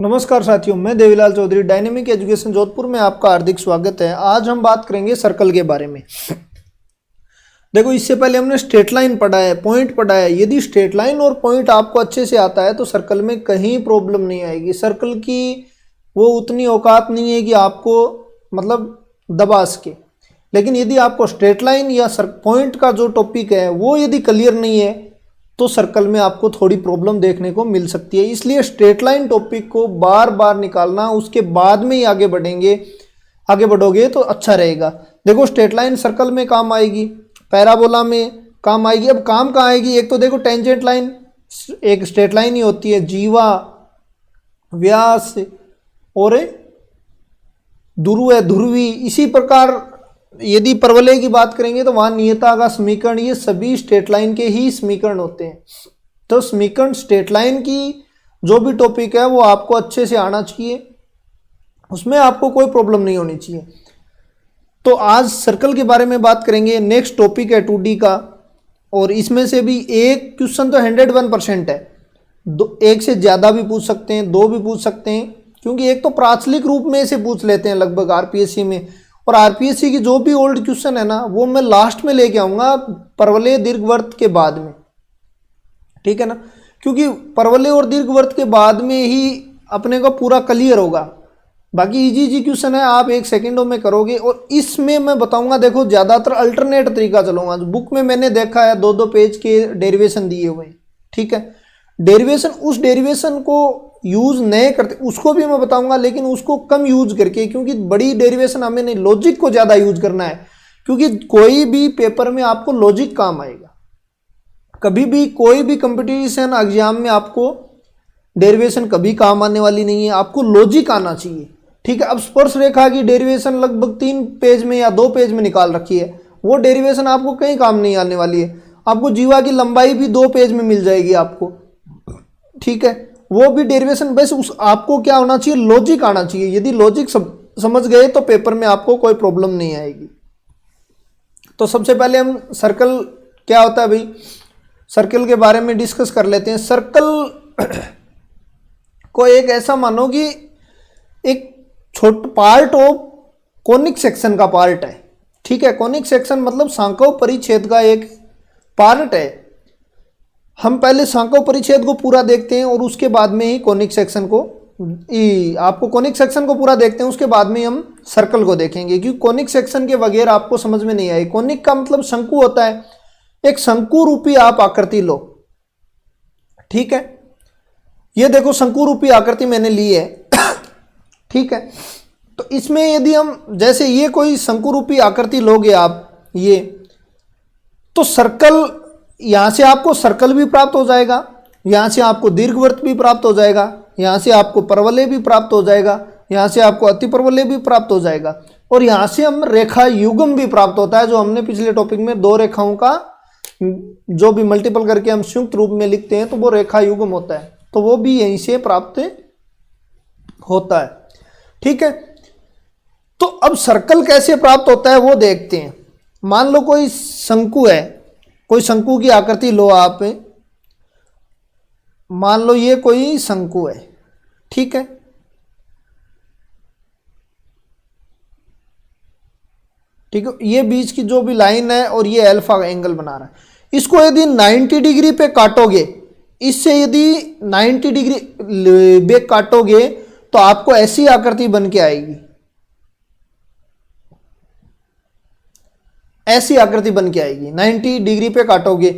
नमस्कार साथियों, मैं देवीलाल चौधरी डायनेमिक एजुकेशन जोधपुर में आपका हार्दिक स्वागत है। आज हम बात करेंगे सर्कल के बारे में। देखो, इससे पहले हमने स्ट्रेट लाइन पढ़ा है, पॉइंट पढ़ा है। यदि स्ट्रेट लाइन और पॉइंट आपको अच्छे से आता है तो सर्कल में कहीं प्रॉब्लम नहीं आएगी। सर्कल की वो उतनी औकात नहीं है कि आपको दबा सके। लेकिन यदि आपको स्ट्रेट लाइन या पॉइंट का जो टॉपिक है वो यदि क्लियर नहीं है तो सर्कल में आपको थोड़ी प्रॉब्लम देखने को मिल सकती है। इसलिए स्ट्रेट लाइन टॉपिक को बार बार निकालना, उसके बाद में ही आगे बढ़ोगे तो अच्छा रहेगा। देखो, स्ट्रेट लाइन सर्कल में काम आएगी, पैराबोला में काम आएगी। अब काम कहाँ आएगी? एक तो देखो, टेंजेंट लाइन एक स्ट्रेट लाइन ही होती है, जीवा, व्यास और ध्रुवी। इसी प्रकार यदि परवलय की बात करेंगे तो वहां नियता का समीकरण, ये सभी स्ट्रेट लाइन के ही समीकरण होते हैं। तो समीकरण स्ट्रेट लाइन की जो भी टॉपिक है वो आपको अच्छे से आना चाहिए, उसमें आपको कोई प्रॉब्लम नहीं होनी चाहिए। तो आज सर्कल के बारे में बात करेंगे। नेक्स्ट टॉपिक है 2D का, और इसमें से भी एक क्वेश्चन तो 101% है। एक से ज़्यादा भी पूछ सकते हैं, दो भी पूछ सकते हैं, क्योंकि एक तो प्राचलिक रूप में से पूछ लेते हैं लगभग आरपीएससी में। और आरपीएससी की जो भी ओल्ड क्वेश्चन है ना, वो मैं लास्ट में लेके आऊँगा परवलय दीर्घवृत्त के बाद में, ठीक है ना। क्योंकि परवलय और दीर्घवृत्त के बाद में ही अपने को पूरा क्लियर होगा। बाकी इजी क्वेश्चन है, आप 1 सेकेंडों में करोगे। और इसमें मैं बताऊंगा, देखो ज़्यादातर अल्टरनेट तरीका चलूंगा। बुक में मैंने देखा है 2-2 पेज के डेरिवेशन दिए हुए, ठीक है। डेरिवेशन, उस डेरिवेशन को यूज़ नहीं करते उसको भी मैं बताऊंगा, लेकिन उसको कम यूज करके, क्योंकि बड़ी डेरिवेशन हमें नहीं, लॉजिक को ज़्यादा यूज करना है। क्योंकि कोई भी पेपर में आपको लॉजिक काम आएगा। कभी भी कोई भी कंपटीशन एग्जाम में आपको डेरिवेशन कभी काम आने वाली नहीं है, आपको लॉजिक आना चाहिए, ठीक है। अब स्पर्श रेखा की डेरिवेशन लगभग 3 पेज में या 2 पेज में निकाल रखी है, वो डेरिवेशन आपको कहीं काम नहीं आने वाली है। आपको जीवा की लंबाई भी 2 पेज में मिल जाएगी आपको, ठीक है। वो भी डेरिवेशन, बस उस आपको क्या होना चाहिए, लॉजिक आना चाहिए। यदि लॉजिक समझ गए तो पेपर में आपको कोई प्रॉब्लम नहीं आएगी। तो सबसे पहले हम सर्कल क्या होता है भाई, सर्कल के बारे में डिस्कस कर लेते हैं। सर्कल को एक ऐसा मानो कि एक छोटा पार्ट ऑफ कोनिक सेक्शन का पार्ट है, ठीक है। कोनिक सेक्शन मतलब सांकव परिच्छेद का एक पार्ट है। हम पहले सांकव परिच्छेद को पूरा देखते हैं और उसके बाद में ही कोनिक सेक्शन को, आपको कोनिक सेक्शन को पूरा देखते हैं, उसके बाद में हम सर्कल को देखेंगे। क्योंकि कोनिक सेक्शन के बगैर आपको समझ में नहीं आए। कोनिक का मतलब शंकु होता है। एक शंकु रूपी आप आकृति लो, ठीक है। ये देखो, शंकु रूपी आकृति मैंने ली है, ठीक है। तो इसमें यदि हम, जैसे ये कोई शंकु रूपी आकृति लोगे आप, ये तो सर्कल, यहाँ से आपको सर्कल भी प्राप्त हो जाएगा, यहाँ से आपको दीर्घवृत्त भी प्राप्त हो जाएगा, यहाँ से आपको परवलय भी प्राप्त हो जाएगा, यहाँ से आपको अतिपरवलय भी प्राप्त हो जाएगा, और यहाँ से हम रेखा युग्म भी प्राप्त होता है, जो हमने पिछले टॉपिक में 2 रेखाओं का जो भी मल्टीपल करके हम संयुक्त रूप में लिखते हैं तो वो रेखा युग्म होता है। तो वो भी यहीं से प्राप्त होता है, ठीक है। तो अब सर्कल कैसे प्राप्त होता है वो देखते हैं। मान लो कोई शंकु है, कोई शंकु की आकृति लो आप, मान लो ये कोई शंकु है, ठीक है। ठीक है, ये बीच की जो भी लाइन है और ये अल्फा एंगल बना रहा है, इसको यदि 90 डिग्री पे काटोगे, इससे यदि 90 डिग्री पे काटोगे तो आपको ऐसी आकृति बन के आएगी, ऐसी आकृति बन के आएगी। 90 डिग्री पे काटोगे,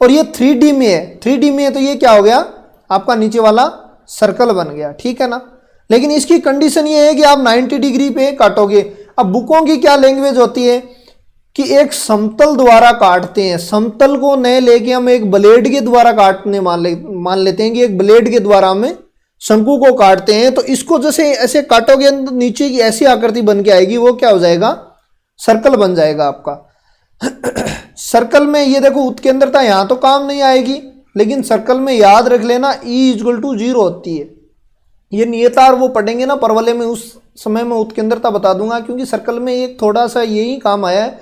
और ये 3D में है, 3D में है तो ये क्या हो गया, आपका नीचे वाला सर्कल बन गया, ठीक है ना। लेकिन इसकी कंडीशन ये है कि आप 90 डिग्री पे काटोगे। अब बुकों की क्या लैंग्वेज होती है कि एक समतल द्वारा काटते हैं, समतल को नहीं लेके हम एक ब्लेड के द्वारा काटने मान लेते हैं कि एक ब्लेड के द्वारा हमें शंकु को काटते हैं। तो इसको जैसे ऐसे काटोगे नीचे की ऐसी आकृति बन के आएगी, वो क्या हो जाएगा, सर्कल बन जाएगा आपका। सर्कल में ये देखो, उत्केंद्रता यहां तो काम नहीं आएगी, लेकिन सर्कल में याद रख लेना E = 0 होती है। ये नियतार वो पढ़ेंगे ना परवलय में, उस समय में उत्केंद्रता बता दूंगा। क्योंकि सर्कल में एक थोड़ा सा यही काम आया है।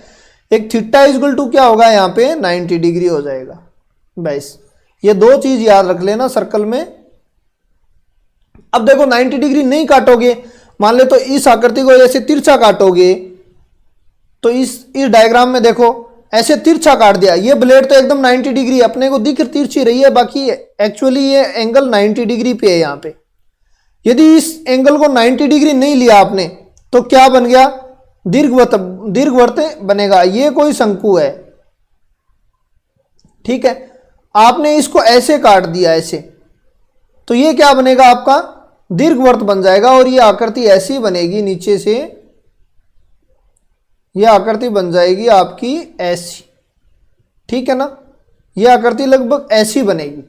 एक थीटा = क्या होगा, यहाँ पे 90 डिग्री हो जाएगा। बस ये 2 चीज याद रख लेना सर्कल में, अब देखो 90 डिग्री नहीं काटोगे, मान ले तो इस आकृति को ऐसे तिरछा काटोगे, तो इस डायग्राम में देखो ऐसे तिरछा काट दिया, ये ब्लेड तो एकदम 90 डिग्री अपने को दिख तिरछी रही है, बाकी एक्चुअली ये एंगल 90 डिग्री पे है यहाँ पे। यदि इस एंगल को 90 डिग्री नहीं लिया आपने तो क्या बन गया, दीर्घवृत्त बनेगा, ये कोई शंकु है। ठीक है, आपने इसको ऐसे काट दिया ऐसे, तो ये क्या बनेगा आपका दीर्घवृत्त बन जाएगा, और ये आकृति ऐसी बनेगी नीचे से, ये आकृति बन जाएगी आपकी ऐसी। ठीक है ना, ये आकृति लगभग ऐसी बनेगी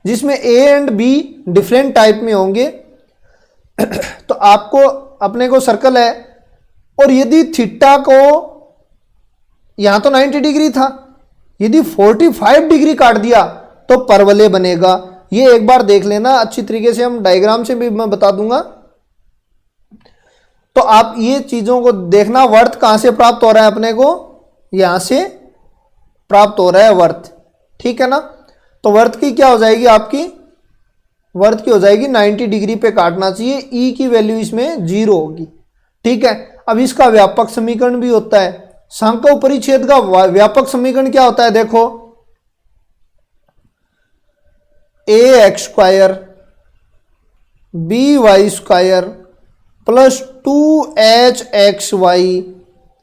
जिसमें A and be different type में होंगे। तो आपको अपने को सर्कल है, और यदि थीटा को यहां तो 90 डिग्री था, यदि 45 डिग्री काट दिया तो परवलय बनेगा। ये एक बार देख लेना अच्छी तरीके से, हम डायग्राम से भी मैं बता दूंगा। तो आप ये चीजों को देखना, वर्त कहां से प्राप्त हो रहा है अपने को, यहां से प्राप्त हो रहा है वर्त। ठीक है ना, तो वर्त की क्या हो जाएगी आपकी, वर्त की हो जाएगी 90 डिग्री पे काटना चाहिए, ई की वैल्यू इसमें 0 होगी। ठीक है, अब इसका व्यापक समीकरण भी होता है, सांको परिच्छेद का व्यापक समीकरण क्या होता है, देखो ax² by² plus 2hxy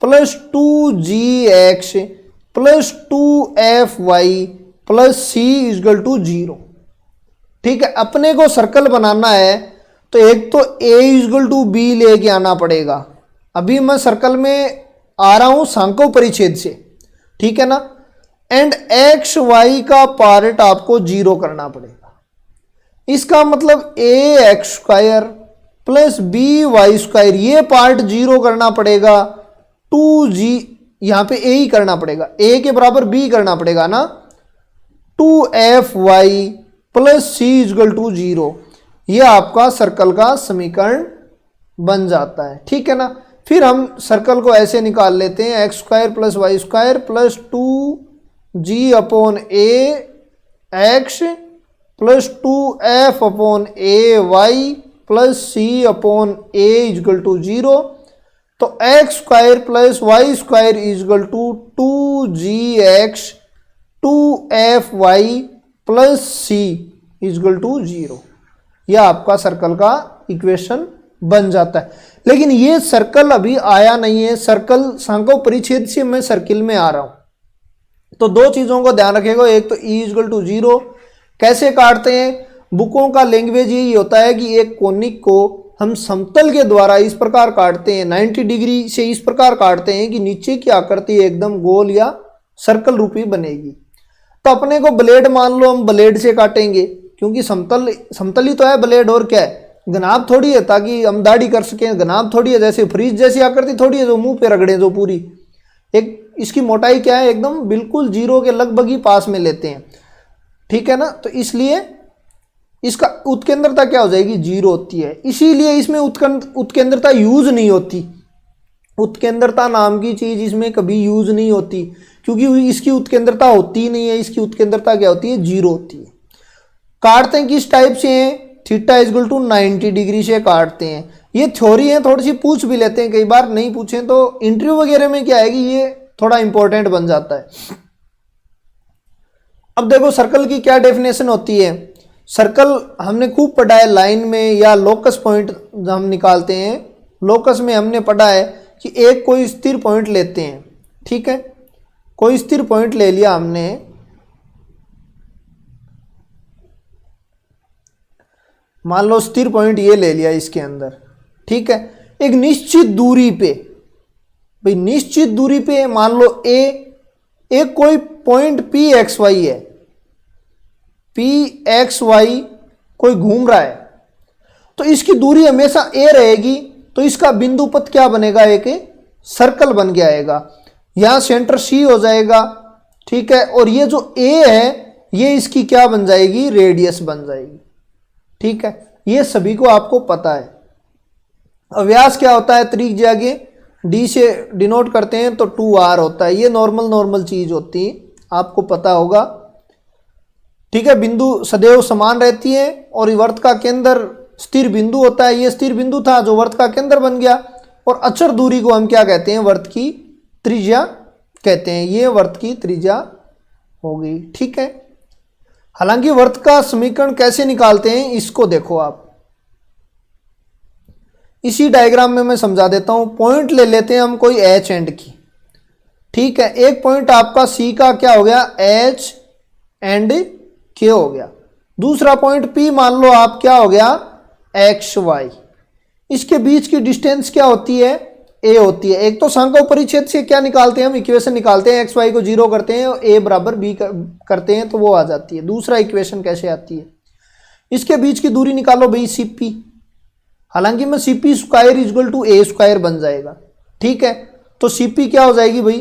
plus 2gx plus 2fy plus c equal to 0। ठीक है, अपने को सर्कल बनाना है तो एक तो a इक्वल टू b लेके आना पड़ेगा। अभी मैं सर्कल में आ रहा हूं सांको परिच्छेद से, ठीक है ना, एंड एक्स वाई का पार्ट आपको 0 करना पड़ेगा। इसका मतलब ax² प्लस by² ये पार्ट 0 करना पड़ेगा, 2g यहां पे a ही करना पड़ेगा, a के बराबर b करना पड़ेगा ना, 2fy plus c equal to 0। ये आपका सर्कल का समीकरण बन जाता है। ठीक है ना, फिर हम सर्कल को ऐसे निकाल लेते हैं, x² plus y² plus 2g upon a x plus 2f upon a y plus c upon a equal to 0। तो x² plus y² equal to 2gx 2fy plus c equal to 0। यह आपका circle का equation बन जाता है। लेकिन ये circle अभी आया नहीं है, सर्कल सांको परिच्छेद से मैं सर्किल में आ रहा हूं। तो दो चीजों को ध्यान रखेगा, एक तो e इक्वल टू 0 कैसे काटते हैं, बुकों का लैंग्वेज यही होता है कि एक कोनिक को हम समतल के द्वारा इस प्रकार काटते हैं, 90 डिग्री से इस प्रकार काटते हैं कि नीचे की आकृति एकदम गोल या सर्कल रूपी बनेगी। तो अपने को ब्लेड मान लो हम ब्लेड से काटेंगे, क्योंकि समतल ही तो है ब्लेड, और क्या है, घनाभ थोड़ी है ताकि हम दाढ़ी कर सकें, घनाभ थोड़ी है, जैसे फ्रीज जैसी आकृति थोड़ी है जो मुंह पे रगड़े जो पूरी। एक इसकी मोटाई क्या है, एकदम बिल्कुल 0 के लगभग ही पास में लेते हैं। ठीक है ना, तो इसलिए इसका उत्केंद्रता क्या हो जाएगी, 0 होती है। इसीलिए इसमें उत्केंद्रता यूज नहीं होती, उत्केंद्रता नाम की चीज इसमें कभी यूज नहीं होती, क्योंकि इसकी उत्केंद्रता होती ही नहीं है। इसकी उत्केंद्रता क्या होती है, 0 होती है। काटते हैं किस टाइप से हैं, थीटा इक्वल टू 90 डिग्री से काटते हैं। ये थ्योरी है, थोड़ी सी पूछ भी लेते हैं, कई बार नहीं पूछें तो इंटरव्यू वगैरह में क्या है कि ये थोड़ा इंपॉर्टेंट बन जाता है। अब देखो सर्कल की क्या डेफिनेशन होती है। सर्कल हमने खूब पढ़ा है लाइन में, या लोकस पॉइंट हम निकालते हैं। लोकस में हमने पढ़ा है कि एक कोई स्थिर पॉइंट लेते हैं, ठीक है, कोई स्थिर पॉइंट ले लिया हमने, मान लो स्थिर पॉइंट ये ले लिया इसके अंदर, ठीक है, एक निश्चित दूरी पे, भाई निश्चित दूरी पे मान लो एक कोई पॉइंट pxy है, pxy कोई घूम रहा है, तो इसकी दूरी हमेशा a रहेगी, तो इसका बिंदु पथ क्या बनेगा, एक सर्कल बन के आएगा। यहां सेंटर c हो जाएगा, ठीक है, और ये जो a है ये इसकी क्या बन जाएगी, रेडियस बन जाएगी। ठीक है, ये सभी को आपको पता है। व्यास क्या होता है, त्रिज्या के d से डिनोट करते हैं तो 2r होता है। ये नॉर्मल चीज होती है, आपको पता होगा। ठीक है, बिंदु सदैव समान रहती है और वर्त का केंद्र स्थिर बिंदु होता है, ये स्थिर बिंदु था जो वर्त का केंद्र बन गया, और अचर दूरी को हम क्या कहते हैं, वर्त की त्रिज्या कहते हैं। ये वर्त की त्रिज्या हो गई। ठीक है, हालांकि वर्त का समीकरण कैसे निकालते हैं इसको देखो आप, इसी डायग्राम में मैं समझा देता हूं। पॉइंट ले लेते हैं हम कोई एच एंड की। ठीक है, एक पॉइंट आपका सी का क्या हो गया, एच एंड के हो गया। दूसरा पॉइंट पी मान लो आप क्या हो गया, एक्स वाई। इसके बीच की डिस्टेंस क्या होती है, ए होती है। एक तो सांख्यिक परिच्छेद से क्या निकालते हैं हम, इक्वेशन निकालते हैं, एक्स वाई को 0 करते हैं और ए बराबर बी करते हैं तो वो आ जाती है। दूसरा इक्वेशन कैसे आती है, इसके बीच की दूरी निकालो भाई, सीपी। हालांकि मैं CP square equal to A square बन जाएगा। ठीक है, तो सीपी क्या हो जाएगी भाई,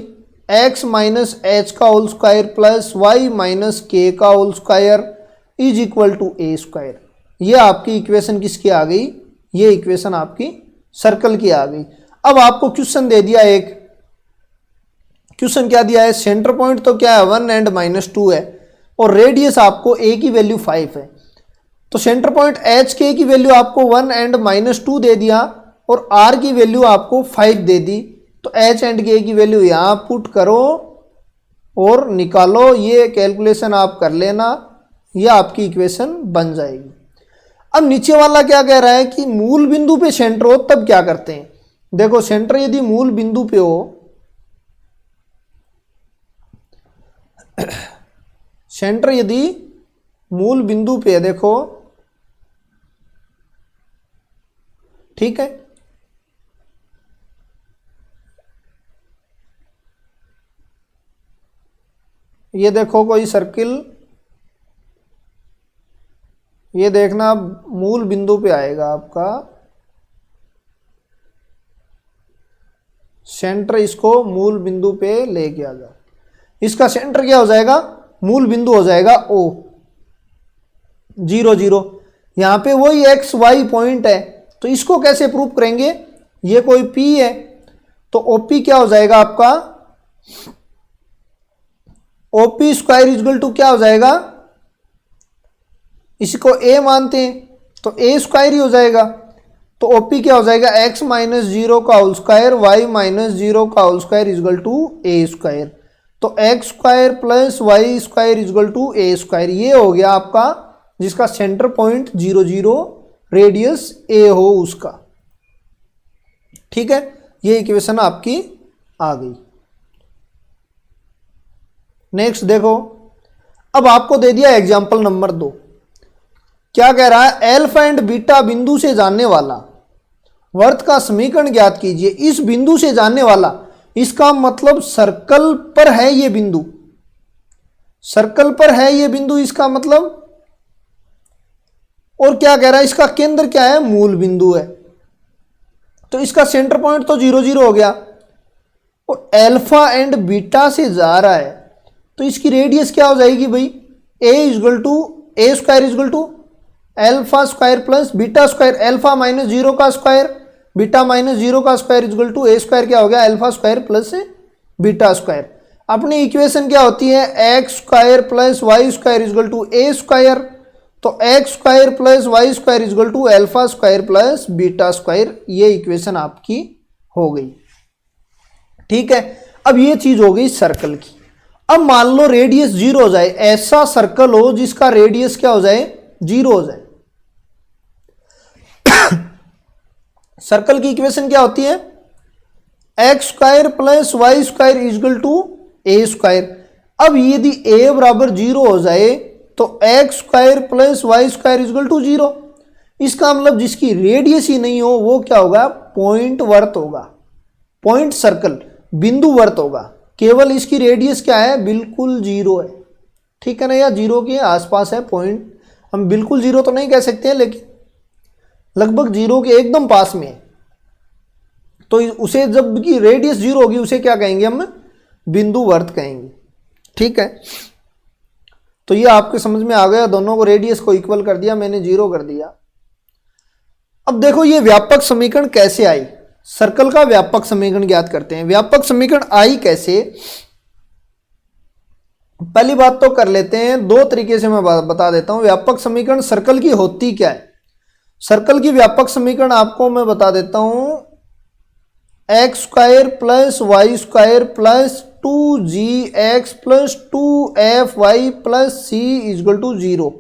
एक्स माइनस एच का whole square plus Y minus के का whole square is equal to A square. ये आपकी इक्वेशन किसकी आ गई, ये इक्वेशन आपकी सर्कल की आ गई। अब आपको क्वेश्चन दे दिया, एक क्वेश्चन क्या दिया है, सेंटर पॉइंट तो क्या है 1 एंड -2 है, और रेडियस आपको ए की वैल्यू 5 है। तो सेंटर पॉइंट एच के की वैल्यू आपको 1 एंड -2 दे दिया, और आर की वैल्यू आपको 5 दे दी। तो एच एंड के की वैल्यू यहाँ पुट करो और निकालो, ये कैलकुलेशन आप कर लेना, ये आपकी इक्वेशन बन जाएगी। अब नीचे वाला क्या कह रहा है कि मूल बिंदु पे सेंटर हो तब क्या करते हैं। देखो सेंटर यदि मूल बिंदु पे हो, सेंटर यदि मूल बिंदु पे है, देखो ठीक है, ये देखो कोई सर्किल, ये देखना मूल बिंदु पे आएगा आपका सेंटर, इसको मूल बिंदु पे लेके आ जाओ। इसका सेंटर क्या हो जाएगा, मूल बिंदु हो जाएगा O 0 0। यहां पे वही एक्स वाई पॉइंट है, तो इसको कैसे प्रूव करेंगे, ये कोई P है तो OP क्या हो जाएगा आपका, OP स्क्वायर इक्वल टू क्या हो जाएगा, इसको A मानते हैं तो A स्क्वायर ही हो जाएगा। तो OP क्या हो जाएगा, x माइनस 0 का होल स्क्वायर वाई माइनस 0 का whole square equal to A square. तो x square plus Y square equal to A square, ये हो गया आपका जिसका सेंटर पॉइंट 0 0 रेडियस ए हो उसका। ठीक है, ये इक्वेशन आपकी आ गई। नेक्स्ट देखो, अब आपको दे दिया एग्जांपल नंबर 2। क्या कह रहा है, अल्फा एंड बीटा बिंदु से जानने वाला वर्त का समीकरण ज्ञात कीजिए। इस बिंदु से जानने वाला, इसका मतलब सर्कल पर है ये बिंदु, सर्कल पर है ये बिंदु इसका मतलब। और क्या कह रहा है, इसका केंद्र क्या है, मूल बिंदु है, तो इसका सेंटर पॉइंट तो 0 0 हो गया। और अल्फा एंड बीटा से जा रहा है तो इसकी रेडियस क्या हो जाएगी भाई, a equal to A square equal to alpha square plus beta square. Alpha minus 0 का स्क्वायर, बीटा माइनस 0 का square equal to A square, क्या हो गया alpha square plus beta square. अपनी इक्वेशन क्या होती है, x square plus Y square equal to A square. तो x square plus Y square equal to alpha square plus beta square, ये equation आपकी हो गई। ठीक है, अब ये चीज हो गई सर्कल की। अब मान लो रेडियस 0 हो जाए, ऐसा सर्कल हो जिसका रेडियस क्या हो जाए, 0 हो जाए। सर्कल की इक्वेशन क्या होती है, x square plus Y square equal to A square. अब यदि ए बराबर 0 हो जाए तो x square plus Y square equal to 0। इसका मतलब जिसकी रेडियस ही नहीं हो वो क्या होगा, पॉइंट वर्त होगा, पॉइंट सर्कल बिंदु वर्त होगा। केवल इसकी रेडियस क्या है, बिल्कुल 0 है। ठीक है ना, या 0 के आसपास है पॉइंट, हम बिल्कुल 0 तो नहीं कह सकते हैं लेकिन लगभग 0 के एकदम पास में है। तो उसे जब की रेडियस 0 होगी उसे क्या कहेंगे हम, बिंदु वर्त कहेंगे। ठीक है, तो ये आपके समझ में आ गया, दोनों को रेडियस को इक्वल कर दिया मैंने, 0 कर दिया। अब देखो ये व्यापक समीकरण कैसे आई, सर्कल का व्यापक समीकरण ज्ञात करते हैं। व्यापक समीकरण आई कैसे, पहली बात तो कर लेते हैं, दो तरीके से मैं बता देता हूं व्यापक समीकरण सर्कल की होती क्या है। सर्कल की व्यापक समीकरण आपको मैं बता देता हूं, x square plus Y square plus 2gx plus 2fy plus c is equal to 0।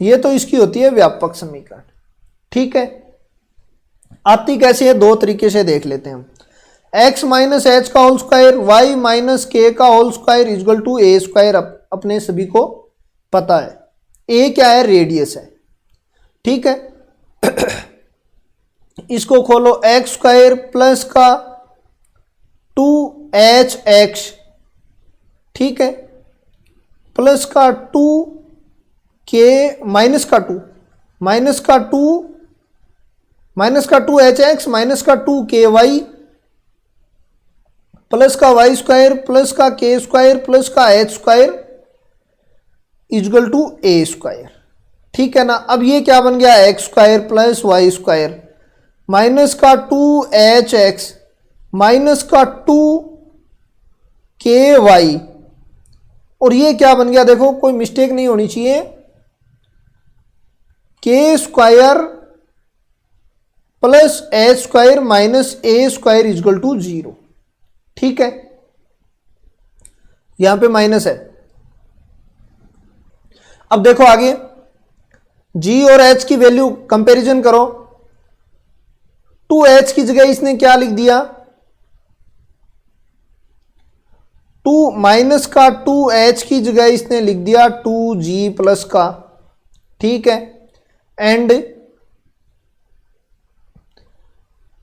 ये तो इसकी होती है व्यापक समीकरण। ठीक है, आती कैसे है, दो तरीके से देख लेते हैं हम। x माइनस एच का होल स्क्वायर y माइनस के का whole square is equal to A square, अपने सभी को पता है। ए क्या है, रेडियस है। ठीक है, इसको खोलो, एक्स स्क्वायर प्लस का 2hx, ठीक है, प्लस का 2k माइनस का 2 माइनस का 2hx माइनस का 2ky प्लस का वाई स्क्वायर प्लस का के स्क्वायर प्लस का H square is equal to A square. ठीक है ना। अब ये क्या बन गया, x square plus Y square minus का 2hx माइनस का 2ky, और ये क्या बन गया, देखो कोई मिस्टेक नहीं होनी चाहिए, K square plus H square minus A square is equal to 0। ठीक है, यहां पे माइनस है। अब देखो आगे, g और h की वैल्यू कंपैरिजन करो। 2h की जगह इसने क्या लिख दिया, 2 माइनस का 2h की जगह इसने लिख दिया 2g प्लस का। ठीक है, एंड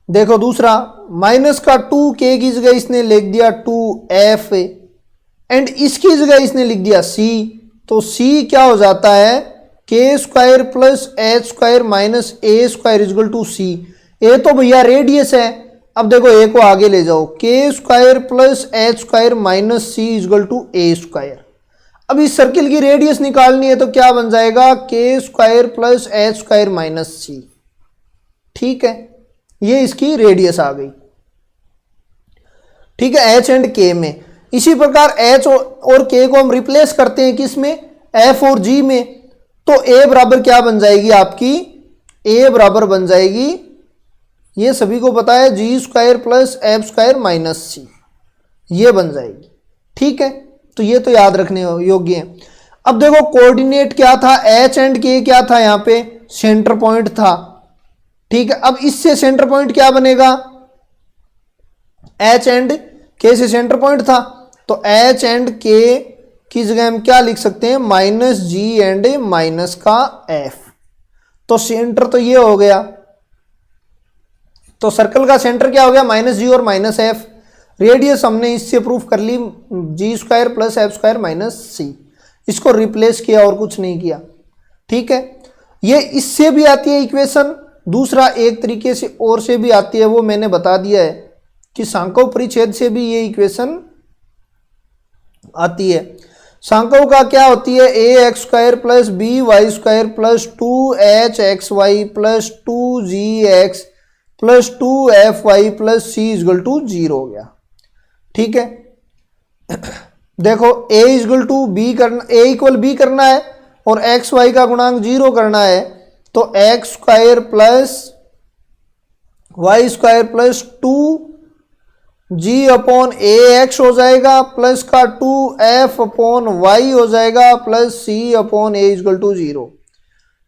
देखो दूसरा, माइनस का 2k की जगह इसने लिख दिया 2f, एंड इसकी जगह इसने लिख दिया c। तो c क्या हो जाता है, K square plus H square minus A square is equal to C. ए तो भैया रेडियस है। अब देखो ए को आगे ले जाओ, K square plus H square minus C is equal to A square. अब इस सर्किल की रेडियस निकालनी है तो क्या बन जाएगा, K square plus H square minus C. ठीक है, ये इसकी रेडियस आ गई। ठीक है, एच एंड के में। इसी प्रकार एच और के को हम रिप्लेस करते हैं किसमें, एफ और जी में। तो ए बराबर क्या बन जाएगी आपकी, ए बराबर बन जाएगी, ये सभी को पता है, G square plus F square minus C, ये बन जाएगी। ठीक है, तो ये तो याद रखने योग्य है। अब देखो कोऑर्डिनेट क्या था, एच एंड के क्या था, यहां पे सेंटर पॉइंट था। ठीक है, अब इससे सेंटर पॉइंट क्या बनेगा, एच एंड के से सेंटर पॉइंट था, तो एच एंड के की जगह हम क्या लिख सकते हैं, माइनस जी एंड माइनस का एफ। तो सेंटर तो ये हो गया, तो सर्कल का सेंटर क्या हो गया, माइनस जी और माइनस एफ। रेडियस हमने इससे प्रूफ कर ली, G square plus F square minus C. इसको रिप्लेस किया और कुछ नहीं किया। ठीक है, ये इससे भी आती है इक्वेशन। दूसरा एक तरीके से और से भी आती है, वो मैंने बता दिया है कि सांकों परिच्छेद से भी ये इक्वेशन आती है। सांकों का क्या होती है, A X square plus B Y square plus 2hxy plus 2gx plus 2fy plus C is equal to 0 हो गया। ठीक है, देखो a इजगल टू बी करना, a इक्वल बी करना है और एक्स वाई का गुणांक 0 करना है, तो x square plus Y square plus 2g upon A X हो जाएगा प्लस का 2f अपॉन वाई हो जाएगा plus c upon A equal to 0।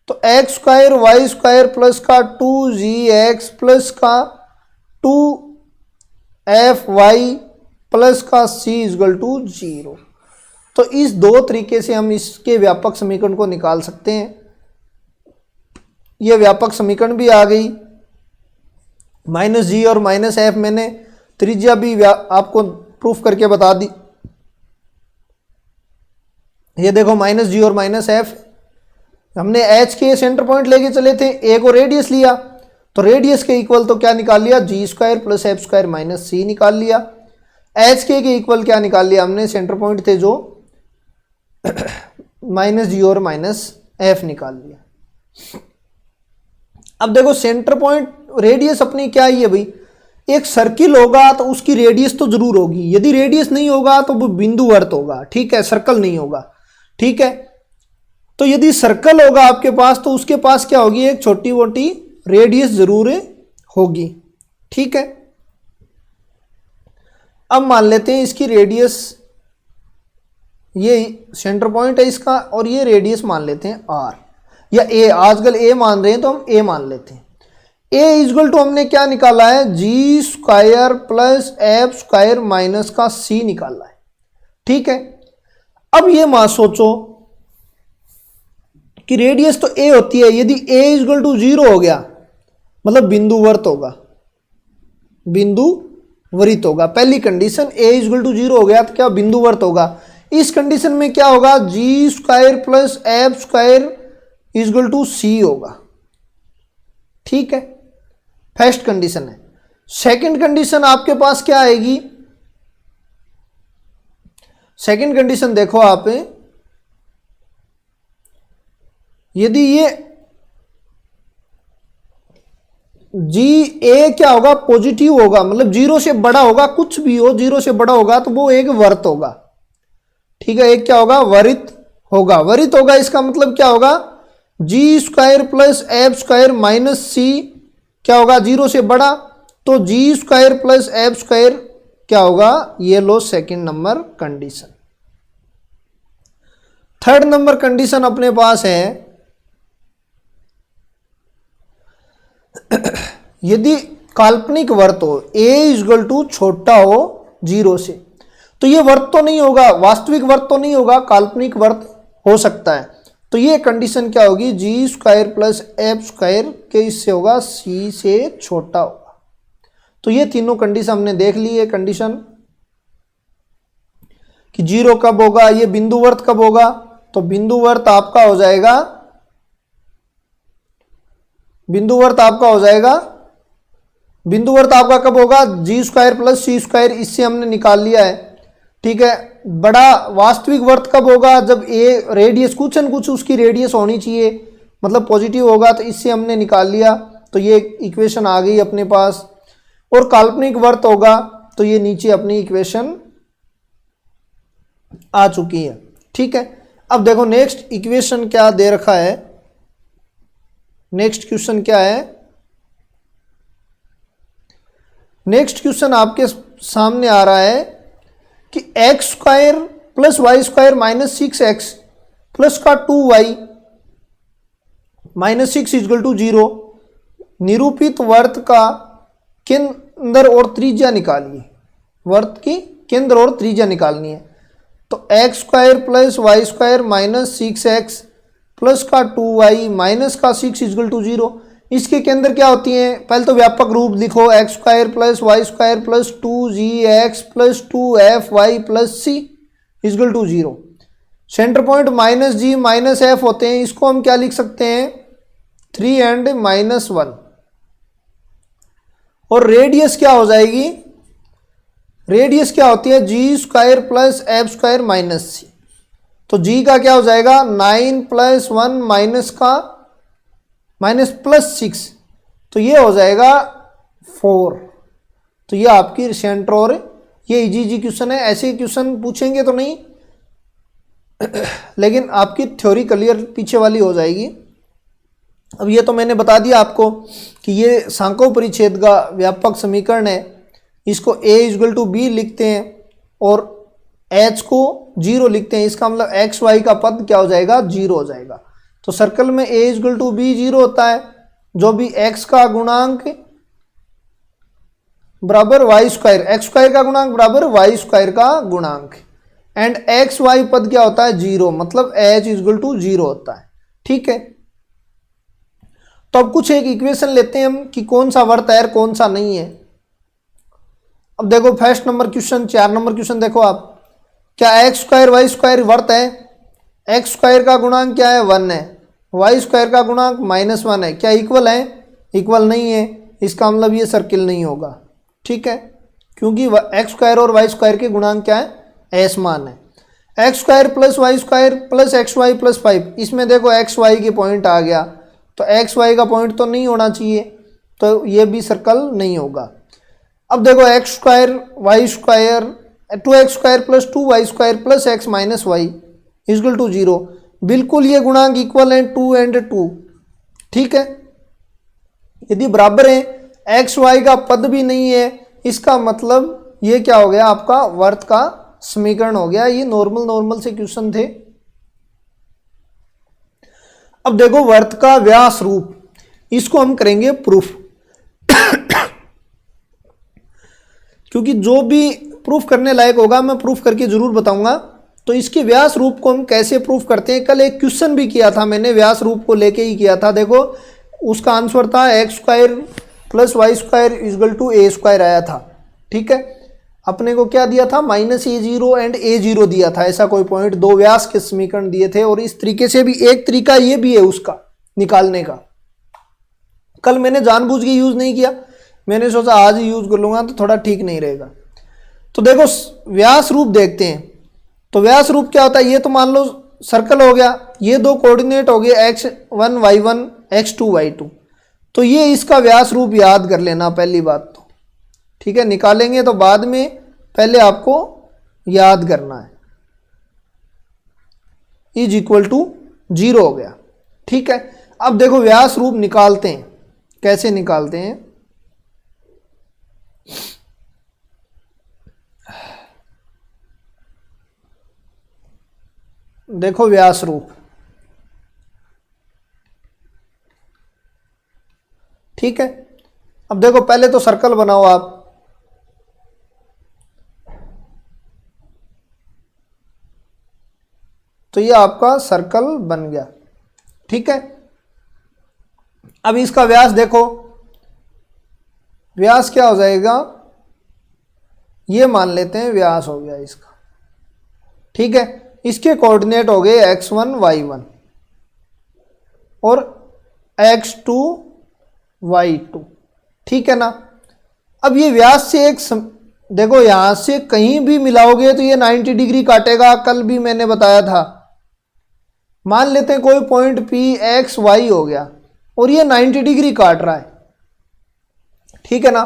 तो x square Y square plus का 2gx प्लस का 2fy प्लस का c इजगल टू 0। तो इस दो तरीके से हम इसके व्यापक समीकरण को निकाल सकते हैं। यह व्यापक समीकरण भी आ गई, माइनस जी और माइनस एफ मैंने त्रिज्या भी आपको प्रूफ करके बता दी। ये देखो माइनस जी और माइनस एफ, हमने एच के सेंटर पॉइंट लेके चले थे, ए को रेडियस लिया, तो रेडियस के इक्वल तो क्या निकाल लिया, G square plus F square minus C निकाल लिया। एच के इक्वल क्या निकाल लिया हमने, सेंटर पॉइंट थे जो माइनस जी और माइनस एफ निकाल लिया। अब देखो सेंटर पॉइंट, रेडियस अपनी क्या ही है भाई, एक सर्किल होगा तो उसकी रेडियस तो जरूर होगी, यदि रेडियस नहीं होगा तो वो बिंदुवर्त होगा। ठीक है, सर्कल नहीं होगा। ठीक है, तो यदि सर्कल होगा आपके पास तो उसके पास क्या होगी, एक छोटी मोटी रेडियस जरूर होगी। ठीक है, अब मान लेते हैं इसकी रेडियस, ये सेंटर पॉइंट है इसका, और ये रेडियस मान लेते हैं आर या ए, आजकल ए मान रहे हैं तो हम ए मान लेते हैं। ए इजगल टू हमने क्या निकाला है, G square plus F square minus का सी निकाला है। ठीक है, अब ये मान सोचो कि रेडियस तो ए होती है, यदि ए इजगल टू 0 हो गया मतलब बिंदुवर्त होगा, बिंदुवरित होगा। पहली कंडीशन ए इजगल टू 0 हो गया तो क्या बिंदुवर्त होगा। इस कंडीशन में क्या होगा, G square plus F square is equal to C होगा। ठीक है, फर्स्ट कंडीशन है। सेकंड कंडीशन आपके पास क्या आएगी, सेकंड कंडीशन देखो आप, यदि ये जी ए क्या होगा, पॉजिटिव होगा, मतलब 0 से बड़ा होगा, कुछ भी हो 0 से बड़ा होगा तो वो एक वर्त होगा। ठीक है, एक क्या होगा, वरित होगा। वरित होगा इसका मतलब क्या होगा, G square plus F square minus C क्या होगा, 0 से बड़ा, तो G square plus F square क्या होगा, ये लो second number condition. Third number condition अपने पास है, यदि काल्पनिक वर्त हो, ए इजगल टू छोटा हो 0 से, तो ये वर्त तो नहीं होगा, वास्तविक वर्त तो नहीं होगा, काल्पनिक वर्त हो सकता है। तो ये कंडीशन क्या होगी, जी स्क्वायर प्लस एफ स्क्वायर के इससे होगा सी से छोटा होगा। तो ये तीनों कंडीशन हमने देख ली है। कंडीशन कि 0 कब होगा, ये बिंदुवर्त कब होगा, तो बिंदुवर्त आपका हो जाएगा, बिंदुवर्त आपका हो जाएगा, बिंदुवर्त आपका कब होगा, जी स्क्वायर प्लस सी स्क्वायर, इससे हमने निकाल लिया है। ठीक है, बड़ा वास्तविक वर्त कब होगा, जब ए रेडियस कुछ न कुछ उसकी रेडियस होनी चाहिए, मतलब पॉजिटिव होगा, तो इससे हमने निकाल लिया, तो ये इक्वेशन आ गई अपने पास। और काल्पनिक वर्त होगा तो ये नीचे अपनी इक्वेशन आ चुकी है। ठीक है, अब देखो नेक्स्ट इक्वेशन क्या दे रखा है, नेक्स्ट क्वेश्चन क्या है, नेक्स्ट क्वेश्चन आपके सामने आ रहा है कि X square plus Y square minus 6x plus का 2y माइनस 6 इजगल टू 0 निरूपित वर्त का केंद्र और त्रिज्या निकालिए। वर्त की केंद्र और त्रिज्या निकालनी है। तो x square plus Y square minus 6x plus का 2y माइनस का 6 इजगल टू 0, इसके केंद्र क्या होती हैं, पहले तो व्यापक रूप लिखो, X square plus Y square plus 2gx plus 2fy plus c is equal to 0। Centre point minus G minus F होते हैं, इसको हम क्या लिख सकते हैं, 3 एंड -1। और रेडियस क्या हो जाएगी, रेडियस क्या होती है, G square plus F square minus C. तो जी का क्या हो जाएगा, 9 प्लस 1 माइनस का माइनस प्लस 6, तो ये हो जाएगा 4। तो ये आपकी सेंटर, और ये इजी क्वेश्चन है, ऐसे क्वेश्चन पूछेंगे तो नहीं लेकिन आपकी थ्योरी क्लियर पीछे वाली हो जाएगी। अब ये तो मैंने बता दिया आपको कि ये सांको परिच्छेद का व्यापक समीकरण है, इसको a इजगल टू बी लिखते हैं और h को 0 लिखते हैं, इसका मतलब एक्स वाई का पद क्या हो जाएगा, 0 हो जाएगा। तो सर्कल में a इजगल टू बी 0 होता है, जो भी x का गुणांक बराबर वाई स्क्वायर, एक्स स्क्वायर का गुणांक बराबर वाई स्क्वायर का गुणांक, एंड एक्स वाई पद क्या होता है, 0, मतलब h इजगल टू 0 होता है। ठीक है, तो अब कुछ एक इक्वेशन लेते हैं हम कि कौन सा वर्त है और कौन सा नहीं है। अब देखो first number question, 4 number question देखो आप, क्या एक्स स्क्वायर वाई स्क्वायर वर्त है, एक्स स्क्वायर का गुणांक क्या है, 1 है, वाई स्क्वायर का गुणांक -1 है, क्या इक्वल है, इक्वल नहीं है, इसका मतलब ये सर्किल नहीं होगा। ठीक है, क्योंकि एक्स स्क्वायर और वाई स्क्वायर के गुणांक क्या है, असमान है। X square plus Y square plus X Y plus 5, इसमें देखो एक्स वाई के पॉइंट आ गया, तो एक्स वाई का पॉइंट तो नहीं होना चाहिए, तो ये भी सर्कल नहीं होगा। अब देखो X square Y square 2x square plus 2y square plus x minus Y is equal to 0, बिल्कुल ये गुणांक इक्वल हैं 2 and 2, ठीक है। यदि बराबर है, एक्स वाई का पद भी नहीं है, इसका मतलब ये क्या हो गया, आपका वर्त का समीकरण हो गया। ये नॉर्मल से क्वेश्चन थे। अब देखो वर्त का व्यास रूप, इसको हम करेंगे प्रूफ क्योंकि जो भी प्रूफ करने लायक होगा मैं प्रूफ करके जरूर बताऊंगा। तो इसके व्यास रूप को हम कैसे प्रूफ करते हैं, कल एक क्वेश्चन भी किया था मैंने, व्यास रूप को लेके ही किया था। देखो उसका आंसर था X square plus Y square equal to A square आया था, ठीक है। अपने को क्या दिया था, -a0 एंड a0 दिया था, ऐसा कोई पॉइंट, दो व्यास के समीकरण दिए थे। और इस तरीके से भी एक तरीका ये भी है उसका निकालने का। कल मैंने जानबूझ के यूज नहीं किया, मैंने सोचा आज ही यूज कर लूंगा तो थोड़ा ठीक नहीं रहेगा। तो देखो व्यास रूप देखते हैं। तो व्यास रूप क्या होता है, ये तो मान लो सर्कल हो गया, ये दो कोऑर्डिनेट हो गए x1 y1 x2 y2। तो ये इसका व्यास रूप याद कर लेना पहली बात तो, ठीक है। निकालेंगे तो बाद में, पहले आपको याद करना है। इज इक्वल टू 0 हो गया, ठीक है। अब देखो व्यास रूप निकालते हैं, कैसे निकालते हैं। देखो व्यास रूप, ठीक है। अब देखो पहले तो सर्कल बनाओ आप, तो ये आपका सर्कल बन गया, ठीक है। अब इसका व्यास देखो, व्यास क्या हो जाएगा, ये मान लेते हैं व्यास हो गया इसका, ठीक है। इसके कोऑर्डिनेट हो गए x1 y1 और x2 y2, ठीक है ना। अब ये व्यास से देखो यहां से कहीं भी मिलाओगे तो ये 90 डिग्री काटेगा, कल भी मैंने बताया था। मान लेते हैं कोई पॉइंट P x y हो गया और ये 90 डिग्री काट रहा है, ठीक है ना।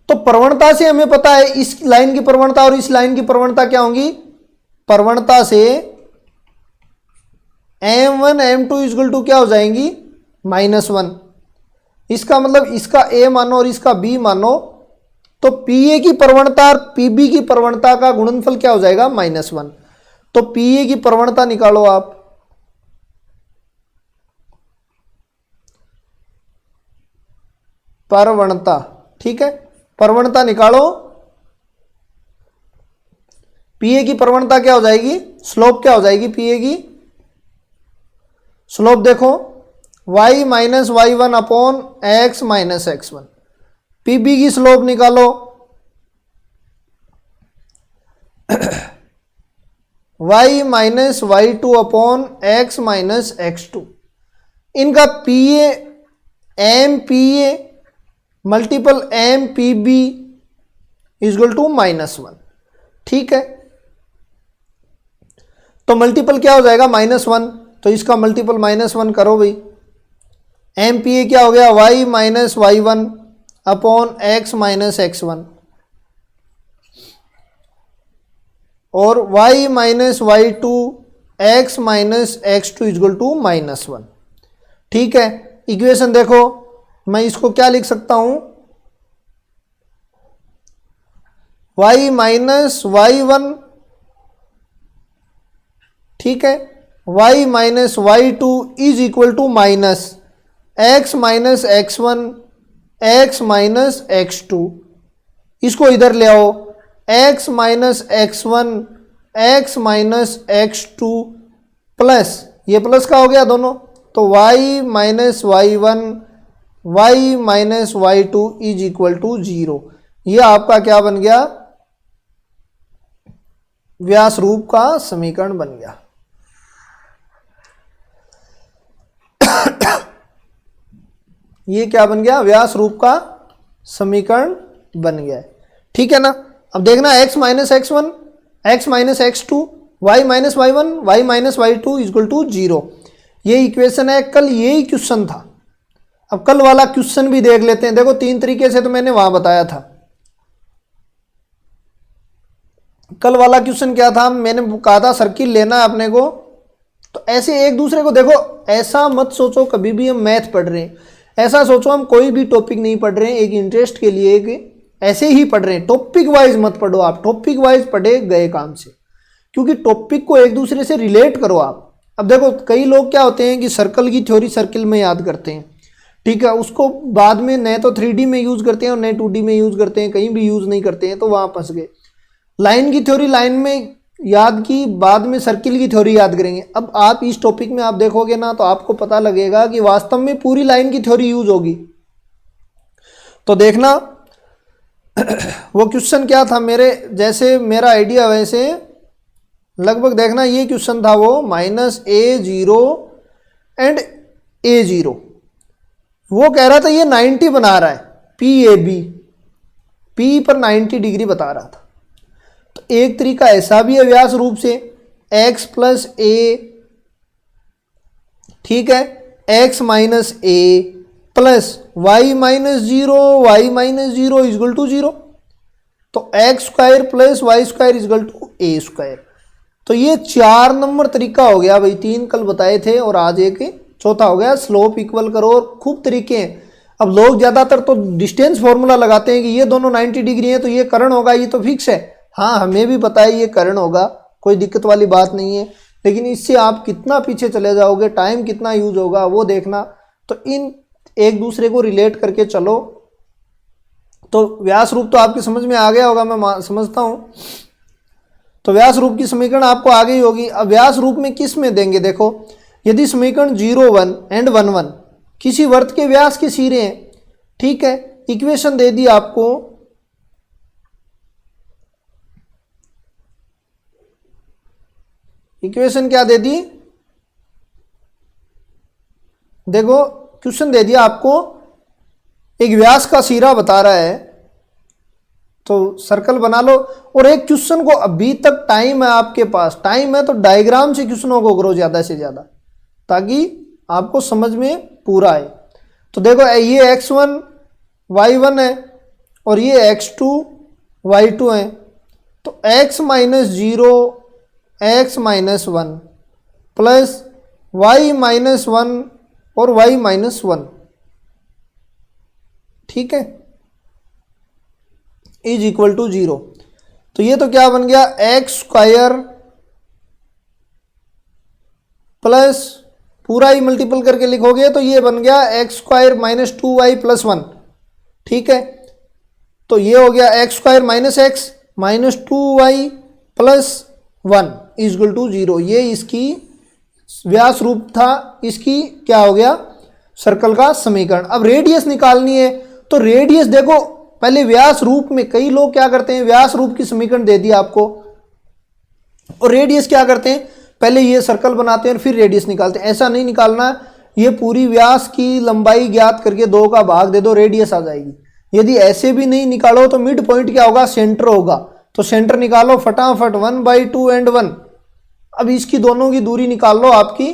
तो प्रवणता से हमें पता है इस लाइन की प्रवणता और इस लाइन की प्रवणता क्या होंगी, प्रवणता से m1 m2 इक्वल टू क्या हो जाएंगी, -1। इसका मतलब इसका a मानो और इसका b मानो, तो Pa की प्रवणता और Pb की प्रवणता का गुणनफल क्या हो जाएगा, -1। तो Pa की प्रवणता निकालो आप, प्रवणता, ठीक है। प्रवणता निकालो, Pa की प्रवणता क्या हो जाएगी, स्लोप क्या हो जाएगी Pa की स्लोप, देखो y minus y1 upon x minus x1। Pb की स्लोप निकालो, y minus y2 upon x minus x2। इनका Pa M Pa multiple M Pb equal to -1, ठीक है। तो मल्टीपल क्या हो जाएगा, -1, तो इसका मल्टीपल -1 करो भाई। एम Pa क्या हो गया, y minus y1 upon x minus x1 और y minus y2 x minus x2 equal to -1, ठीक है। इक्वेशन देखो, मैं इसको क्या लिख सकता हूं, y माइनस y1, ठीक है, y minus y2 is equal to minus x minus x1 x minus x2। इसको इधर ले आओ, x minus x1 x minus x2 plus ये प्लस का हो गया दोनों, तो y minus y1 y minus y2 is equal to 0। ये आपका क्या बन गया, व्यास रूप का समीकरण बन गया। ये क्या बन गया, व्यास रूप का समीकरण बन गया है, ठीक है ना। अब देखना x minus x1 x minus x2 y minus y1 y minus y2 equal to 0। ये इक्वेशन है, कल यही क्वेश्चन था। अब कल वाला क्वेश्चन भी देख लेते हैं। देखो 3 तरीके से तो मैंने वहां बताया था। कल वाला क्वेश्चन क्या था, मैंने कहा था सर्किल लेना है अपने को तो ऐसे एक दूसरे को देखो, ऐसा मत सोचो कभी भी हम मैथ पढ़ रहे हैं, ऐसा सोचो हम कोई भी टॉपिक नहीं पढ़ रहे हैं, एक इंटरेस्ट के लिए एक ऐसे ही पढ़ रहे हैं। टॉपिक वाइज मत पढ़ो आप, टॉपिक वाइज पढ़े गए काम से, क्योंकि टॉपिक को एक दूसरे से रिलेट करो आप। अब देखो कई लोग क्या होते हैं कि सर्कल की थ्योरी सर्किल में याद करते हैं, ठीक है, उसको बाद में न तो 3D में यूज करते हैं और न 2D में यूज करते हैं, कहीं भी यूज नहीं करते हैं, तो वहां फंस गए। लाइन की थ्योरी लाइन में याद की, बाद में सर्किल की थ्योरी याद करेंगे। अब आप इस टॉपिक में आप देखोगे ना तो आपको पता लगेगा कि वास्तव में पूरी लाइन की थ्योरी यूज होगी। तो देखना वो क्वेश्चन क्या था मेरे, जैसे मेरा आइडिया वैसे लगभग देखना, ये क्वेश्चन था वो -a0 एंड a0। वो कह रहा था ये 90 बना रहा है, P पर 90 डिग्री बता रहा था। तो एक तरीका ऐसा भी है व्यास रूप से, x प्लस a, ठीक है, x minus a plus y minus 0, y minus 0 is equal to 0। तो x square plus Y square is equal to a square. तो ये 4 नंबर तरीका हो गया भाई, 3 कल बताए थे और आज एक चौथा हो गया। स्लोप इक्वल करो, और खूब तरीके हैं। अब लोग ज़्यादातर तो डिस्टेंस फॉर्मूला लगाते हैं कि ये दोनों 90 डिग्री है तो ये कर्ण होगा, ये तो फिक्स है। हाँ, हमें भी पता है ये कर्ण होगा, कोई दिक्कत वाली बात नहीं है, लेकिन इससे आप कितना पीछे चले जाओगे, टाइम कितना यूज होगा वो देखना। तो इन एक दूसरे को रिलेट करके चलो। तो व्यास रूप तो आपकी समझ में आ गया होगा, मैं समझता हूँ। तो व्यास रूप की समीकरण आपको आ गई होगी। अब व्यास रूप में किस में देंगे, देखो यदि समीकरण 0, 1 एंड 1, 1 किसी वर्त के व्यास के सिरे हैं, ठीक है, इक्वेशन दे दी आपको, इक्वेशन क्या दे दी, देखो क्वेश्चन दे दिया आपको, एक व्यास का सिरा बता रहा है, तो सर्कल बना लो। और एक क्वेश्चन को अभी तक टाइम है आपके पास, टाइम है तो डायग्राम से क्वेश्चनों को करो ज़्यादा से ज़्यादा, ताकि आपको समझ में पूरा आए। तो देखो ये x1 y1 है और ये x2 y2 है। तो x minus 0 x minus 1 plus y minus 1 और y माइनस 1, ठीक है, इज इक्वल टू 0। तो ये तो क्या बन गया, एक्स स्क्वायर प्लस पूरा ही मल्टीपल करके लिखोगे तो ये बन गया x square minus 2y plus 1, ठीक है। तो ये हो गया x square minus X minus 2y plus 1 is equal to 0। ये इसकी व्यास रूप था, इसकी क्या हो गया, सर्कल का समीकरण। अब रेडियस निकालनी है, तो रेडियस देखो पहले व्यास रूप में कई लोग क्या करते हैं, व्यास रूप की समीकरण दे दी आपको और रेडियस क्या करते हैं, पहले ये सर्कल बनाते हैं और फिर रेडियस निकालते हैं। ऐसा नहीं निकालना, ये पूरी व्यास की लंबाई ज्ञात करके 2 का भाग दे दो, रेडियस आ जाएगी। यदि ऐसे भी नहीं निकालो तो मिड पॉइंट क्या होगा, सेंटर होगा। तो सेंटर निकालो फटाफट, 1/2 एंड 1। अब इसकी दोनों की दूरी निकाल लो, आपकी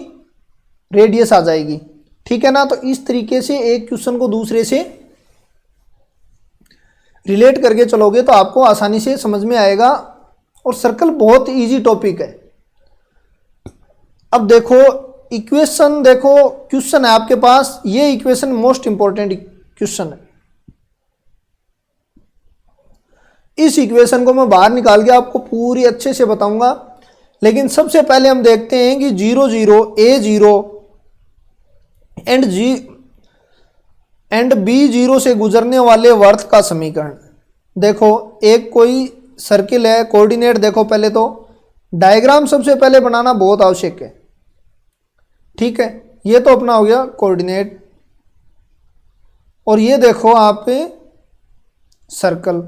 रेडियस आ जाएगी, ठीक है ना। तो इस तरीके से एक क्वेश्चन को दूसरे से रिलेट करके चलोगे तो आपको आसानी से समझ में आएगा। और सर्कल बहुत इजी टॉपिक है। अब देखो इक्वेशन, देखो क्वेश्चन है आपके पास, ये इक्वेशन मोस्ट इंपॉर्टेंट क्वेश्चन है। इस इक्वेशन को मैं बाहर निकाल के आपको पूरी अच्छे से बताऊंगा, लेकिन सबसे पहले हम देखते हैं कि 0, 0 a0 एंड b0 से गुजरने वाले वर्त का समीकरण। देखो एक कोई सर्किल है, कोऑर्डिनेट देखो, पहले तो डायग्राम सबसे पहले बनाना बहुत आवश्यक है, ठीक है। ये तो अपना हो गया कोऑर्डिनेट, और ये देखो आप सर्कल,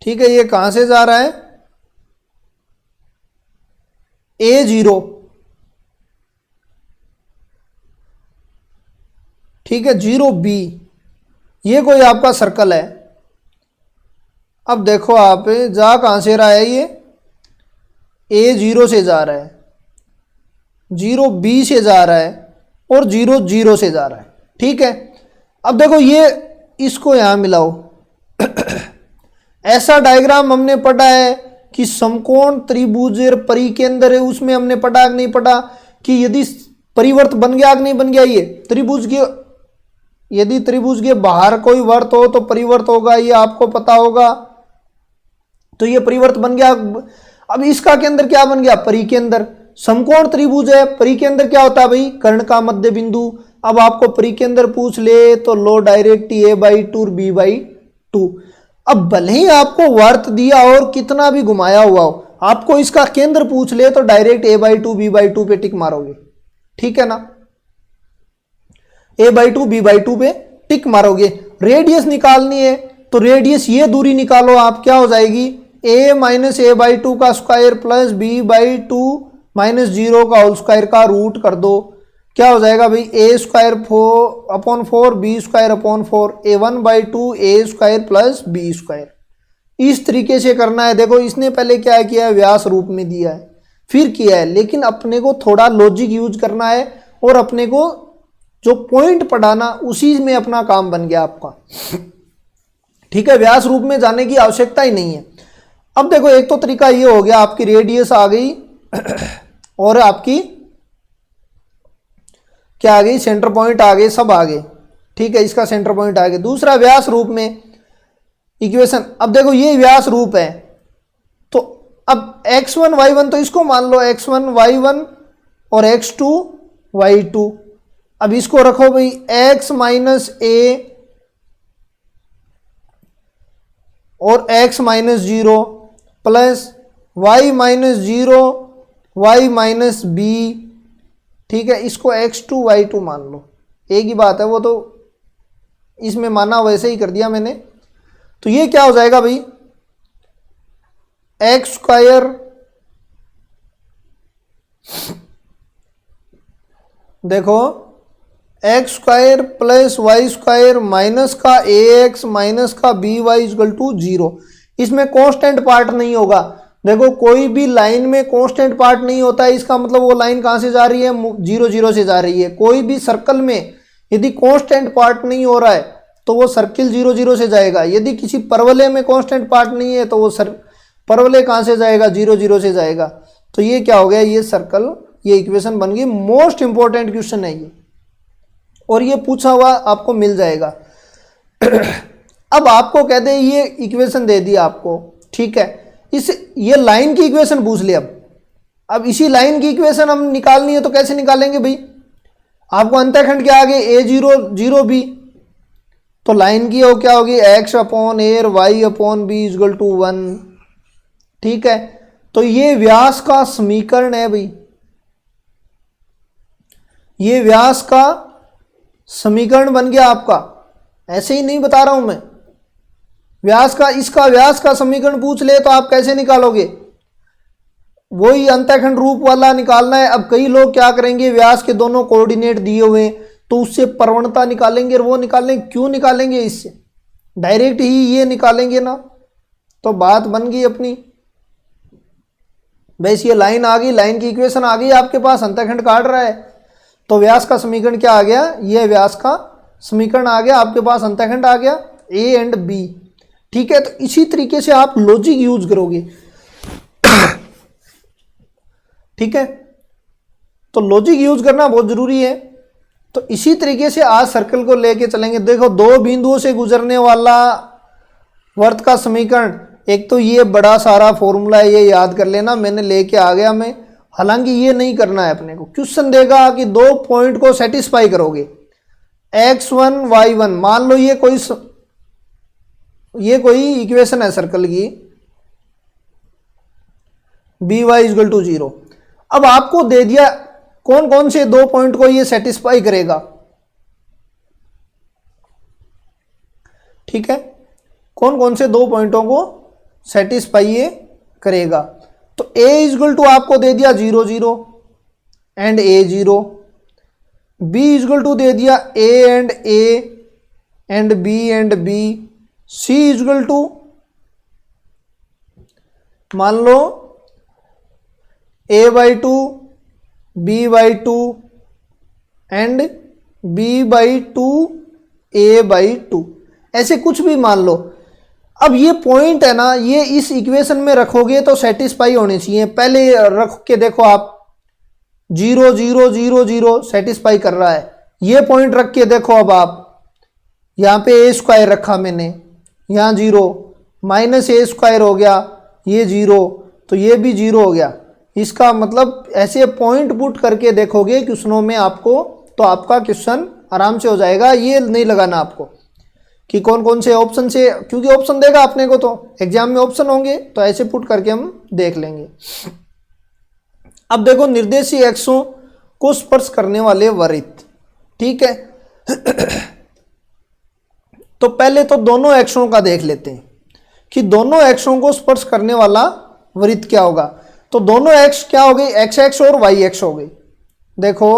ठीक है। ये कहां से जा रहा है, a0, ठीक है, 0b, ये कोई आपका सर्कल है। अब देखो आप जा कहां से रहा है, ये a0 से जा रहा है, 0b से जा रहा है और 0, 0 से जा रहा है, ठीक है। अब देखो ये इसको यहां मिलाओ ऐसा डायग्राम हमने पढ़ा है कि समकोण त्रिभुज परिकेंद्र है, उसमें हमने पढ़ा कि नहीं पढ़ा कि यदि परिवर्त बन गया कि नहीं बन गया, ये त्रिभुज के, यदि त्रिभुज के बाहर कोई वर्त हो तो परिवर्त होगा, ये आपको पता होगा। तो ये परिवर्त बन गया। अब इसका केंद्र क्या बन गया, परिकेंद्र। समकोण त्रिभुज है, परिकेंद्र क्या होता है भाई, कर्ण का मध्य बिंदु। अब आपको परिकेंद्र पूछ ले तो लो डायरेक्ट a/2 और b/2। अब भले ही आपको वर्त दिया और कितना भी घुमाया हुआ हो, आपको इसका केंद्र पूछ ले तो डायरेक्ट a/2 b/2 पे टिक मारोगे, ठीक है ना, a/2 b/2 पे टिक मारोगे। रेडियस निकालनी है तो रेडियस ये दूरी निकालो आप, क्या हो जाएगी, a माइनस a/2 का स्क्वायर प्लस b/2 माइनस 0 का होल स्क्वायर का रूट कर दो, क्या हो जाएगा भाई, a square 4/4 b square upon 4 a1/2 a square plus b square. इस तरीके से करना है। देखो इसने पहले क्या किया है, व्यास रूप में दिया है, फिर किया है, लेकिन अपने को थोड़ा लॉजिक यूज करना है और अपने को जो पॉइंट पढ़ाना उसी में अपना काम बन गया आपका, ठीक है। व्यास रूप में जाने की आवश्यकता ही नहीं है। अब देखो एक तो तरीका ये हो गया, आपकी रेडियस आ गई और आपकी क्या आ गई, सेंटर पॉइंट आ गए, सब आ गए, ठीक है, इसका सेंटर पॉइंट आ गया। दूसरा व्यास रूप में इक्वेशन, अब देखो ये व्यास रूप है तो अब x1 y1 तो इसको मान लो x1 y1 और x2 y2। अब इसको रखो भाई x माइनस a और x minus 0 plus y minus 0 y minus b, ठीक है, इसको x2 y2 मान लो, एक ही बात है, वो तो इसमें माना वैसे ही कर दिया मैंने। तो ये क्या हो जाएगा भाई, एक्स स्क्वायर देखो X square plus Y square minus का ए एक्स माइनस का बी वाई इक्वल टू 0। इसमें कांस्टेंट पार्ट नहीं होगा। देखो कोई भी लाइन में कांस्टेंट पार्ट नहीं होता है, इसका मतलब वो लाइन कहां से जा रही है, 0 0 से जा रही है। कोई भी सर्कल में यदि कांस्टेंट पार्ट नहीं हो रहा है तो वो सर्किल 0 0 से जाएगा। यदि किसी परवलय में कांस्टेंट पार्ट नहीं है तो वो परवलय कहां से जाएगा, 0 0 से जाएगा। तो ये क्या हो गया, ये सर्कल, ये इक्वेशन बन गई। मोस्ट इंपॉर्टेंट क्वेश्चन है ये, और ये पूछा हुआ आपको मिल जाएगा। अब आपको कह दे ये इक्वेशन दे दिया आपको, ठीक है, इस ये लाइन की इक्वेशन पूछ लिया। अब इसी लाइन की इक्वेशन हम निकालनी है तो कैसे निकालेंगे भाई, आपको अंतःखंड क्या आ गए, a0 0b, तो लाइन की हो क्या होगी, x अपॉन a और y upon b equal to 1, ठीक है। तो ये व्यास का समीकरण है भाई, ये व्यास का समीकरण बन गया आपका। ऐसे ही नहीं बता रहा हूं मैं, व्यास का, इसका व्यास का समीकरण पूछ ले तो आप कैसे निकालोगे, वही अंतःखंड रूप वाला निकालना है। अब कई लोग क्या करेंगे, व्यास के दोनों कोऑर्डिनेट दिए हुए तो उससे प्रवणता निकालेंगे और वो निकालेंगे। क्यों निकालेंगे, इससे डायरेक्ट ही ये निकालेंगे ना, तो बात बन गई अपनी। बस ये लाइन आ गई, लाइन की इक्वेशन आ गई आपके पास, अंतःखंड काट रहा है तो व्यास का समीकरण क्या आ गया, ये व्यास का समीकरण आ गया आपके पास, अंतःखंड आ गया a एंड b, ठीक है। तो इसी तरीके से आप लॉजिक यूज करोगे, ठीक है, तो लॉजिक यूज करना बहुत जरूरी है। तो इसी तरीके से आज सर्कल को लेके चलेंगे। देखो दो बिंदुओं से गुजरने वाला वर्त का समीकरण, एक तो ये बड़ा सारा फॉर्मूला है, ये याद कर लेना, मैंने लेके आ गया मैं। हालांकि ये नहीं करना है अपने को, क्वेश्चन देगा कि दो पॉइंट को सेटिस्फाई करोगे, x1 y1, मान लो ये कोई इक्वेशन है सर्कल की, बी वाई इक्वल टू 0। अब आपको दे दिया कौन कौन से दो पॉइंट को ये सेटिस्फाई करेगा, ठीक है, कौन कौन से दो पॉइंटों को सेटिस्फाई ये करेगा। तो a इक्वल टू आपको दे दिया 0 0 and a0, b equal to दे दिया a and b and b, c equal to मान लो a/2 b/2 and b/2 a/2, ऐसे कुछ भी मान लो। अब ये पॉइंट है ना, ये इस इक्वेशन में रखोगे तो सेटिस्फाई होने चाहिए। पहले रख के देखो आप, 0 0 0 0 सेटिस्फाई कर रहा है। ये पॉइंट रख के देखो, अब आप यहाँ पे ए स्क्वायर रखा मैंने, यहाँ 0 माइनस ए स्क्वायर हो गया, ये 0 तो ये भी 0 हो गया। इसका मतलब ऐसे पॉइंट पुट करके देखोगे क्वेश्चनों में आपको, तो आपका क्वेश्चन आराम से हो जाएगा। ये नहीं लगाना आपको कि कौन कौन से ऑप्शन से, क्योंकि ऑप्शन देगा अपने को, तो एग्जाम में ऑप्शन होंगे, तो ऐसे पुट करके हम देख लेंगे। अब देखो, निर्देशीय अक्षों को स्पर्श करने वाले वृत्त, ठीक है। तो पहले तो दोनों अक्षों का देख लेते हैं कि दोनों अक्षों को स्पर्श करने वाला वृत्त क्या होगा। तो दोनों अक्ष क्या हो गई, एक्स अक्ष और वाई अक्ष हो गई। देखो,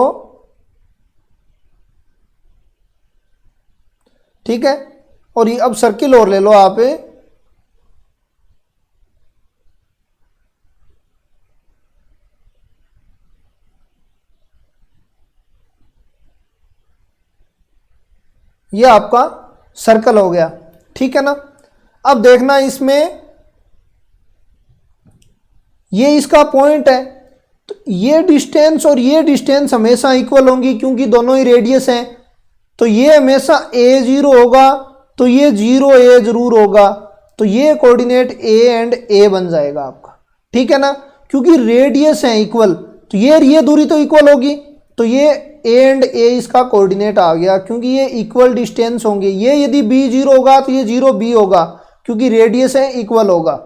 ठीक है। और ये अब सर्किल और ले लो आप, ये आपका सर्कल हो गया, ठीक है ना। अब देखना इसमें, ये इसका पॉइंट है, तो ये डिस्टेंस और ये डिस्टेंस हमेशा इक्वल होंगी क्योंकि दोनों ही रेडियस हैं। तो ये हमेशा a0 होगा, तो ये 0a जरूर होगा, तो ये कोऑर्डिनेट a एंड a बन जाएगा आपका, ठीक है ना। क्योंकि रेडियस है इक्वल, तो ये दूरी तो इक्वल होगी, तो ये a एंड a इसका कोऑर्डिनेट आ गया क्योंकि ये इक्वल डिस्टेंस होंगे। ये यदि b0 होगा तो ये 0b होगा क्योंकि रेडियस है इक्वल होगा,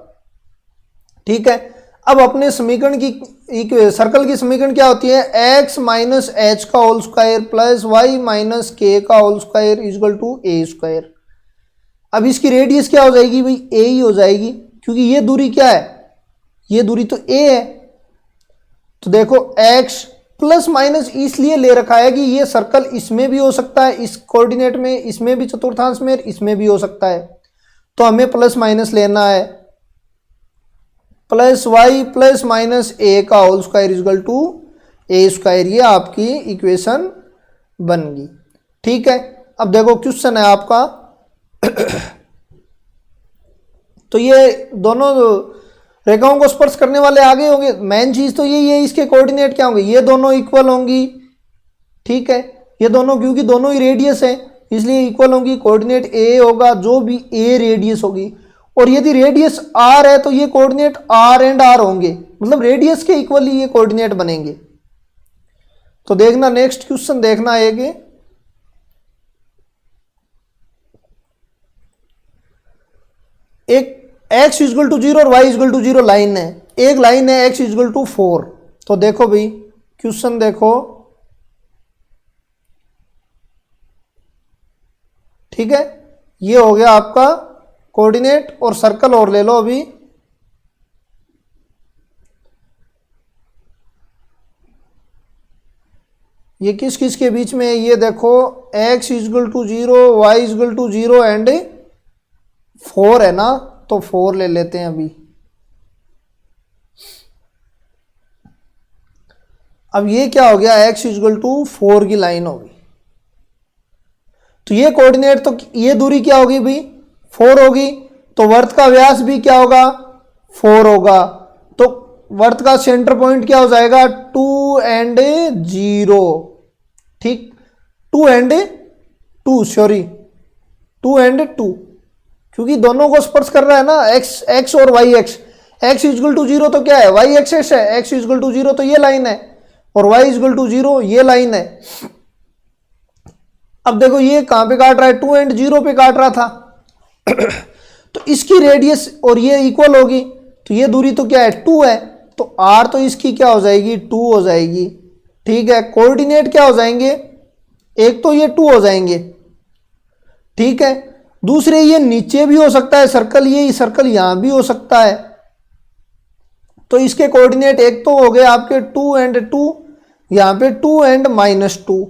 ठीक है। अब अपने समीकरण की, सर्कल की समीकरण क्या होती है, x माइनस एच का whole square plus Y minus के का whole square equal to A square. अब इसकी रेडियस क्या हो जाएगी भाई, a ही हो जाएगी क्योंकि ये दूरी क्या है, ये दूरी तो a है। तो देखो x प्लस माइनस इसलिए ले रखा है कि ये सर्कल इसमें भी हो सकता है, इस कोऑर्डिनेट में, इसमें भी चतुर्थांश में, इसमें भी हो सकता है, तो हमें प्लस माइनस लेना है। Plus Y plus minus A का whole square equal to A square, ये आपकी इक्वेशन बन गई, ठीक है। अब देखो क्वेश्चन है आपका, तो ये दोनों रेखाओं को स्पर्श करने वाले आगे होंगे। मेन चीज तो यही है, इसके कोऑर्डिनेट क्या होंगे, ये दोनों इक्वल होंगी, ठीक है। ये दोनों क्योंकि दोनों ही रेडियस है इसलिए इक्वल होंगी। कोऑर्डिनेट ए होगा, जो भी ए रेडियस होगी, और यदि रेडियस आर है तो ये कोऑर्डिनेट आर एंड आर होंगे, मतलब रेडियस के इक्वली ये कोऑर्डिनेट बनेंगे। तो देखना नेक्स्ट क्वेश्चन देखना एक x इक्वल टू 0 और y इक्वल टू 0 लाइन है, एक लाइन है x इक्वल टू 4। तो देखो भाई क्वेश्चन देखो, ठीक है। ये हो गया आपका कोऑर्डिनेट, और सर्कल और ले लो अभी। ये किस किस के बीच में है, ये देखो x equal to 0, y equal to 0 and 4 है ना, तो 4 ले लेते हैं अभी। अब ये क्या हो गया, x इक्वल टू 4 की लाइन होगी, तो ये कोऑर्डिनेट, तो ये दूरी क्या होगी भाई, 4 होगी। तो वर्त का व्यास भी क्या होगा, 4 होगा। तो वर्त का सेंटर पॉइंट क्या हो जाएगा, 2 एंड 0, ठीक। 2 एंड 2, सॉरी 2 एंड 2, क्योंकि दोनों को स्पर्श कर रहा है ना, x और y axis. x equal to 0 तो क्या है, y एक्सेस है, x इक्वल टू 0 तो ये लाइन है, और y इक्वल टू 0 ये लाइन है। अब देखो ये कहां पे काट रहा है, 2 एंड 0 पे काट रहा था। तो इसकी रेडियस और ये इक्वल होगी, तो ये दूरी तो क्या है, 2 है, तो r तो इसकी क्या हो जाएगी, 2 हो जाएगी, ठीक है। कोऑर्डिनेट क्या हो जाएंगे, एक तो ये 2 हो जाएंगे, ठीक है। दूसरे ये नीचे भी हो सकता है सर्कल, ये सर्कल यहां भी हो सकता है, तो इसके कोऑर्डिनेट एक तो हो गए आपके 2 एंड 2, यहां पे 2 एंड -2,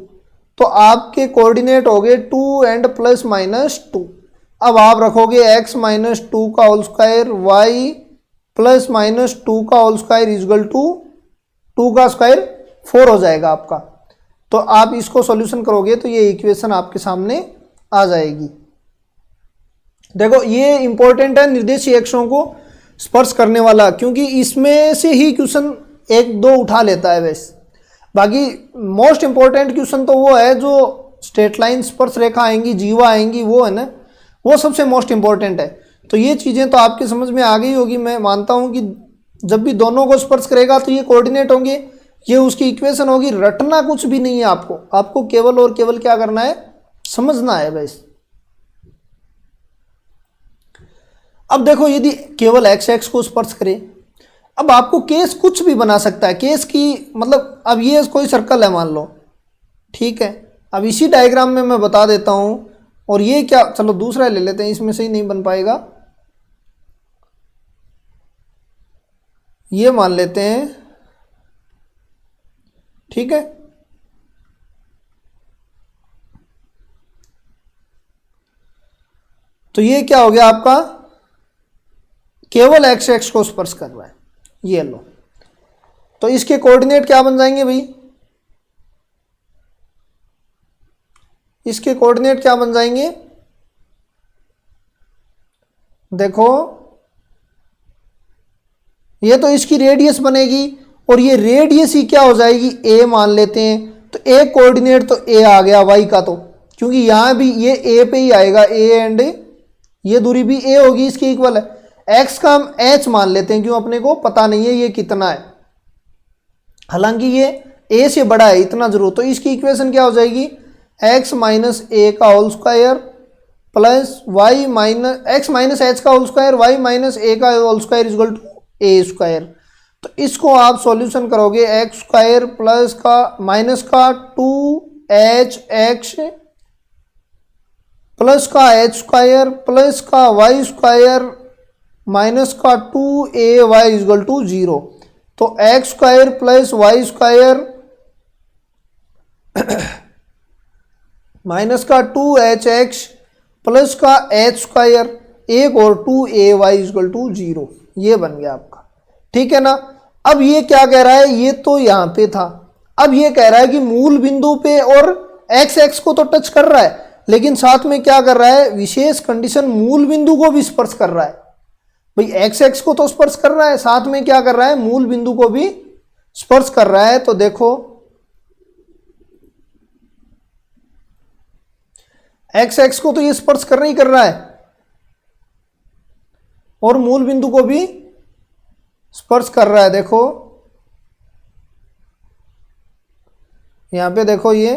तो आपके कोऑर्डिनेट हो गए 2 एंड प्लस -2। अब आप रखोगे x माइनस 2 का होल स्क्वायर, y प्लस -2 का होल स्क्वायर इक्वल टू 2 का स्क्वायर 4 हो जाएगा आपका। तो आप इसको सॉल्यूशन करोगे तो ये इक्वेशन आपके सामने आ जाएगी, देखो ये इंपॉर्टेंट है, निर्देशीय अक्षों को स्पर्श करने वाला, क्योंकि इसमें से ही क्वेश्चन एक दो उठा लेता है वैसे। बाकी मोस्ट इंपॉर्टेंट क्वेश्चन तो वो है जो स्ट्रेट लाइन, स्पर्श रेखा आएंगी, जीवा आएंगी, वो है ना, वो सबसे मोस्ट इंपॉर्टेंट है। तो ये चीज़ें तो आपकी समझ में आ गई होगी। मैं मानता हूँ कि जब भी दोनों को स्पर्श करेगा तो ये कोऑर्डिनेट होंगे, ये उसकी इक्वेशन होगी। रटना कुछ भी नहीं है आपको, आपको केवल और केवल क्या करना है, समझना है बस। अब देखो यदि केवल एक्स एक्स को स्पर्श करे, अब आपको केस कुछ भी बना सकता है। केस की मतलब अब ये कोई सर्कल है मान लो, ठीक है। अब इसी डायग्राम में मैं बता देता हूं, और ये क्या, चलो दूसरा ले लेते हैं, इसमें से ही नहीं बन पाएगा। ये मान लेते हैं, ठीक है। तो ये क्या हो गया आपका, केवल एक्स एक्स को स्पर्श कर रहा है, ये लो। तो इसके कोऑर्डिनेट क्या बन जाएंगे भाई, इसके कोऑर्डिनेट क्या बन जाएंगे, देखो ये तो इसकी रेडियस बनेगी, और ये रेडियस ही क्या हो जाएगी, ए मान लेते हैं। तो एक कोऑर्डिनेट तो ए आ गया वाई का, तो क्योंकि यहां भी ये ए पे ही आएगा, ए एंड ये दूरी भी ए होगी, इसकी इक्वल है। एक्स का हम एच मान लेते हैं, क्यों, अपने को पता नहीं है ये कितना है, हालांकि ये ए से बड़ा है, इतना जरूर। तो इसकी इक्वेशन क्या हो जाएगी, एक्स माइनस ए का whole square plus Y minus X minus H का whole square, Y minus A का whole square is equal to A square. तो इसको आप सॉल्यूशन करोगे, एक्स स्क्वायर प्लस का माइनस का 2hx प्लस का एच स्क्वायर प्लस का वाई स्क्वायर माइनस का 2ay इज इक्वल टू 0। तो x square plus Y square minus का 2hx प्लस का एच स्क्वायर एक और 2ay इज इक्वल टू 0, ये बन गया आपका, ठीक है ना। अब ये क्या कह रहा है, ये तो यहां पे था, अब ये कह रहा है कि मूल बिंदु पे और एक्स एक्स को तो टच कर रहा है, लेकिन साथ में क्या कर रहा है, विशेष कंडीशन मूल बिंदु को भी स्पर्श कर रहा है। भाई एक्स एक्स को तो स्पर्श कर रहा है, साथ में क्या कर रहा है, मूल बिंदु को भी स्पर्श कर रहा है। तो देखो एक्स एक्स को तो ये स्पर्श करना ही कर रहा है, और मूल बिंदु को भी स्पर्श कर रहा है। देखो यहां पे देखो ये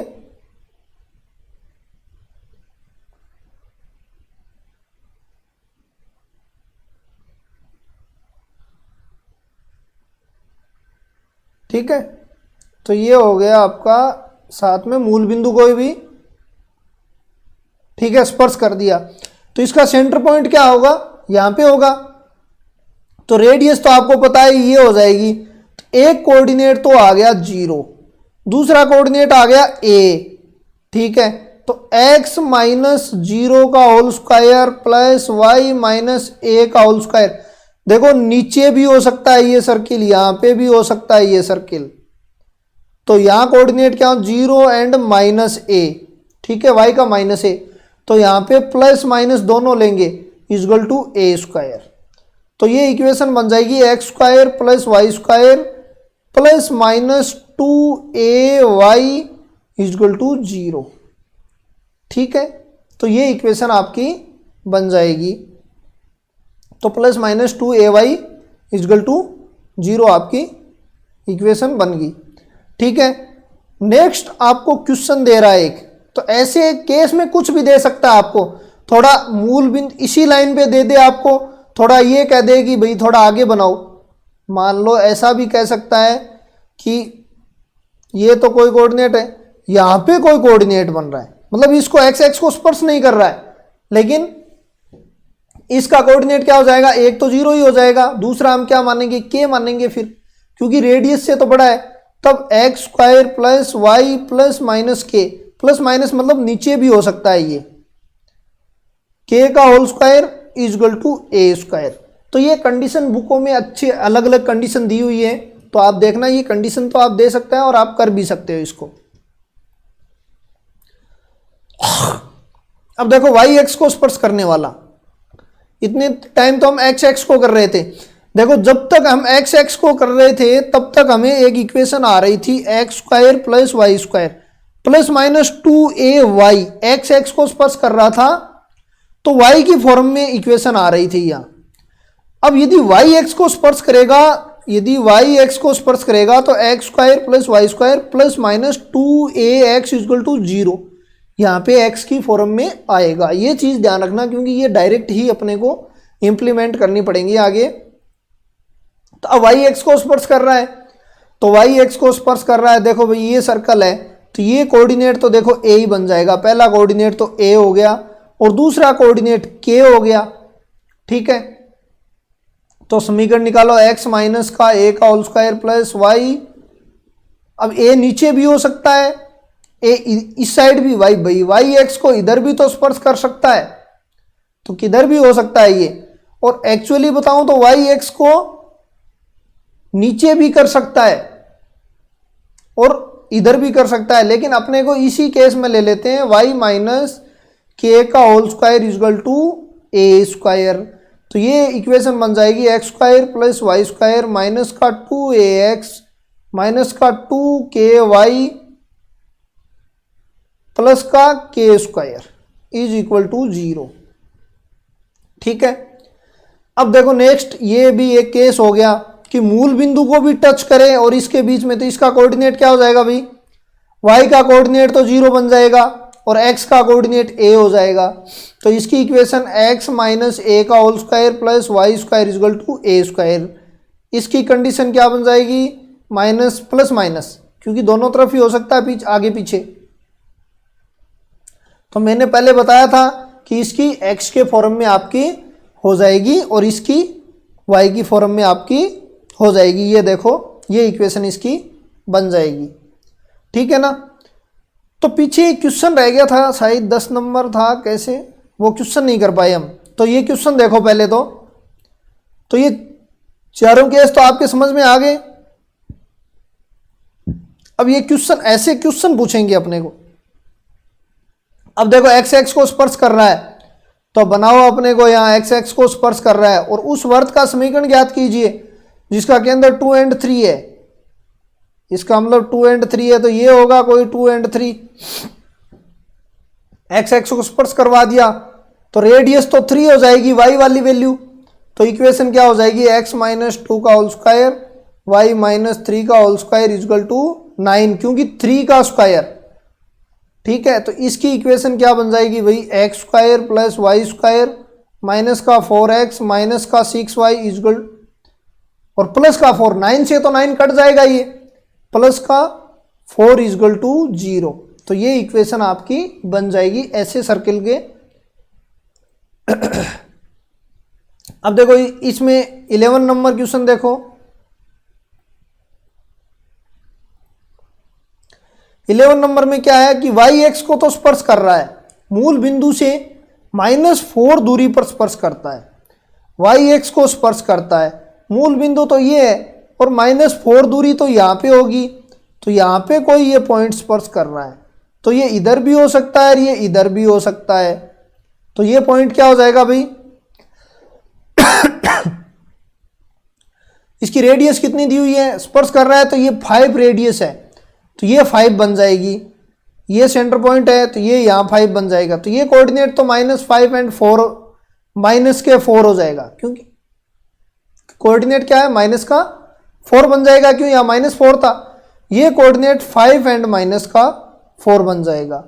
ठीक है। तो ये हो गया आपका, साथ में मूल बिंदु को भी, ठीक है, स्पर्श कर दिया। तो इसका सेंटर पॉइंट क्या होगा, यहां पे होगा। तो रेडियस तो आपको पता है ये हो जाएगी, एक कोऑर्डिनेट तो आ गया 0, दूसरा कोऑर्डिनेट आ गया a, ठीक है। तो x माइनस 0 का whole square plus Y minus A का होल स्क्वायर। देखो नीचे भी हो सकता है ये सर्किल, यहां पे भी हो सकता है ये सर्किल। तो यहां कोऑर्डिनेट क्या हो, 0 एंड माइनस ए, ठीक है, y का माइनस ए। तो यहां पे प्लस माइनस दोनों लेंगे, इक्वल टू ए स्क्वायर। तो ये इक्वेशन बन जाएगी X square plus Y square plus minus 2ay equal to 0, ठीक है। तो ये इक्वेशन आपकी बन जाएगी। तो plus minus 2ay equal to 0 आपकी इक्वेशन बन गई, ठीक है। नेक्स्ट आपको क्वेश्चन दे रहा है एक, तो ऐसे केस में कुछ भी दे सकता है आपको, थोड़ा मूल बिंदु इसी लाइन पे दे दे आपको, थोड़ा ये कह दे कि भाई थोड़ा आगे बनाओ। मान लो ऐसा भी कह सकता है कि ये तो कोई कोऑर्डिनेट है, यहां पे कोई कोऑर्डिनेट बन रहा है, मतलब इसको एक्स एक्स को स्पर्श नहीं कर रहा है, लेकिन इसका कोऑर्डिनेट क्या हो जाएगा, एक तो 0 ही हो जाएगा, दूसरा हम क्या मानेंगे, के मानेंगे फिर, क्योंकि रेडियस से तो बड़ा है। तब X square plus Y plus minus K, plus minus मतलब नीचे भी हो सकता है ये, के का whole square equal to A square. तो ये कंडीशन बुकों में अच्छी अलग अलग कंडीशन दी हुई है, तो आप देखना ये कंडीशन तो आप दे सकते हैं और आप कर भी सकते हो इसको। अब देखो वाई एक्स को स्पर्श करने वाला, इतने टाइम तो हम एक्स एक्स को कर रहे थे। देखो जब तक हम एक्स एक्स को कर रहे थे तब तक हमें एक इक्वेशन आ रही थी X square plus Y square plus minus 2ay, X X को स्पर्श कर रहा था तो y की फॉर्म में इक्वेशन आ रही थी यहाँ। अब यदि y x को स्पर्श करेगा, यदि y x को स्पर्श करेगा तो x square plus Y square plus minus 2ax equal to 0, यहाँ पे x की फॉर्म में आएगा। ये चीज़ ध्यान रखना क्योंकि ये डायरेक्ट ही अपने को इम्प्लीमेंट करनी पड़ेंगी आगे। तो अब y x को स्पर्श कर रहा है, तो y x को स्पर्श कर रहा है, देखो भाई ये सर्कल है तो ये कोऑर्डिनेट तो देखो a ही बन जाएगा, पहला कोऑर्डिनेट तो a हो गया और दूसरा कोऑर्डिनेट k हो गया, ठीक है। तो समीकरण निकालो x माइनस का a का होल स्क्वायर प्लस y, अब a नीचे भी हो सकता है, a इस साइड भी, y x को इधर भी तो स्पर्श कर सकता है, तो किधर भी हो सकता है ये। और एक्चुअली बताऊं तो y x को नीचे भी कर सकता है और इधर भी कर सकता है, लेकिन अपने को इसी केस में ले लेते हैं y माइनस के का whole square is equal to A square. तो ये इक्वेशन बन जाएगी X square plus Y square minus का 2ax माइनस का 2ky प्लस का k square is equal to 0, ठीक है। अब देखो नेक्स्ट ये भी एक केस हो गया कि मूल बिंदु को भी टच करे और इसके बीच में, तो इसका कोऑर्डिनेट क्या हो जाएगा भाई, y का कोऑर्डिनेट तो 0 बन जाएगा और x का कोऑर्डिनेट a हो जाएगा। तो इसकी इक्वेशन x माइनस a का whole square plus Y square is equal to a square, इसकी कंडीशन क्या बन जाएगी, माइनस प्लस माइनस, क्योंकि दोनों तरफ ही हो सकता है आगे पीछे। तो मैंने पहले बताया था कि इसकी x के फॉर्म में आपकी हो जाएगी और इसकी y की फॉर्म में आपकी हो जाएगी। ये देखो ये इक्वेशन इसकी बन जाएगी, ठीक है ना। तो पीछे एक क्वेश्चन रह गया था, शायद 10 नंबर था, कैसे वो क्वेश्चन नहीं कर पाए हम। तो ये क्वेश्चन देखो पहले तो ये चारों केस तो आपके समझ में आ गए। अब ये क्वेश्चन, ऐसे क्वेश्चन पूछेंगे अपने को। अब देखो एक्स एक्स को स्पर्श कर रहा है तो बनाओ अपने को यहाँ एक्स एक्स को स्पर्श कर रहा है और उस वर्त का समीकरण ज्ञात कीजिए जिसका केंद्र 2 और 3 है। इसका मतलब 2 और 3 है तो ये होगा कोई 2 और 3। एक्स एक्स को स्पर्श करवा दिया तो रेडियस तो 3 हो जाएगी, वाई वाली वैल्यू, तो इक्वेशन क्या हो जाएगी, एक्स माइनस 2 का होल स्क्वायर वाई माइनस 3 का होल स्क्वायर इजकल टू 9, क्योंकि 3 का स्क्वायर, ठीक है। तो इसकी इक्वेशन क्या बन जाएगी भाई, X square plus Y square minus का 4x माइनस का 6y इजकल और प्लस का 4, 9 से तो 9 कट जाएगा, ये प्लस का 4 इजकल टू 0। तो ये इक्वेशन आपकी बन जाएगी ऐसे सर्किल के। अब देखो इसमें 11 नंबर क्वेश्चन देखो, 11 नंबर में क्या है कि वाई एक्स को तो स्पर्श कर रहा है, मूल बिंदु से -4 दूरी पर स्पर्श करता है। वाई एक्स को स्पर्श करता है, मूल बिंदु तो ये है और -4 दूरी तो यहाँ पे होगी, तो यहाँ पे कोई ये पॉइंट स्पर्श कर रहा है, तो ये इधर भी हो सकता है और ये इधर भी हो सकता है। तो ये पॉइंट क्या हो जाएगा भाई, इसकी रेडियस कितनी दी हुई है, स्पर्श कर रहा है तो ये 5 रेडियस है, तो ये 5 बन जाएगी। ये सेंटर पॉइंट है तो ये यहाँ 5 बन जाएगा। तो ये कोऑर्डिनेट तो -5 और 4 माइनस के 4 हो जाएगा, क्योंकि कोऑर्डिनेट क्या है माइनस का 4 बन जाएगा, क्यों यहाँ -4 था। ये कोऑर्डिनेट 5 और माइनस का 4 बन जाएगा।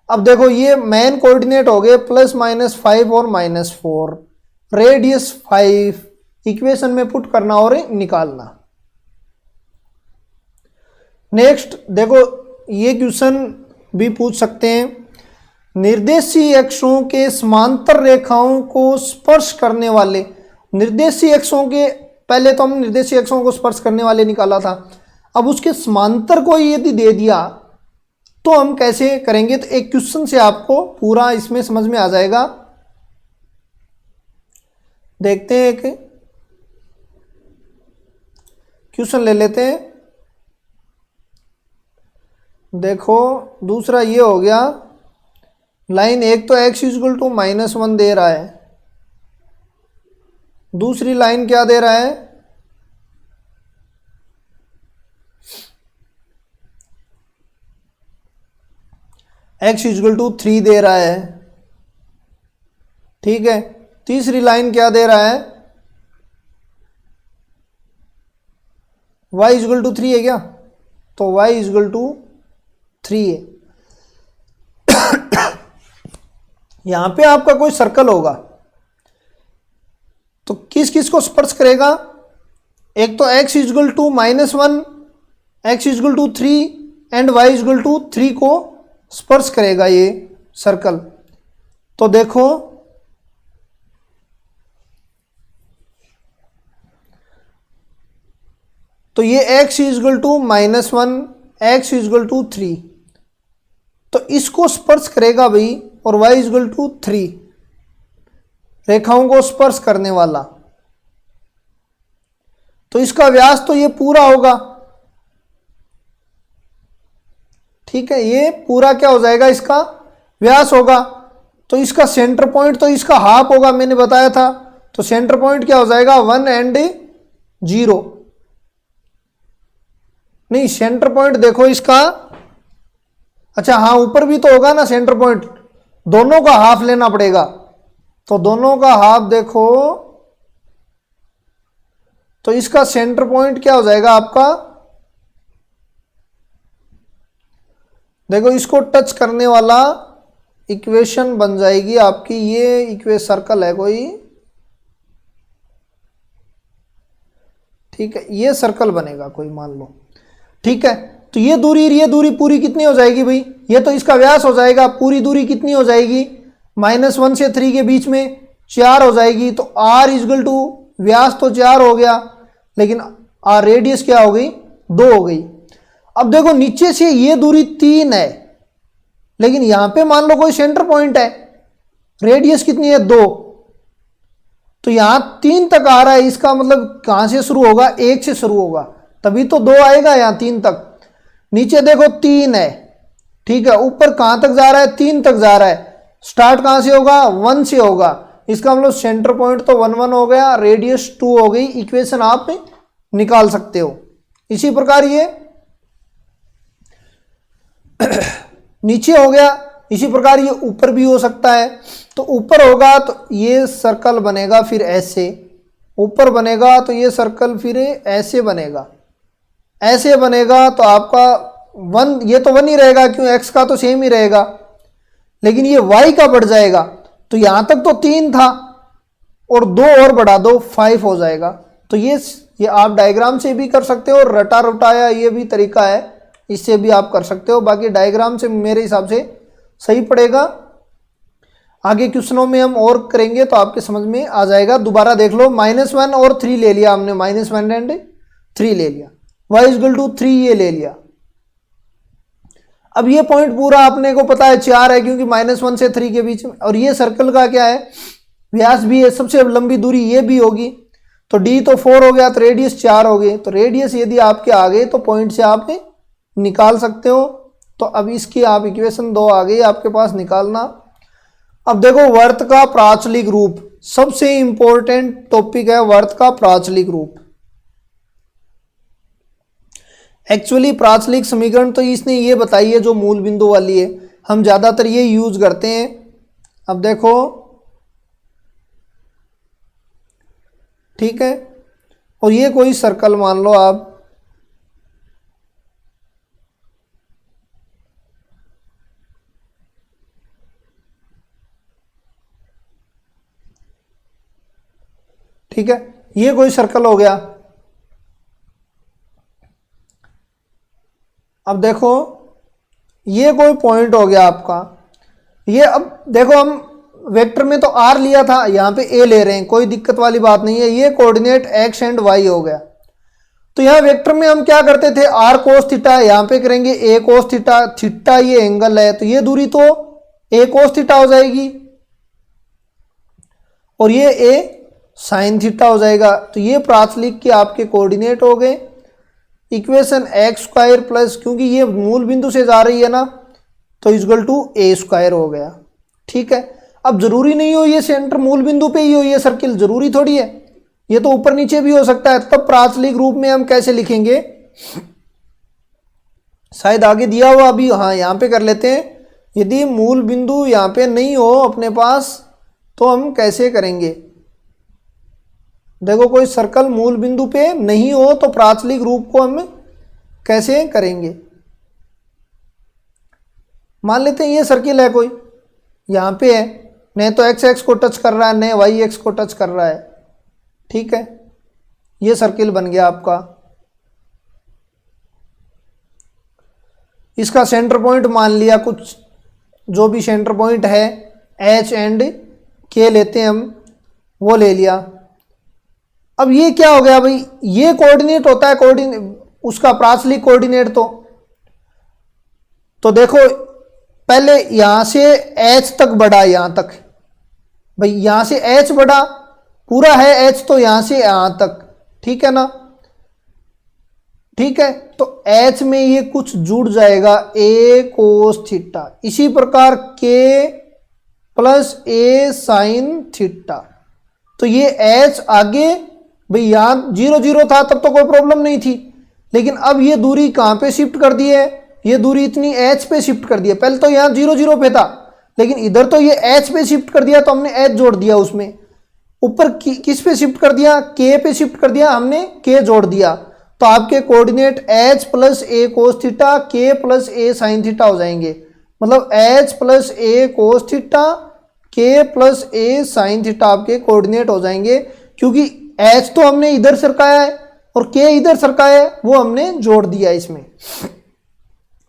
अब देखो ये मेन कोऑर्डिनेट हो गए +-5 और -4, रेडियस 5, इक्वेशन में पुट करना और निकालना। नेक्स्ट देखो ये क्वेश्चन भी पूछ सकते हैं, निर्देशीय अक्षों के समांतर रेखाओं को स्पर्श करने वाले, निर्देशीय अक्षों के, पहले तो हम निर्देशीय अक्षों को स्पर्श करने वाले निकाला था, अब उसके समांतर को यदि दे दिया तो हम कैसे करेंगे। तो एक क्वेश्चन से आपको पूरा इसमें समझ में आ जाएगा। देखते हैं, एक क्वेश्चन ले लेते हैं। देखो दूसरा ये हो गया, लाइन एक तो x इक्वल टू -1 दे रहा है, दूसरी लाइन क्या दे रहा है, x इक्वल टू 3 दे रहा है। ठीक है, तीसरी लाइन क्या दे रहा है, y इक्वल टू 3 है क्या, तो y इक्वल टू 3 है। यहां पे आपका कोई सर्कल होगा तो किस किस को स्पर्श करेगा, एक तो x equal to -1, x equal to 3 and y equal to 3 को स्पर्श करेगा ये सर्कल। तो देखो तो ये x equal to -1, x equal to 3, तो इसको स्पर्श करेगा भाई, और y इक्वल टू 3, रेखाओं को स्पर्श करने वाला, तो इसका व्यास तो ये पूरा होगा। ठीक है, ये पूरा क्या हो जाएगा, इसका व्यास होगा। तो इसका सेंटर पॉइंट तो इसका हाफ होगा, मैंने बताया था। तो सेंटर पॉइंट क्या हो जाएगा, 1 एंड 0। नहीं, सेंटर पॉइंट देखो इसका, अच्छा हाँ, ऊपर भी तो होगा ना सेंटर पॉइंट, दोनों का हाफ लेना पड़ेगा। तो दोनों का हाफ देखो, तो इसका सेंटर पॉइंट क्या हो जाएगा आपका, देखो इसको टच करने वाला इक्वेशन बन जाएगी आपकी, ये इक्वेशन सर्कल है कोई, ठीक है, ये सर्कल बनेगा कोई, मान लो। ठीक है, तो ये दूरी पूरी कितनी हो जाएगी भाई, ये तो इसका व्यास हो जाएगा, पूरी दूरी कितनी हो जाएगी, -1 से 3 के बीच में 4 हो जाएगी। तो r इक्वल टू व्यास तो 4 हो गया, लेकिन r रेडियस क्या हो गई, 2 हो गई। अब देखो नीचे से ये दूरी 3 है, लेकिन यहां पे मान लो कोई सेंटर पॉइंट है, रेडियस कितनी है, 2, तो यहां 3 तक आ रहा है, इसका मतलब कहां से शुरू होगा, 1 से शुरू होगा, तभी तो 2 आएगा यहां 3 तक। नीचे देखो 3 है, ठीक है, ऊपर कहां तक जा रहा है, 3 तक जा रहा है, स्टार्ट कहां से होगा, 1 से होगा, इसका मतलब सेंटर पॉइंट तो 1 1 हो गया, रेडियस 2 हो गई। इक्वेशन आप निकाल सकते हो। इसी प्रकार ये नीचे हो गया, इसी प्रकार ये ऊपर भी हो सकता है। तो ऊपर होगा तो ये सर्कल बनेगा, फिर ऐसे ऊपर बनेगा तो ये सर्कल फिर ऐसे बनेगा, ऐसे बनेगा। तो आपका 1, ये तो 1 ही रहेगा, क्यों, x का तो सेम ही रहेगा, लेकिन ये y का बढ़ जाएगा। तो यहां तक तो 3 था, और 2 और बढ़ा दो, 5 हो जाएगा। तो ये आप डायग्राम से भी कर सकते हो, और रटा रटाया ये भी तरीका है, इससे भी आप कर सकते हो। बाकी डायग्राम से मेरे हिसाब से सही पड़ेगा। आगे क्वेश्चनों में हम और करेंगे तो आपके समझ में आ जाएगा। दोबारा देख लो, -1 और 3 ले लिया हमने, -1 एंड 3 ले लिया, y इक्वल टू 3 ये ले लिया। अब ये पॉइंट पूरा अपने को पता है 4 है, क्योंकि -1 से 3 के बीच में, और ये सर्कल का क्या है, व्यास भी है, सबसे लंबी दूरी ये भी होगी। तो d तो 4 हो गया, तो रेडियस 4 हो गई। तो रेडियस यदि आपके आ गए तो पॉइंट से आप निकाल सकते हो। तो अब इसकी आप इक्वेशन 2 आ गई आपके पास, निकालना। अब देखो वर्त का प्राचलिक रूप, सबसे इंपॉर्टेंट टॉपिक है वर्त का प्राचलिक रूप। एक्चुअली प्राचलिक समीकरण तो इसने ये बताई है जो मूल बिंदु वाली है, हम ज्यादातर ये यूज करते हैं। अब देखो, ठीक है, और ये कोई सर्कल मान लो आप, ठीक है, ये कोई सर्कल हो गया। अब देखो ये कोई पॉइंट हो गया आपका, ये अब देखो हम वेक्टर में तो r लिया था, यहाँ पे a ले रहे हैं, कोई दिक्कत वाली बात नहीं है। ये कोऑर्डिनेट x एंड y हो गया। तो यहाँ वेक्टर में हम क्या करते थे, r cos थीटा, यहाँ पे करेंगे a cos थीटा, थीटा ये एंगल है, तो ये दूरी तो a cos थीटा हो जाएगी, और ये a sin थीटा हो जाएगा। तो ये प्राचलिक के आपके कोऑर्डिनेट हो गए। इक्वेशन x² प्लस, क्योंकि ये मूल बिंदु से जा रही है ना, तो इक्वल टू a² हो गया। ठीक है, अब जरूरी नहीं हो ये सेंटर मूल बिंदु पे ही हो ये सर्किल, जरूरी थोड़ी है, ये तो ऊपर नीचे भी हो सकता है, तब प्राचलिक रूप में हम कैसे लिखेंगे, शायद आगे दिया हुआ अभी, हाँ यहाँ पे कर लेते हैं। यदि मूल बिंदु यहाँ पे नहीं हो अपने पास तो हम कैसे करेंगे, देखो कोई सर्कल मूल बिंदु पे नहीं हो तो प्राचलिक रूप को हम कैसे करेंगे। मान लेते हैं ये सर्किल है कोई, यहाँ पे है, नहीं तो एक्स एक्स को टच कर रहा है, नहीं वाई एक्स को टच कर रहा है, ठीक है, ये सर्किल बन गया आपका। इसका सेंटर पॉइंट मान लिया कुछ, जो भी सेंटर पॉइंट है एच एंड के लेते हैं हम, वो ले लिया। अब ये क्या हो गया भाई, ये कोऑर्डिनेट होता है, उसका प्राचलिक कोऑर्डिनेट। तो देखो पहले यहां से एच तक बढ़ा, यहां तक भाई, यहां से एच बढ़ा, पूरा है एच, तो यहां से यहां तक, ठीक है ना, ठीक है। तो एच में ये कुछ जुड़ जाएगा, ए कोस थीटा, इसी प्रकार के प्लस ए साइन थीटा। तो ये एच आगे भाई, यहां 0 0 था तब तो कोई प्रॉब्लम नहीं थी, लेकिन अब ये दूरी कहां पे शिफ्ट कर दी है, ये दूरी इतनी एच पे शिफ्ट कर दी है। पहले तो यहाँ 0 0 पे था, लेकिन इधर तो ये एच पे शिफ्ट कर दिया, तो हमने एच जोड़ दिया उसमें। ऊपर किस पे शिफ्ट कर दिया, के पे शिफ्ट कर दिया हमने, के जोड़ दिया। तो आपके कोऑर्डिनेट एच प्लस ए कोस थीटा, के प्लस ए साइन थीटा हो जाएंगे। मतलब एच प्लस ए कोस थीटा, के प्लस ए साइन थीटा आपके कोऑर्डिनेट हो जाएंगे, क्योंकि एच तो हमने इधर सरकाया है और के इधर सरकाया है, वो हमने जोड़ दिया इसमें।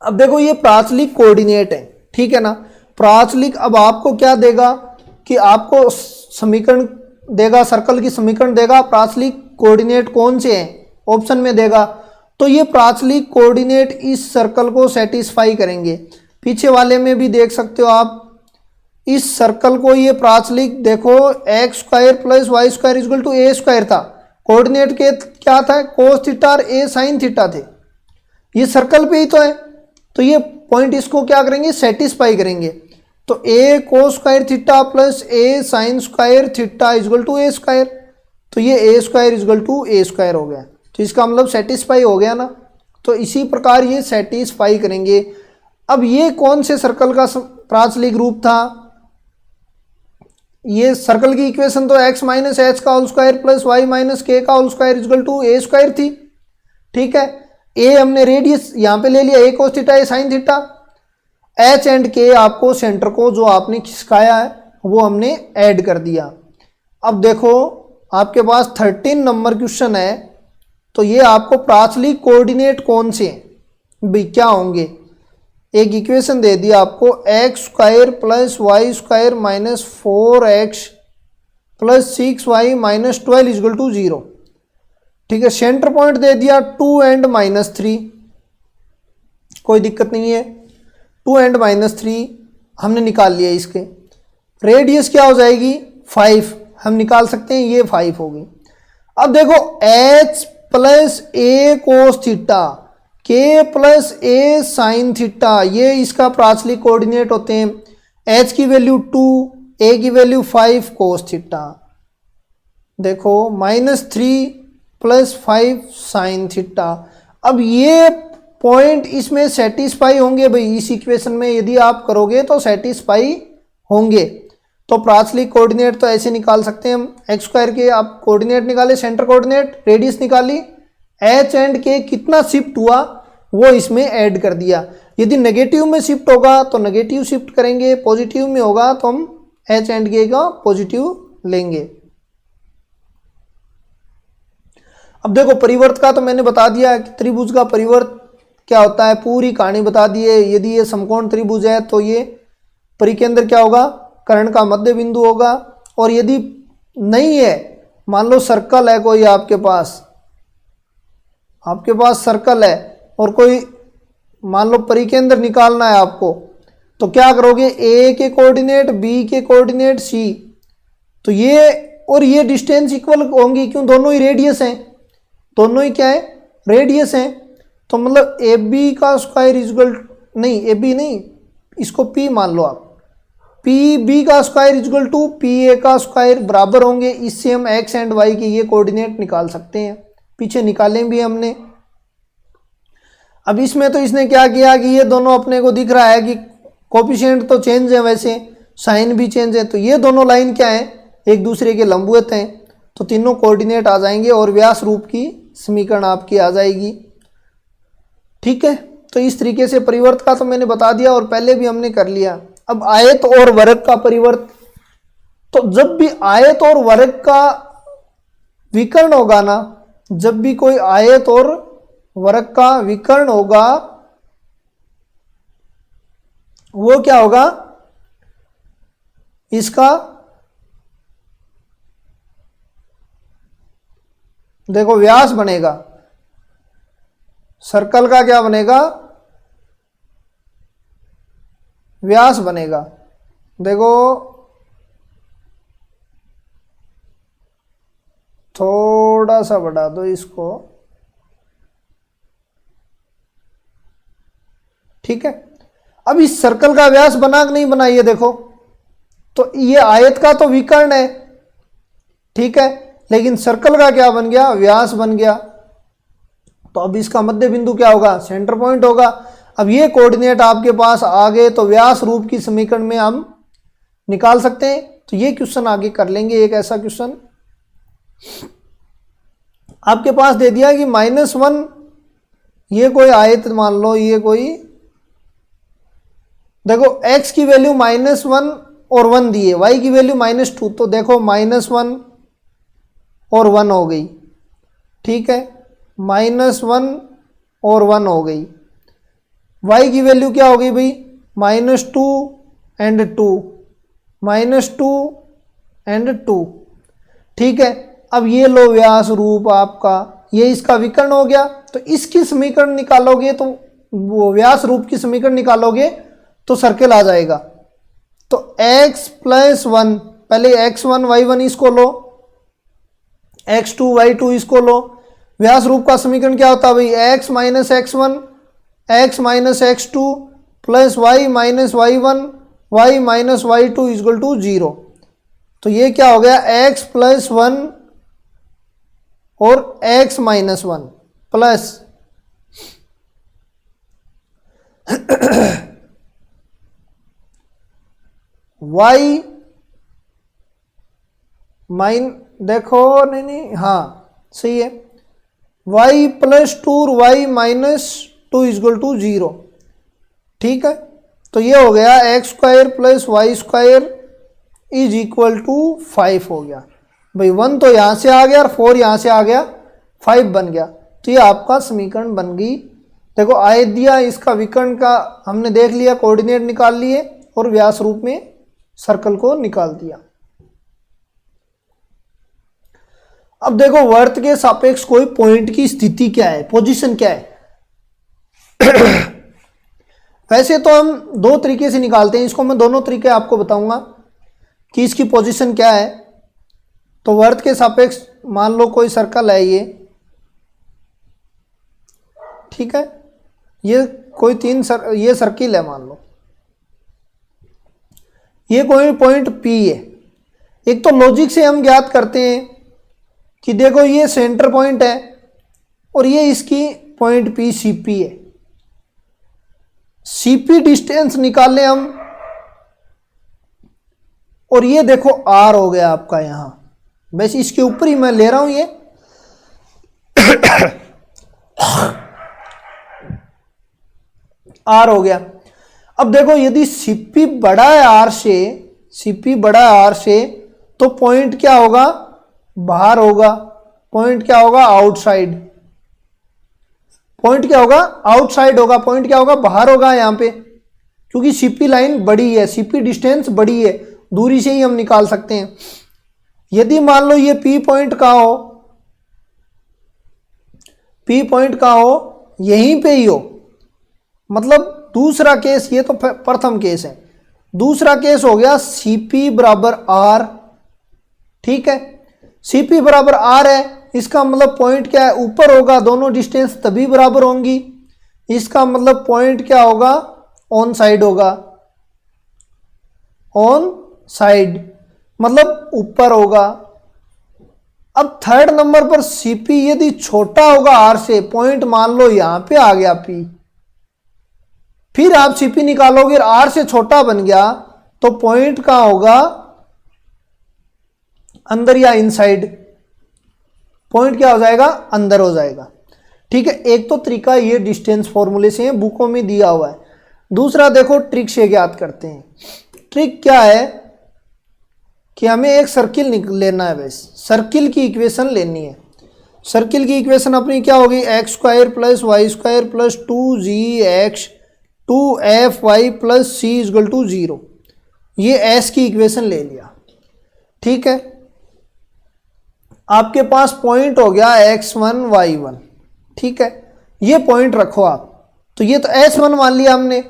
अब देखो ये प्राचलिक कोऑर्डिनेट है, ठीक है ना। प्राचलिक अब आपको क्या देगा कि आपको समीकरण देगा, सर्कल की समीकरण देगा, प्राचलिक कोऑर्डिनेट कौन से हैं ऑप्शन में देगा। तो ये प्राचलिक कोऑर्डिनेट इस सर्कल को सेटिस्फाई करेंगे। पीछे वाले में भी देख सकते हो आप, इस सर्कल को ये प्राचलिक देखो, X square plus Y square equal to A square था, कोऑर्डिनेट के क्या था, कोस थीटा और ए साइन थीटा थे, ये सर्कल पे ही तो है। तो ये पॉइंट इसको क्या करेंगे, सेटिस्फाई करेंगे। तो A cos square theta plus A sine square theta equal to A square, तो ये A square equal to A square हो गया। तो इसका मतलब सेटिस्फाई हो गया ना। तो इसी प्रकार ये सेटिस्फाई करेंगे। अब ये कौन से सर्कल का प्राचलिक रूप था, ये सर्कल की इक्वेशन तो x माइनस एच का whole square plus Y minus के का whole square equal to A square थी, ठीक है। ए हमने रेडियस यहाँ पे ले लिया, A cos theta A sine theta, H and K आपको सेंटर को जो आपने खिसकाया है वो हमने ऐड कर दिया। अब देखो आपके पास 13 नंबर क्वेश्चन है, तो ये आपको प्राचलिक कोऑर्डिनेट कौन से हैं भाई, क्या होंगे। एक इक्वेशन दे दिया आपको, X square plus Y square minus 4x plus 6y minus 12 equal to 0, ठीक है। सेंटर पॉइंट दे दिया 2 एंड -3, कोई दिक्कत नहीं है, 2 एंड -3 हमने निकाल लिया। इसके रेडियस क्या हो जाएगी 5, हम निकाल सकते हैं, ये 5 होगी। अब देखो h प्लस ए कोस थीटा, के प्लस ए साइन थीटा, ये इसका प्राचलिक कोऑर्डिनेट होते हैं। h की वैल्यू 2, a की वैल्यू 5 कोस थीटा, देखो -3 प्लस 5 साइन थीटा। अब ये पॉइंट इसमें सेटिस्फाई होंगे भाई, इस इक्वेशन में यदि आप करोगे तो सेटिस्फाई होंगे। तो प्राचलिक कोऑर्डिनेट तो ऐसे निकाल सकते हैं हम, एक्स स्क्वायर के आप कोऑर्डिनेट निकाले, सेंटर कोऑर्डिनेट, रेडियस निकाली, एच एंड के कितना शिफ्ट हुआ वो इसमें ऐड कर दिया। यदि नेगेटिव में शिफ्ट होगा तो नेगेटिव शिफ्ट करेंगे, पॉजिटिव में होगा तो हम एच एंड के का पॉजिटिव लेंगे। अब देखो परिवर्त का तो मैंने बता दिया कि त्रिभुज का परिवर्त क्या होता है, पूरी कहानी बता दी है। यदि ये समकोण त्रिभुज है तो ये परिकेंद्र क्या होगा, कर्ण का मध्य बिंदु होगा। और यदि नहीं है, मान लो सर्कल है कोई आपके पास सर्कल है और कोई मान लो परिकेंद्र निकालना है आपको, तो क्या करोगे, ए के कोऑर्डिनेट, बी के कोऑर्डिनेट, सी, तो ये और ये डिस्टेंस इक्वल होंगी, क्यों, दोनों ही रेडियस हैं, दोनों ही क्या है, रेडियस हैं। तो मतलब ए बी का स्क्वायर इक्वल, नहीं ए बी नहीं, इसको पी मान लो आप, पी बी का square equal to P A का स्क्वायर बराबर होंगे। इससे हम एक्स एंड वाई के ये कोऑर्डिनेट निकाल सकते हैं, पीछे निकालें भी हमने। अब इसमें तो इसने क्या किया कि ये दोनों अपने को दिख रहा है कि कोफिशिएंट तो चेंज है, वैसे साइन भी चेंज है, तो ये दोनों लाइन क्या है, एक दूसरे के लंबवत हैं, तो तीनों कोऑर्डिनेट आ जाएंगे और व्यास रूप की समीकरण आपकी आ जाएगी। ठीक है, तो इस तरीके से परिवर्त का तो मैंने बता दिया और पहले भी हमने कर लिया। अब आयत और वर्ग का परिवर्त, तो जब भी आयत और वर्ग का विकर्ण होगा ना, जब भी कोई आयत और वर्ग का विकर्ण होगा, वो क्या होगा, इसका देखो व्यास बनेगा, सर्कल का क्या बनेगा, व्यास बनेगा। देखो थोड़ा सा बढ़ा दो इसको, ठीक है। अब इस सर्कल का व्यास बना कि नहीं बना, ये देखो, तो ये आयत का तो विकर्ण है, ठीक है, लेकिन सर्कल का क्या बन गया, व्यास बन गया। तो अब इसका मध्य बिंदु क्या होगा, सेंटर पॉइंट होगा। अब ये कोऑर्डिनेट आपके पास आ गए तो व्यास रूप की समीकरण में हम निकाल सकते हैं। तो ये क्वेश्चन आगे कर लेंगे, एक ऐसा क्वेश्चन आपके पास दे दिया कि -1, ये कोई आयत मान लो, ये कोई देखो x की वैल्यू -1 और 1 दी है, y की वैल्यू -2, तो देखो -1 और 1 हो गई, ठीक है, -1 और 1 हो गई। y की वैल्यू क्या हो गई भाई, -2 एंड 2, -2 एंड 2, ठीक है। अब ये लो व्यास रूप आपका, ये इसका विकर्ण हो गया, तो इसकी समीकरण निकालोगे, तो वो व्यास रूप की समीकरण निकालोगे तो सर्कल आ जाएगा। तो x + 1, पहले x1 y1 इसको लो, x2 y2 इसको लो, व्यास रूप का समीकरण क्या होता है भाई, x - x1 x - x2 plus y - y1 y - y2 = 0। तो ये क्या हो गया, x + 1 और x - 1 प्लस y देखो नहीं हाँ सही है, y + 2 और y - 2 = 0, ठीक है। तो ये हो गया x² + y² = 5 हो गया भाई। 1 तो यहाँ से आ गया और 4 यहाँ से आ गया, 5 बन गया। तो ये आपका समीकरण बन गई। देखो आयत दिया, इसका विकर्ण का हमने देख लिया, कोऑर्डिनेट निकाल लिए और व्यास रूप में सर्कल को निकाल दिया। अब देखो वर्त के सापेक्ष कोई पॉइंट की स्थिति क्या है, पोजीशन क्या है। वैसे तो हम दो तरीके से निकालते हैं, इसको मैं दोनों तरीके आपको बताऊंगा कि इसकी पोजीशन क्या है। तो वर्त के सापेक्ष मान लो कोई सर्कल है ये, ठीक है, ये कोई ये सर्किल है मान लो, ये कोई पॉइंट P है। एक तो लॉजिक से हम ज्ञात करते हैं कि देखो ये सेंटर पॉइंट है और ये इसकी पॉइंट P CP है। CP डिस्टेंस निकालें हम, और ये देखो R हो गया आपका यहाँ, बस इसके ऊपर ही मैं ले रहा हूं ये R हो गया। अब देखो यदि CP बड़ा है R से, CP बड़ा है R से, तो पॉइंट क्या होगा, बाहर होगा। पॉइंट क्या होगा, आउटसाइड। पॉइंट क्या होगा, आउटसाइड होगा। पॉइंट क्या होगा, बाहर होगा यहाँ पे, क्योंकि CP लाइन बड़ी है, CP डिस्टेंस बड़ी है, दूरी से ही हम निकाल सकते हैं। यदि मान लो ये P पॉइंट का हो, P पॉइंट का हो, यहीं पे ही हो, मतलब दूसरा केस, ये तो प्रथम केस है। दूसरा केस हो गया CP = R, ठीक है। CP = R है, इसका मतलब पॉइंट क्या है, ऊपर होगा, दोनों डिस्टेंस तभी बराबर होंगी। इसका मतलब पॉइंट क्या होगा, ऑन साइड होगा। ऑन साइड, मतलब ऊपर होगा। अब थर्ड नंबर पर CP यदि छोटा होगा R से, पॉइंट मान लो यहां पे आ गया P, फिर आप CP निकालोगे, R से छोटा बन गया तो पॉइंट कहां होगा, अंदर या इनसाइड, पॉइंट क्या हो जाएगा, अंदर हो जाएगा। ठीक है, एक तो तरीका ये डिस्टेंस फॉर्मूले से है, बुकों में दिया हुआ है। दूसरा देखो ट्रिक से ज्ञात करते हैं। ट्रिक क्या है कि हमें एक सर्किल लेना है, बस सर्किल की इक्वेशन लेनी है। सर्किल की इक्वेशन अपनी क्या होगी, X square plus Y square plus 2gx 2fy plus c is equal to 0। ये एस की इक्वेशन ले लिया। ठीक है, आपके पास पॉइंट हो गया x1 y1। ठीक है, ये पॉइंट रखो आप, तो ये तो S1 मान लिया हमने,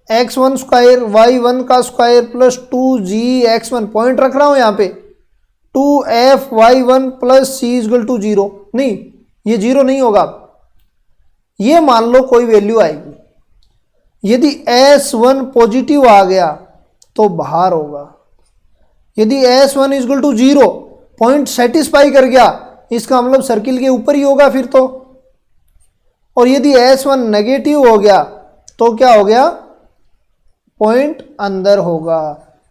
x1 स्क्वायर y1 का स्क्वायर प्लस 2gx1, पॉइंट रख रहा हूं यहां पे, 2fy1 plus c is equal to 0। नहीं, ये 0 नहीं होगा, ये मान लो कोई वैल्यू आएगी। यदि S1 पॉजिटिव आ गया तो बाहर होगा, यदि S1 is equal to 0, point satisfy कर गया, इसका मतलब सर्किल के ऊपर ही होगा फिर तो। और यदि S1 नेगेटिव हो गया तो क्या हो गया, पॉइंट अंदर होगा,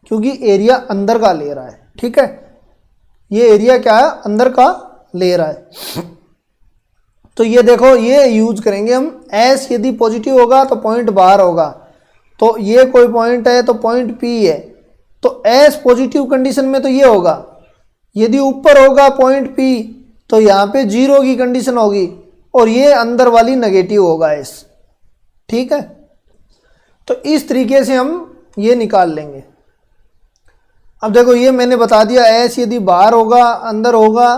क्योंकि एरिया अंदर का ले रहा है। ठीक है, ये एरिया क्या है, अंदर का ले रहा है। तो ये देखो, ये यूज करेंगे हम, S यदि पॉजिटिव होगा तो पॉइंट बाहर होगा, तो ये कोई पॉइंट है तो पॉइंट P है, तो S पॉजिटिव कंडीशन में तो ये होगा। यदि ऊपर होगा पॉइंट P तो यहाँ पे 0 की कंडीशन होगी, और ये अंदर वाली नेगेटिव होगा S। ठीक है, तो इस तरीके से हम ये निकाल लेंगे। अब देखो, ये मैंने बता दिया, S यदि बाहर होगा, अंदर होगा,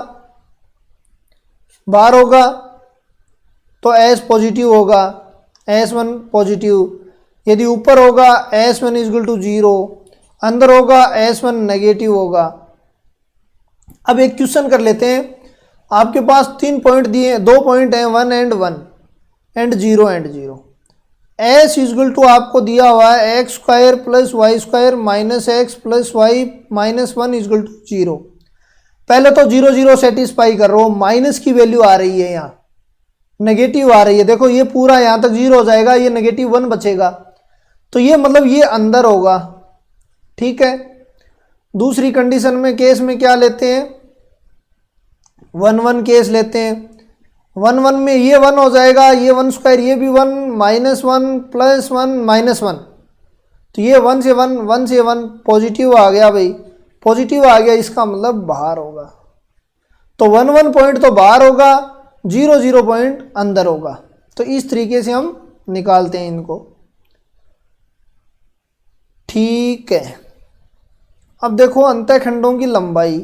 बाहर होगा तो S पॉजिटिव होगा, S1 पॉजिटिव। यदि ऊपर होगा S1 इजगल टू 0, अंदर होगा S1 नेगेटिव होगा। अब एक क्वेश्चन कर लेते हैं, आपके पास 3 पॉइंट दिए हैं, 2 पॉइंट हैं, 1 and 1 and 0 and 0। S is equal to आपको दिया हुआ है x square plus Y square minus X plus Y minus 1 is equal to 0। पहले तो 0 0 सेटिस्फाई कर रहा हो, माइनस की वैल्यू आ रही है, यहाँ नेगेटिव आ रही है। देखो ये पूरा यहाँ तक 0 हो जाएगा, ये नेगेटिव 1 बचेगा, तो ये मतलब ये अंदर होगा। ठीक है, दूसरी कंडीशन में, केस में क्या लेते हैं, 1 1 केस लेते हैं। 1 1 में ये 1 हो जाएगा, ये 1 स्क्वायर, ये भी 1, माइनस 1 प्लस 1 माइनस 1, तो ये 1 से 1, 1 से 1 पॉजिटिव आ गया भाई, पॉजिटिव आ गया, इसका मतलब बाहर होगा। तो 1 1 पॉइंट तो बाहर होगा, 0 0 पॉइंट अंदर होगा। तो इस तरीके से हम निकालते हैं इनको। ठीक है, अब देखो अंतःखंडों की लंबाई।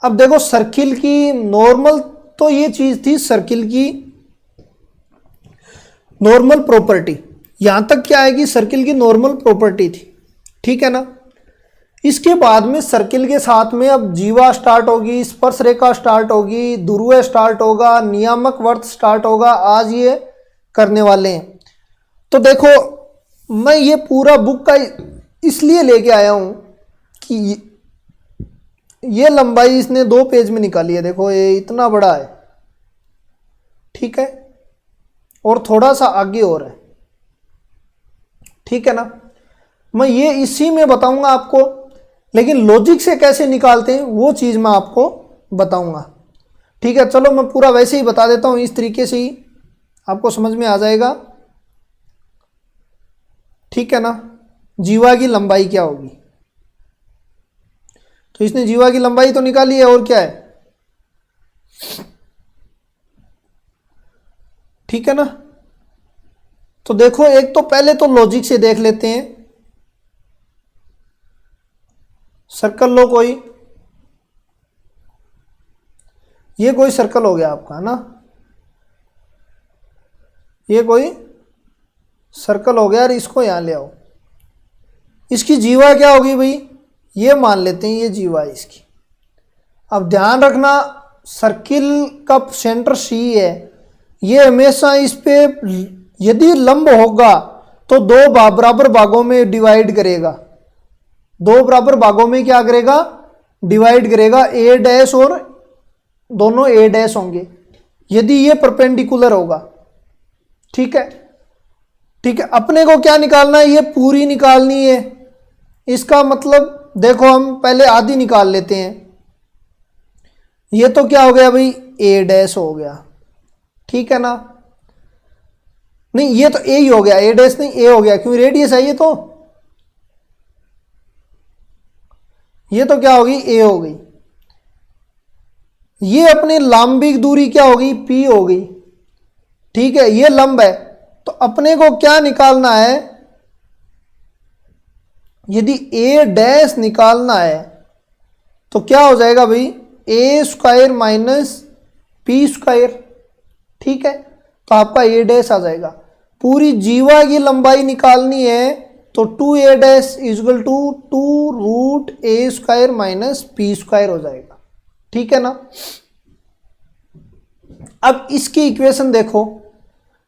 अब देखो सर्किल की नॉर्मल, तो ये चीज थी सर्किल की नॉर्मल प्रॉपर्टी, यहां तक क्या आएगी, सर्किल की नॉर्मल प्रॉपर्टी थी। ठीक है ना, इसके बाद में सर्किल के साथ में अब जीवा स्टार्ट होगी, स्पर्श रेखा स्टार्ट होगी, ध्रुव स्टार्ट होगा, नियामक वर्त स्टार्ट होगा। आज ये करने वाले हैं। तो देखो, मैं ये पूरा बुक का इसलिए लेके आया हूं कि ये लंबाई इसने 2 पेज में निकाली है। देखो ये इतना बड़ा है, ठीक है, और थोड़ा सा आगे और है। ठीक है ना, मैं ये इसी में बताऊंगा आपको, लेकिन लॉजिक से कैसे निकालते हैं वो चीज़ मैं आपको बताऊंगा। ठीक है, चलो मैं पूरा वैसे ही बता देता हूं, इस तरीके से ही आपको समझ में आ जाएगा। ठीक है ना, जीवा की लंबाई क्या होगी, तो इसने जीवा की लंबाई तो निकाली है, और क्या है। ठीक है ना, तो देखो एक तो पहले तो लॉजिक से देख लेते हैं। सर्कल लो कोई, ये कोई सर्कल हो गया आपका, है ना, ये कोई सर्कल हो गया, और इसको यहां ले आओ। इसकी जीवा क्या होगी भाई, ये मान लेते हैं, ये जीवा है इसकी। अब ध्यान रखना, सर्किल का सेंटर सी है, ये हमेशा इस पे यदि लंब होगा तो दो बराबर भागों में डिवाइड करेगा, दो बराबर भागों में क्या करेगा, डिवाइड करेगा। ए डैश और दोनों ए डैश होंगे यदि ये परपेंडिकुलर होगा। ठीक है, ठीक है। अपने को क्या निकालना है, ये पूरी निकालनी है। इसका मतलब देखो हम पहले आधी निकाल लेते हैं। ये तो क्या हो गया भाई, ए डैश हो गया, ठीक है ना। नहीं ये तो ए ही हो गया, ए डैश नहीं ए हो गया, क्यों रेडियस है ये तो क्या होगी, ए हो गई। ये अपनी लंबिक दूरी क्या होगी, पी हो गई। ठीक है, ये लंब है, तो अपने को क्या निकालना है, यदि ए डैश निकालना है तो क्या हो जाएगा भाई, ए स्क्वायर माइनस पी स्क्वायर। ठीक है, तो आपका ए डैश आ जाएगा। पूरी जीवा की लंबाई निकालनी है तो 2a dash equal to 2√a² minus P square हो जाएगा। ठीक है ना। अब इसकी इक्वेशन देखो,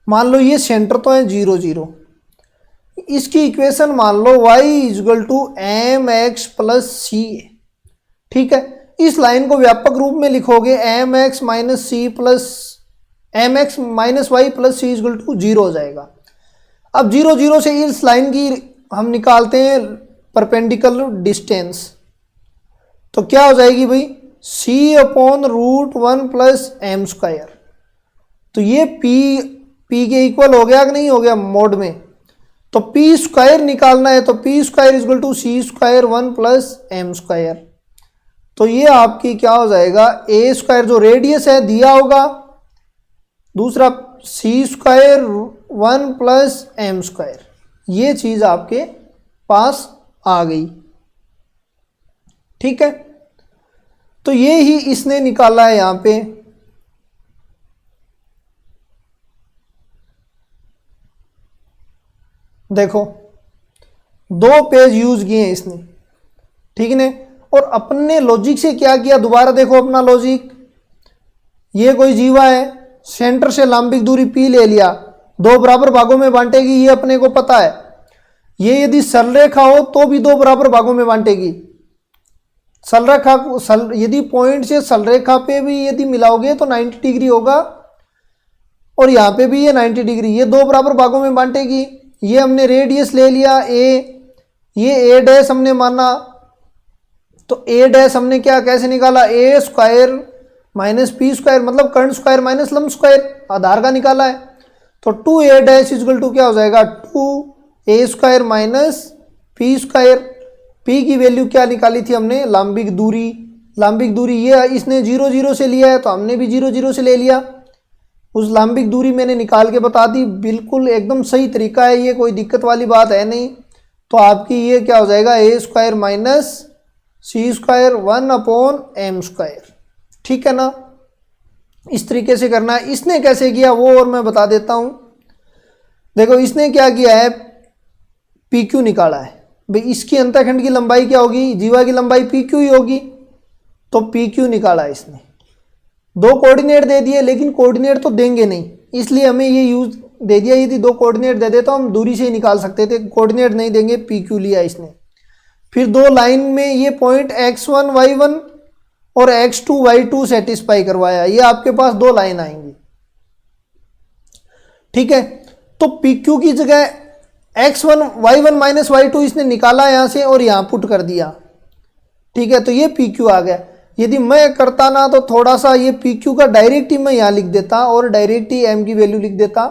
मान लो ये सेंटर तो है 0 0, इसकी इक्वेशन मान लो y equal to mx plus C. ठीक है, इस लाइन को व्यापक रूप में लिखोगे mx minus C plus mx minus Y plus C equal to 0 हो जाएगा। अब 0 0 से इस लाइन की हम निकालते हैं परपेंडिकुलर डिस्टेंस, तो क्या हो जाएगी भाई, c/√1 प्लस एम स्क्वायर। तो ये p के इक्वल हो गया कि नहीं हो गया मोड में, तो पी स्क्वायर निकालना है तो P square equal to c² 1 plus M square. तो ये आपकी क्या हो जाएगा, ए स्क्वायर जो रेडियस है दिया होगा, दूसरा c² 1 प्लस एम स्क्वायर, ये चीज आपके पास आ गई। ठीक है, तो ये ही इसने निकाला है यहां पे। देखो 2 पेज यूज किए हैं इसने, ठीक है। और अपने लॉजिक से क्या किया, दोबारा देखो अपना लॉजिक, ये कोई जीवा है, सेंटर से लंबिक दूरी p ले लिया, 2 बराबर भागों में बांटेगी, ये अपने को पता है। ये यदि सरल रेखा हो तो भी 2 बराबर भागों में बांटेगी। सरल रेखा यदि पॉइंट से सरल रेखा पे भी यदि मिलाओगे तो 90 डिग्री होगा, और यहाँ पे भी ये 90 डिग्री, ये 2 बराबर भागों में बांटेगी। ये हमने रेडियस ले लिया ए, ये ए डैश हमने माना, तो ए डैश हमने क्या कैसे निकाला, ए स्क्वायर माइनस पी स्क्वायर, मतलब कर्ण स्क्वायर माइनस लंब स्क्वायर, आधार का निकाला है। तो 2a डैश इजल टू क्या हो जाएगा, 2a² minus P square. P की वैल्यू क्या निकाली थी हमने, लंबिक दूरी। लंबिक दूरी ये इसने 0 0 से लिया है तो हमने भी 0 0 से ले लिया, उस लंबिक दूरी मैंने निकाल के बता दी। बिल्कुल एकदम सही तरीका है ये, कोई दिक्कत वाली बात है नहीं। तो आपकी ये क्या हो जाएगा, a² माइनस c² 1/m²। ठीक है ना, इस तरीके से करना है। इसने कैसे किया वो और मैं बता देता हूं। देखो इसने क्या किया है, PQ निकाला है भाई, इसकी अंतःखंड की लंबाई क्या होगी, जीवा की लंबाई PQ ही होगी, तो PQ निकाला है इसने। 2 कोऑर्डिनेट दे दिए, लेकिन कोऑर्डिनेट तो देंगे नहीं, इसलिए हमें ये यूज दे दिया। यदि 2 कोऑर्डिनेट दे देता हम दूरी से ही निकाल सकते थे, कोऑर्डिनेट नहीं देंगे, PQ लिया इसने। फिर 2 लाइन में ये पॉइंट x1 y1 और x2 y2 सेटिस्फाई करवाया, ये आपके पास 2 लाइन आएंगी। ठीक है, तो PQ की जगह x1 y1 माइनस y2 इसने निकाला यहां से और यहां पुट कर दिया। ठीक है, तो ये PQ आ गया। यदि मैं करता ना तो थोड़ा सा ये PQ का डायरेक्ट ही मैं यहां लिख देता और डायरेक्ट ही m की वैल्यू लिख देता,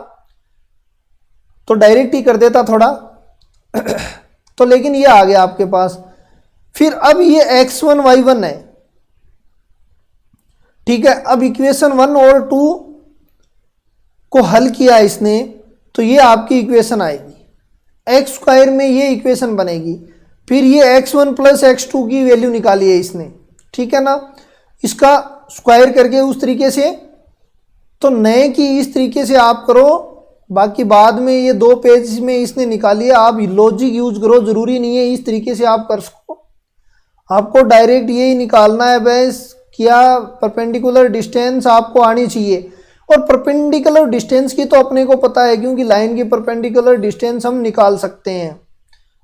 तो डायरेक्ट ही कर देता थोड़ा तो लेकिन ये आ गया आपके पास। फिर अब ये x1 y1 है, ठीक है। अब इक्वेशन 1 और 2 को हल किया इसने, तो ये आपकी इक्वेशन आएगी, x² में ये इक्वेशन बनेगी। फिर ये x1 प्लस x2 की वैल्यू निकाली है इसने, ठीक है ना। इसका स्क्वायर करके उस तरीके से, तो नए की इस तरीके से आप करो, बाकी बाद में ये 2 पेज में इसने निकाली है। आप लॉजिक यूज करो, जरूरी नहीं है इस तरीके से आप कर सको, आपको डायरेक्ट यही निकालना है बस, क्या परपेंडिकुलर डिस्टेंस आपको आनी चाहिए। और परपेंडिकुलर डिस्टेंस की तो अपने को पता है, क्योंकि लाइन की परपेंडिकुलर डिस्टेंस हम निकाल सकते हैं,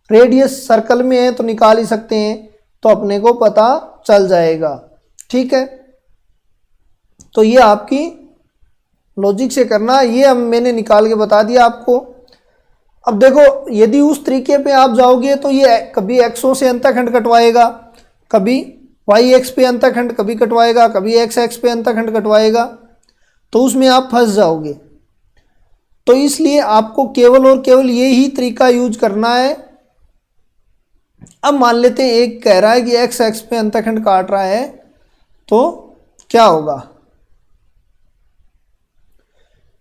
रेडियस सर्कल में है तो निकाल ही सकते हैं, तो अपने को पता चल जाएगा। ठीक है, तो ये आपकी लॉजिक से करना, ये अब मैंने निकाल के बता दिया आपको। अब देखो यदि उस तरीके पे आप जाओगे तो ये कभी एक्सों से अंतःखंड कटवाएगा, कभी वाई एक्स पे अंतःखंड कभी कटवाएगा, कभी एक्स एक्स पे अंतःखंड कटवाएगा, तो उसमें आप फंस जाओगे। तो इसलिए आपको केवल और केवल ये ही तरीका यूज करना है। अब मान लेते हैं एक कह रहा है कि एक्स एक्स पे अंतःखंड काट रहा है, तो क्या होगा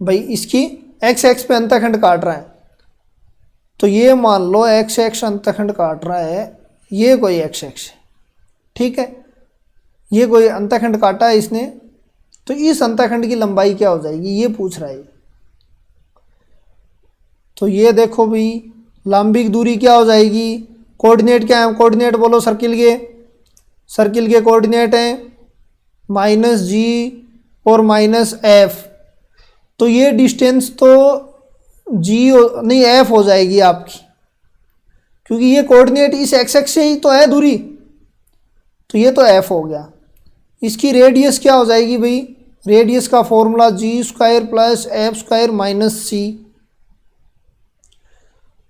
भाई, इसकी एक्स एक्स पे अंतःखंड काट रहा है, तो ये मान लो एक्स एक्स अंतःखंड काट रहा है, ये कोई एक्स एक्स है, ठीक है, ये कोई अंतःखंड काटा है इसने, तो इस अंतःखंड की लंबाई क्या हो जाएगी ये पूछ रहा है। तो ये देखो भाई लंबिक दूरी क्या हो जाएगी, कोऑर्डिनेट क्या है, कोऑर्डिनेट बोलो सर्किल के कोऑर्डिनेट हैं माइनस जी और माइनस एफ, तो ये डिस्टेंस तो जी नहीं एफ हो जाएगी आपकी, क्योंकि ये कोऑर्डिनेट इस एक्स एक्स से ही तो है दूरी, तो ये तो एफ हो गया। इसकी रेडियस क्या हो जाएगी भाई, रेडियस का formula G square plus F square minus C,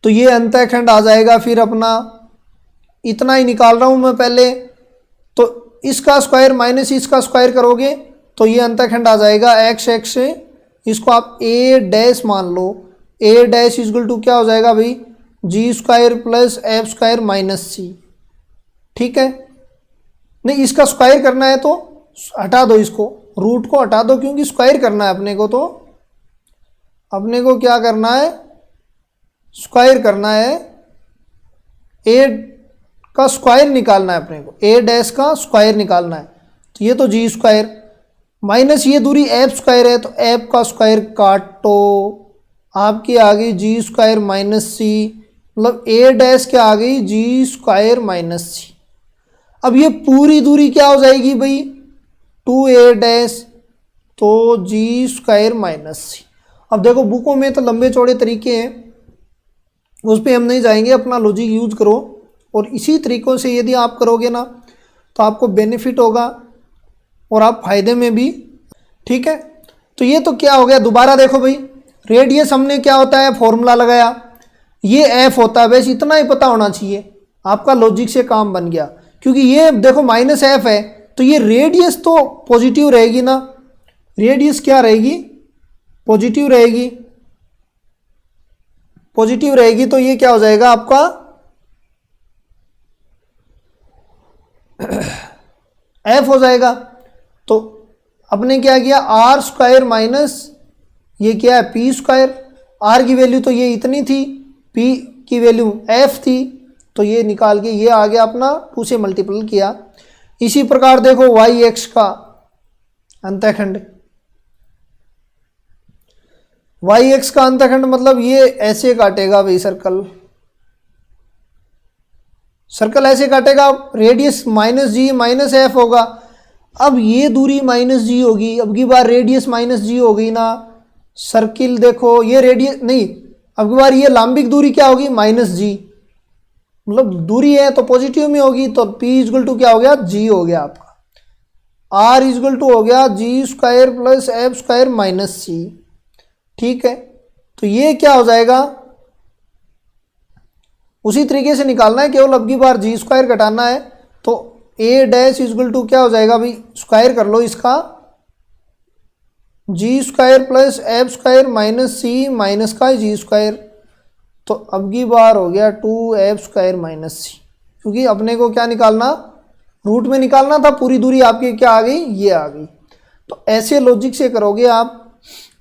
तो ये अंतःखंड आ जाएगा फिर अपना, इतना ही निकाल रहा हूं मैं पहले, तो इसका स्क्वायर माइनस इसका स्क्वायर करोगे तो ये अंतःखंड आ जाएगा एक्स एक्स से, इसको आप ए डैश मान लो, ए डैश इक्वल टू क्या हो जाएगा भाई, G square plus F square minus C. ठीक है, नहीं इसका स्क्वायर करना है तो हटा दो, इसको रूट को हटा दो, क्योंकि स्क्वायर करना है अपने को, तो अपने को क्या करना है, स्क्वायर करना है, ए का स्क्वायर निकालना है अपने को, ए डैश का स्क्वायर निकालना है, तो ये तो जी स्क्वायर माइनस ये दूरी एफ स्क्वायर है, तो एफ का स्क्वायर काटो, आपकी आ गई जी स्क्वायर माइनस सी, मतलब ए डैश क्या आ गई, जी स्क्वायर माइनस सी। अब ये पूरी दूरी क्या हो जाएगी भाई, 2a डैश, तो जी स्क्वायर माइनस सी। अब देखो बुकों में तो लंबे चौड़े तरीके हैं, उस पर हम नहीं जाएंगे, अपना लॉजिक यूज करो, और इसी तरीक़ों से यदि आप करोगे ना तो आपको बेनिफिट होगा और आप फायदे में भी। ठीक है, तो ये तो क्या हो गया, दोबारा देखो भाई, रेडियस हमने क्या होता है फॉर्मूला लगाया, ये एफ होता है, बस इतना ही पता होना चाहिए, आपका लॉजिक से काम बन गया, क्योंकि ये देखो माइनस एफ है, तो ये रेडियस तो पॉजिटिव रहेगी ना, रेडियस क्या रहेगी, पॉजिटिव रहेगी, पॉजिटिव रहेगी, तो ये क्या हो जाएगा आपका एफ हो जाएगा। तो अपने क्या किया, आर स्क्वायर माइनस ये क्या है पी स्क्वायर, आर की वैल्यू तो ये इतनी थी, पी की वैल्यू एफ थी, तो ये निकाल के ये आ गया अपना 2 से मल्टीपल किया। इसी प्रकार देखो वाई एक्स का अंतःखंड, वाई एक्स का अंतःखंड मतलब ये ऐसे काटेगा भाई, सर्कल ऐसे काटेगा, radius minus G minus F होगा, अब ये दूरी माइनस जी होगी, अब की बार रेडियस माइनस जी हो गई ना, सर्किल देखो ये रेडियस नहीं, अब की बार ये लंबिक दूरी क्या होगी माइनस जी, मतलब दूरी है तो पॉजिटिव में होगी, तो P इक्वल टू क्या हो गया, जी हो गया आपका, R इक्वल टू हो गया G square plus F square minus C. ठीक है, तो ये क्या हो जाएगा, उसी तरीके से निकालना है, केवल अब की बार जी स्क्वायर घटाना है, तो ए डैश इक्वल टू क्या हो जाएगा भाई, स्क्वायर कर लो इसका, G square plus F square minus C minus का जी स्क्वायर, तो अब की बार हो गया 2f स्क्वायर माइनस सी, क्योंकि अपने को क्या निकालना, रूट में निकालना था, पूरी दूरी आपकी क्या आ गई, ये आ गई। तो ऐसे लॉजिक से करोगे आप।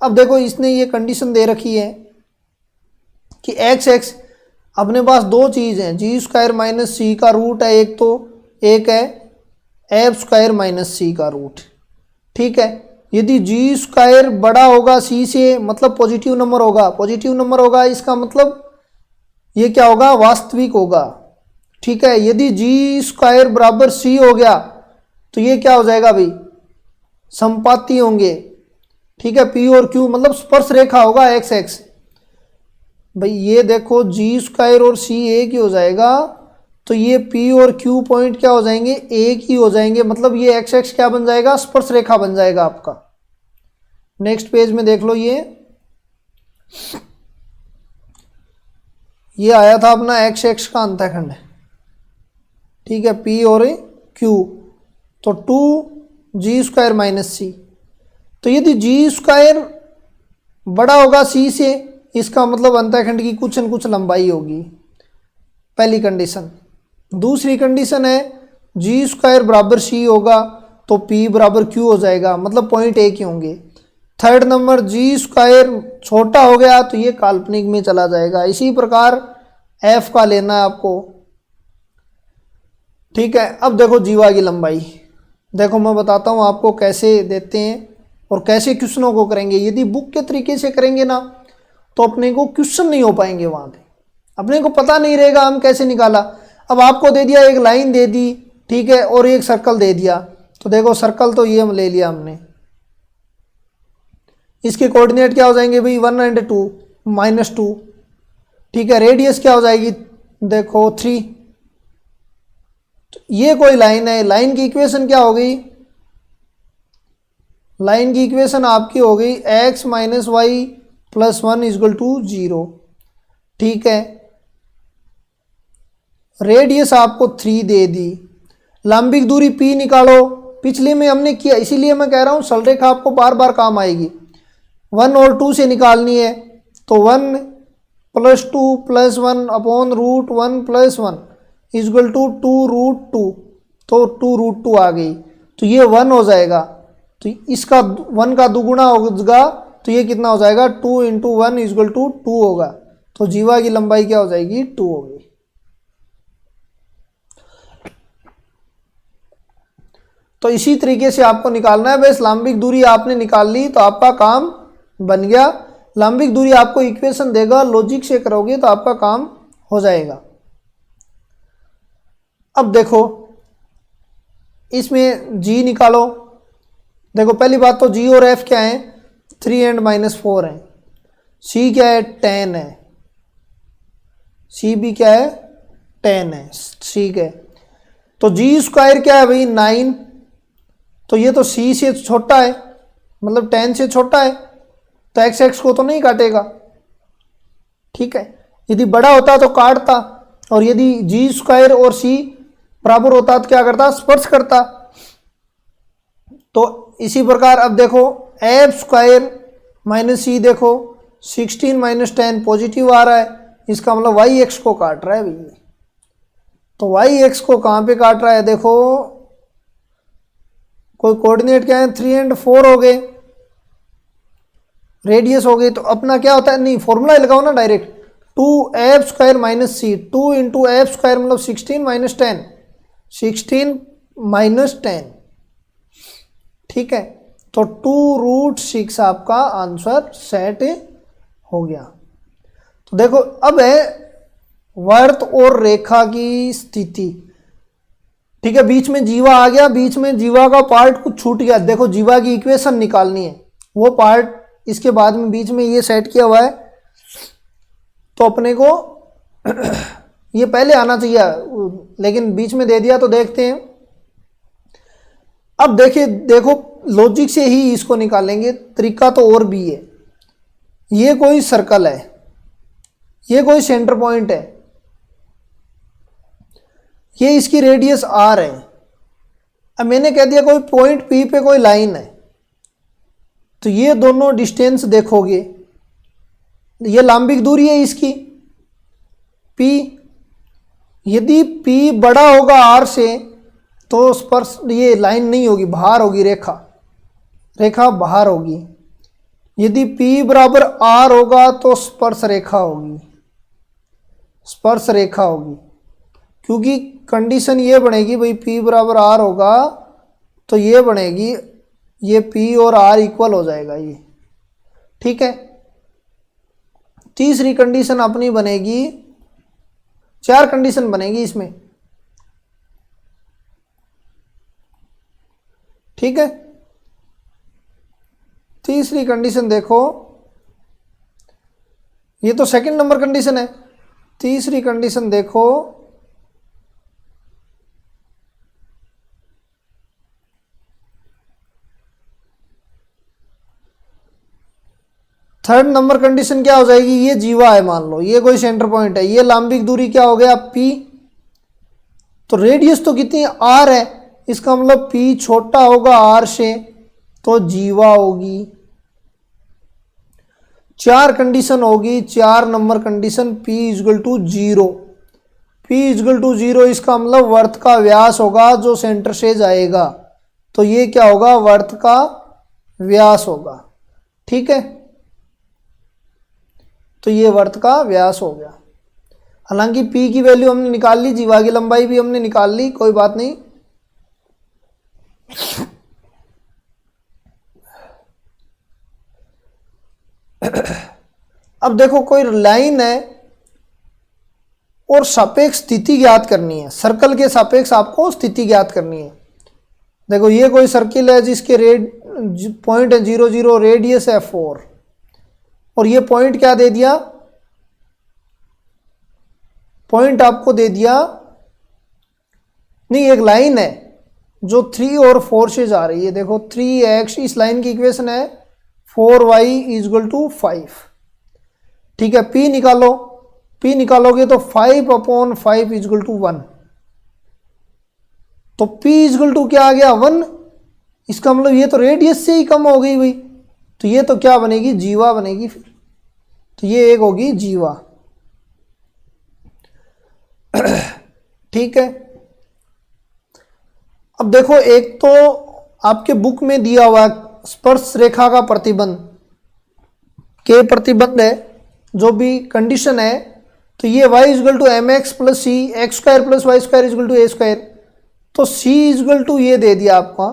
अब देखो इसने ये कंडीशन दे रखी है कि एक्स एक्स, अपने पास दो चीज़ हैं, जी स्क्वायर माइनस सी का रूट है एक, तो एक है एफ स्क्वायर माइनस सी का रूट। ठीक है, यदि जी स्क्वायर बड़ा होगा सी से, मतलब पॉजिटिव नंबर होगा, पॉजिटिव नंबर होगा इसका मतलब ये क्या होगा, वास्तविक होगा। ठीक है, यदि जी स्क्वायर बराबर सी हो गया तो ये क्या हो जाएगा भाई, संपाती होंगे, ठीक है, पी और क्यू मतलब स्पर्श रेखा होगा एक्स एक्स। भाई ये देखो जी स्क्वायर और सी एक ही हो जाएगा, तो ये पी और क्यू पॉइंट क्या हो जाएंगे, एक ही हो जाएंगे, मतलब ये एक्स एक्स क्या बन जाएगा, स्पर्श रेखा बन जाएगा आपका। नेक्स्ट पेज में देख लो, ये आया था अपना एक्स एक्स का अंतःखंड, ठीक है, पी और क्यू, तो 2g स्क्वायर माइनस सी। तो यदि जी स्क्वायर बड़ा होगा सी से, इसका मतलब अंतःखंड की कुछ न कुछ लंबाई होगी, पहली कंडीशन। दूसरी कंडीशन है जी स्क्वायर बराबर सी होगा तो पी बराबर क्यू हो जाएगा, मतलब पॉइंट एक ही होंगे। थर्ड नंबर, जी स्क्वायर छोटा हो गया तो ये काल्पनिक में चला जाएगा। इसी प्रकार एफ का लेना है आपको, ठीक है। अब देखो जीवा की लंबाई, देखो मैं बताता हूँ आपको कैसे देते हैं और कैसे क्वेश्चनों को करेंगे। यदि बुक के तरीके से करेंगे ना तो अपने को क्वेश्चन नहीं हो पाएंगे, वहाँ पे अपने को पता नहीं रहेगा हम कैसे निकाला। अब आपको दे दिया, एक लाइन दे दी, ठीक है, और एक सर्कल दे दिया, तो देखो सर्कल तो ये ले लिया हमने, इसके कोऑर्डिनेट क्या हो जाएंगे भाई 1 और 2 -2, ठीक है। रेडियस क्या हो जाएगी, देखो 3। तो ये कोई लाइन है, लाइन की इक्वेशन क्या हो गई, लाइन की इक्वेशन आपकी हो गई x - y + 1 = 0, ठीक है। रेडियस आपको 3 दे दी, लंबिक दूरी p निकालो, पिछले में हमने किया, इसीलिए मैं कह रहा हूँ सरल रेखा आपको बार बार काम आएगी। 1 और 2 से निकालनी है, तो 1 + 2 + 1 / √1 + 1 = 2√2, तो 2√2 आ गई, तो ये 1 हो जाएगा, तो इसका 1 का दुगुना होगा, तो ये कितना हो जाएगा 2 × 1 = 2 होगा, तो जीवा की लंबाई क्या हो जाएगी 2 होगी। तो इसी तरीके से आपको निकालना है, बस लंबिक दूरी आपने निकाल ली तो आपका काम बन गया। लंबिक दूरी आपको इक्वेशन देगा, लॉजिक से करोगे तो आपका काम हो जाएगा। अब देखो इसमें g निकालो, देखो पहली बात तो g और f क्या है, 3 और -4 है, c क्या है 10 है, c भी क्या है 10 है, ठीक है। तो g स्क्वायर क्या है भाई 9, तो ये तो c से छोटा है, मतलब 10 से छोटा है, तो x x को तो नहीं काटेगा, ठीक है। यदि बड़ा होता तो काटता, और यदि g स्क्वायर और c बराबर होता तो क्या करता, स्पर्श करता। तो इसी प्रकार अब देखो f स्क्वायर - c, देखो 16 - 10 पॉजिटिव आ रहा है, इसका मतलब y x को काट रहा है भैया। तो y x को कहाँ पे काट रहा है, देखो कोई कोऑर्डिनेट क्या है 3 और 4 हो गए, रेडियस हो गई, तो अपना क्या होता है, नहीं फॉर्मूला लगाओ ना direct, 2f square - c, 2 × f square मतलब 16 - 10, 16 - 10, ठीक है। तो 2√6 आपका आंसर सेट हो गया। तो देखो अब है वर्त और रेखा की स्थिति, ठीक है। बीच में जीवा आ गया, बीच में जीवा का पार्ट कुछ छूट गया, देखो जीवा की इक्वेशन निकालनी है, वो पार्ट इसके बाद में बीच में ये सेट किया हुआ है, तो अपने को ये पहले आना चाहिए, लेकिन बीच में दे दिया, तो देखते हैं। अब देखिए, देखो लॉजिक से ही इसको निकालेंगे, तरीका तो और भी है। ये कोई सर्कल है, ये कोई सेंटर पॉइंट है, ये इसकी रेडियस r है। अब मैंने कह दिया कोई पॉइंट P पे कोई लाइन है, तो ये दोनों डिस्टेंस देखोगे, ये लंबिक दूरी है इसकी P। यदि P बड़ा होगा r से तो स्पर्श, ये लाइन नहीं होगी, बाहर होगी, रेखा बाहर होगी। यदि P बराबर r होगा तो स्पर्श रेखा होगी, क्योंकि कंडीशन ये बनेगी भाई P बराबर r होगा तो ये बनेगी, ये P और r इक्वल हो जाएगा ये, ठीक है। तीसरी कंडीशन अपनी बनेगी, 4 कंडीशन बनेगी इसमें, ठीक है। तीसरी कंडीशन देखो, ये तो सेकंड नंबर कंडीशन है। तीसरी कंडीशन देखो, थर्ड नंबर कंडीशन क्या हो जाएगी, ये जीवा है मान लो, ये कोई सेंटर पॉइंट है, ये लंबिक दूरी क्या हो गया p, तो रेडियस तो कितनी r है, इसका मतलब p छोटा होगा r से, तो जीवा होगी। 4 कंडीशन होगी, 4 number condition p equal to 0, p equal to 0 इसका मतलब वर्त का व्यास होगा जो सेंटर से जाएगा, तो ये क्या होगा, वर्त का व्यास होगा। ठीक है, तो ये वर्त का व्यास हो गया। हालांकि p की वैल्यू हमने निकाल ली, जीवा की लंबाई भी हमने निकाल ली, कोई बात नहीं। अब देखो कोई लाइन है और सापेक्ष स्थिति ज्ञात करनी है, सर्कल के सापेक्ष आपको स्थिति ज्ञात करनी है। देखो ये कोई सर्किल है जिसके पॉइंट है 0 0, रेडियस है 4, और ये पॉइंट क्या दे दिया, पॉइंट आपको दे दिया, नहीं एक लाइन है जो 3 और 4 से जा रही है। देखो 3x, इस लाइन की इक्वेशन है 4y इक्वल टू 5। ठीक है, p निकालो, p निकालोगे तो 5/5 इक्वल टू 1, तो p इक्वल टू क्या आ गया 1, इसका मतलब ये तो रेडियस से ही कम हो गई भाई, तो ये तो क्या बनेगी, जीवा बनेगी फिर, तो ये एक होगी जीवा। ठीक है, अब देखो एक तो आपके बुक में दिया हुआ स्पर्श रेखा का प्रतिबंध के प्रतिबंध है, जो भी कंडीशन है, तो ये y equal to M X plus C X square plus Y square equal to A square, तो c इक्वल टू ये दे दिया आपका,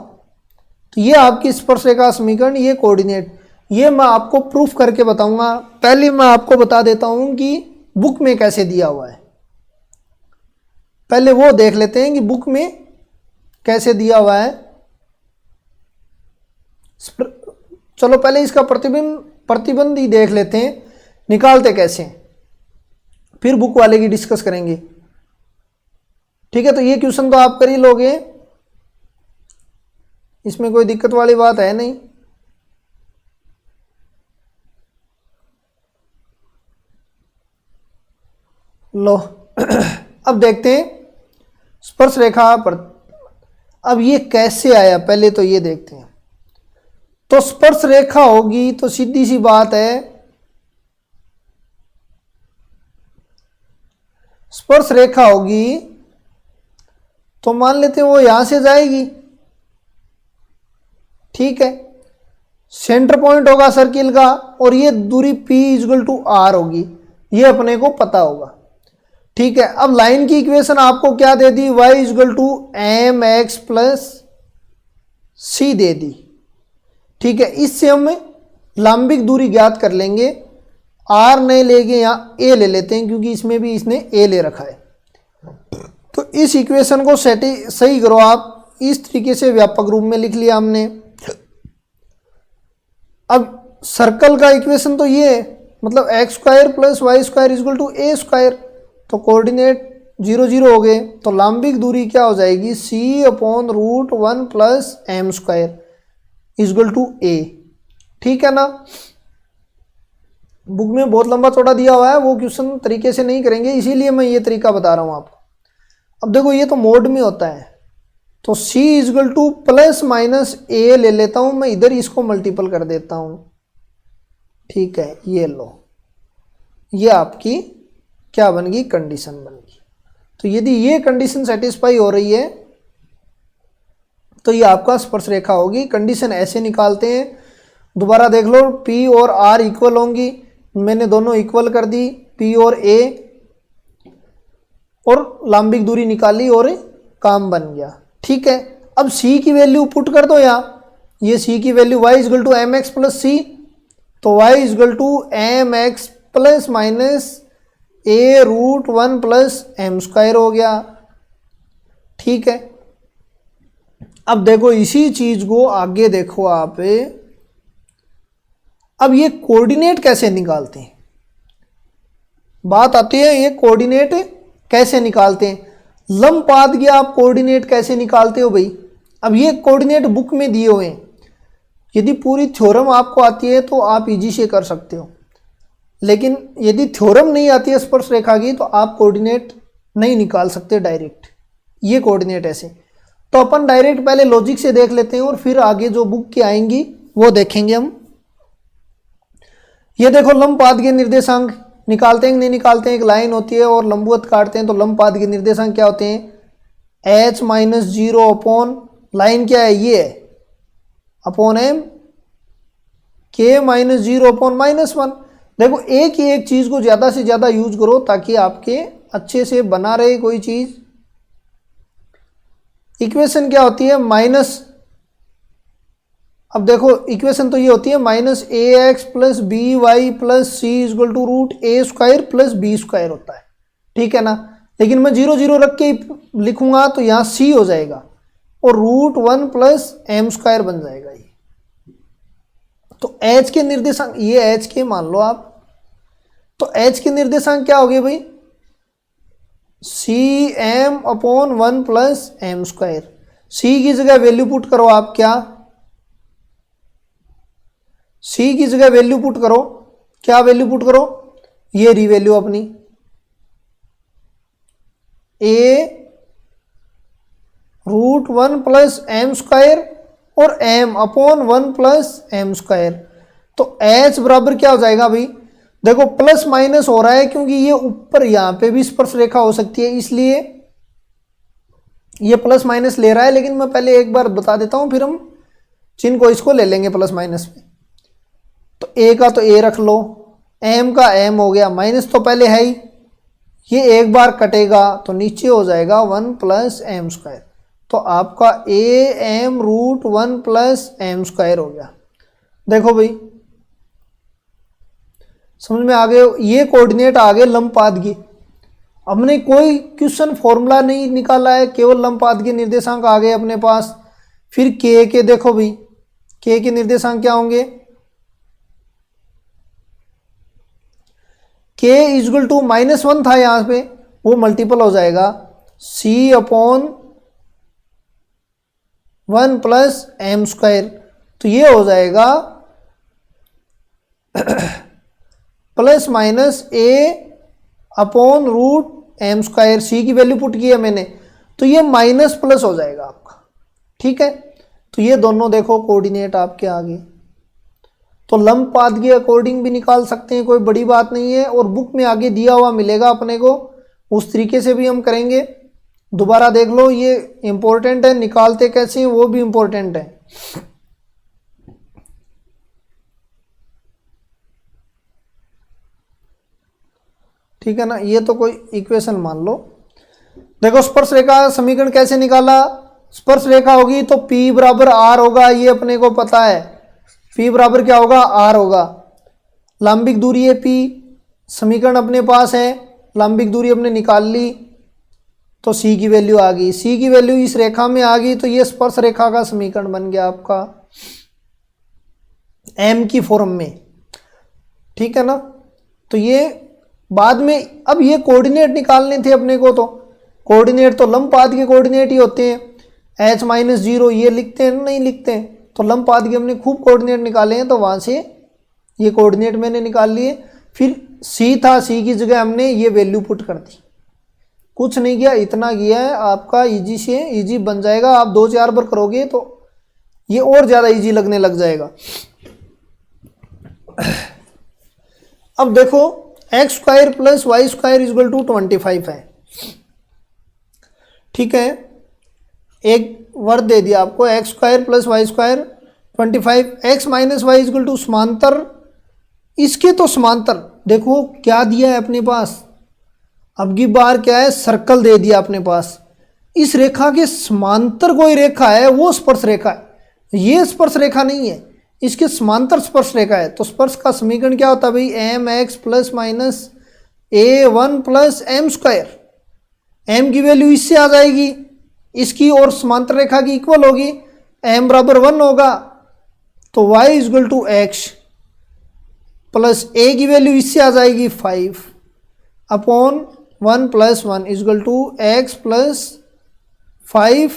तो ये आपकी स्पर्श रेखा समीकरण, ये कोऑर्डिनेट, ये मैं आपको प्रूफ करके बताऊंगा। पहले मैं आपको बता देता हूं कि बुक में कैसे दिया हुआ है, पहले वो देख लेते हैं कि बुक में कैसे दिया हुआ है। चलो पहले इसका प्रतिबंध ही देख लेते हैं, निकालते कैसे, फिर बुक वाले की डिस्कस करेंगे। ठीक है, तो ये क्वेश्चन तो आप कर ही लोगे, इसमें कोई दिक्कत वाली बात है नहीं। लो अब देखते हैं स्पर्श रेखा पर, अब ये कैसे आया पहले तो ये देखते हैं। तो स्पर्श रेखा होगी तो सीधी सी बात है, स्पर्श रेखा होगी तो मान लेते हैं वो यहां से जाएगी। ठीक है, सेंटर पॉइंट होगा सर्किल का, और ये दूरी p इक्वल टू r होगी, ये अपने को पता होगा। ठीक है, अब लाइन की इक्वेशन आपको क्या दे दी, y equal to M X plus C दे दी। ठीक है, इससे हम लंबिक दूरी ज्ञात कर लेंगे, r नहीं लेंगे, यहाँ a ले लेते हैं क्योंकि इसमें भी इसने a ले रखा है। तो इस इक्वेशन को सही करो आप, इस तरीके से व्यापक रूप में लिख लिया हमने। अब सर्कल का इक्वेशन तो ये मतलब X square plus Y square equal to A square, तो कोऑर्डिनेट 0 0 हो गए, तो लंबिक दूरी क्या हो जाएगी, c/√1 plus M square equal to A. ठीक है ना, बुक में बहुत लंबा चौड़ा दिया हुआ है, वो क्वेश्चन तरीके से नहीं करेंगे, इसीलिए मैं ये तरीका बता रहा हूँ आपको। अब देखो ये तो मोड में होता है, तो c equal to plus minus A ले लेता हूँ मैं, इधर इसको मल्टीपल कर देता हूँ। ठीक है, ये लो, ये आपकी क्या बन गई, कंडीशन बन गई। तो यदि ये कंडीशन सेटिस्फाई हो रही है तो ये आपका स्पर्श रेखा होगी। कंडीशन ऐसे निकालते हैं, दोबारा देख लो, p और r इक्वल होंगी, मैंने दोनों इक्वल कर दी, p और a, और लंबिक दूरी निकाली और काम बन गया। ठीक है, अब c की वैल्यू पुट कर दो यहाँ, ये c की value y equal to M X plus C, तो y equal to M X plus minus a√1 plus M square हो गया। ठीक है, अब देखो इसी चीज को आगे देखो आप, अब ये कोऑर्डिनेट कैसे निकालते हैं, बात आती है ये कोऑर्डिनेट कैसे निकालते हैं। लंब पाद के आप कोऑर्डिनेट कैसे निकालते हो भाई। अब ये कोऑर्डिनेट बुक में दिए हुए हैं, यदि पूरी थ्योरम आपको आती है तो आप इजी से कर सकते हो, लेकिन यदि थ्योरम नहीं आती है स्पर्श रेखा की तो आप कोऑर्डिनेट नहीं निकाल सकते डायरेक्ट, ये कोऑर्डिनेट ऐसे। तो अपन डायरेक्ट पहले लॉजिक से देख लेते हैं और फिर आगे जो बुक की आएंगी वो देखेंगे हम। ये देखो लंब पाद के निर्देशांक निकालते हैं नहीं निकालते हैं, एक लाइन होती है और लंबवत काटते हैं तो लंब पाद के निर्देशांक क्या होते हैं, h-0 अपॉन लाइन क्या है ये है अपॉन m k-0 अपॉन -1। देखो एक ही एक चीज को ज्यादा से ज्यादा यूज करो ताकि आपके अच्छे से बना रहे कोई चीज। इक्वेशन क्या होती है माइनस, अब देखो इक्वेशन तो ये होती है -ax plus B Y plus C equal to √a² plus b² होता है, ठीक है ना। लेकिन मैं 0 रख के लिखूंगा तो यहाँ c हो जाएगा और √1 प्लस m² बन जाएगा ये। तो h के निर्देशांक ये h के मान लो आप, तो h के निर्देशांक क्या हो गए भाई, cm upon 1 plus m²। c की जगह वैल्यू पुट करो आप, क्या c की जगह वैल्यू पुट करो, क्या वैल्यू पुट करो, ये री वैल्यू अपनी a √1 प्लस m² और m अपॉन 1 प्लस m²। तो h बराबर क्या हो जाएगा भाई, देखो प्लस माइनस हो रहा है क्योंकि ये ऊपर यहां पे भी स्पर्श रेखा हो सकती है इसलिए ये प्लस माइनस ले रहा है, लेकिन मैं पहले एक बार बता देता हूं फिर हम चिन्ह को इसको ले लेंगे प्लस माइनस में। तो a का तो a रख लो, m का m हो गया, माइनस तो पहले है ही, ये एक बार कटेगा तो नीचे हो जाएगा 1 प्लस m²। तो आपका am √1 प्लस m² हो गया। देखो भाई समझ में आ गए, ये कोऑर्डिनेट आ गए लंब पाद की। हमने कोई क्वेश्चन फॉर्मूला नहीं निकाला है, केवल लंब पाद के निर्देशांक आ गए अपने पास। फिर k के देखो भाई, k के निर्देशांक क्या होंगे, k इक्वल टू -1 था यहां पे, वो मल्टीपल हो जाएगा c अपॉन 1 प्लस m²। तो ये हो जाएगा plus minus a upon √m²। c की वैल्यू पुट की है मैंने, तो ये माइनस प्लस हो जाएगा आपका, ठीक है। तो ये दोनों देखो कोऑर्डिनेट आपके आगे। तो लंब पाद के अकॉर्डिंग भी निकाल सकते हैं, कोई बड़ी बात नहीं है, और बुक में आगे दिया हुआ मिलेगा अपने को, उस तरीके से भी हम करेंगे। दोबारा देख लो, ये इंपॉर्टेंट है, निकालते कैसे हैं वो भी इंपॉर्टेंट है। ठीक है ना, ये तो कोई इक्वेशन मान लो। देखो स्पर्श रेखा समीकरण कैसे निकाला, स्पर्श रेखा होगी तो P बराबर R होगा, ये अपने को पता है। P बराबर क्या होगा, R होगा। लंबिक दूरी है P, समीकरण अपने पास है, लंबिक दूरी अपने निकाल ली तो C की वैल्यू आ गई। C की वैल्यू इस रेखा में आ गई तो ये स्पर्श रेखा का समीकरण बन गया आपका M की फॉर्म में, ठीक है ना। तो ये बाद में, अब ये कोऑर्डिनेट निकालने थे अपने को, तो कोऑर्डिनेट तो लंब पाद के कोऑर्डिनेट ही होते हैं। h-0 ये लिखते हैं नहीं लिखते हैं, तो लंब पाद के हमने खूब कोऑर्डिनेट निकाले हैं, तो वहाँ से ये कोऑर्डिनेट मैंने निकाल लिए। फिर c था, c की जगह हमने ये वैल्यू पुट कर दी, कुछ नहीं किया, इतना किया है, आपका इजी से इजी बन जाएगा। आप 2-4 बार करोगे तो ये और ज़्यादा इजी लगने लग जाएगा। अब देखो x² plus y² equal to 25 है, ठीक है। एक वर्ड दे दिया आपको x² plus y² 25, x minus Y equal to समांतर, इसके तो समांतर देखो क्या दिया है अपने पास, अब की बार क्या है, सर्कल दे दिया अपने पास। इस रेखा के समांतर कोई रेखा है वो स्पर्श रेखा है, ये स्पर्श रेखा नहीं है, इसके समांतर स्पर्श रेखा है। तो स्पर्श का समीकरण क्या होता है भाई, mx plus minus a1 plus m²। m की वैल्यू इससे आ जाएगी, इसकी और समांतर रेखा की इक्वल होगी, m बराबर 1 होगा, तो y equal to x। Plus A की वैल्यू इससे आ जाएगी 5 upon 1 plus 1 is equal to X plus 5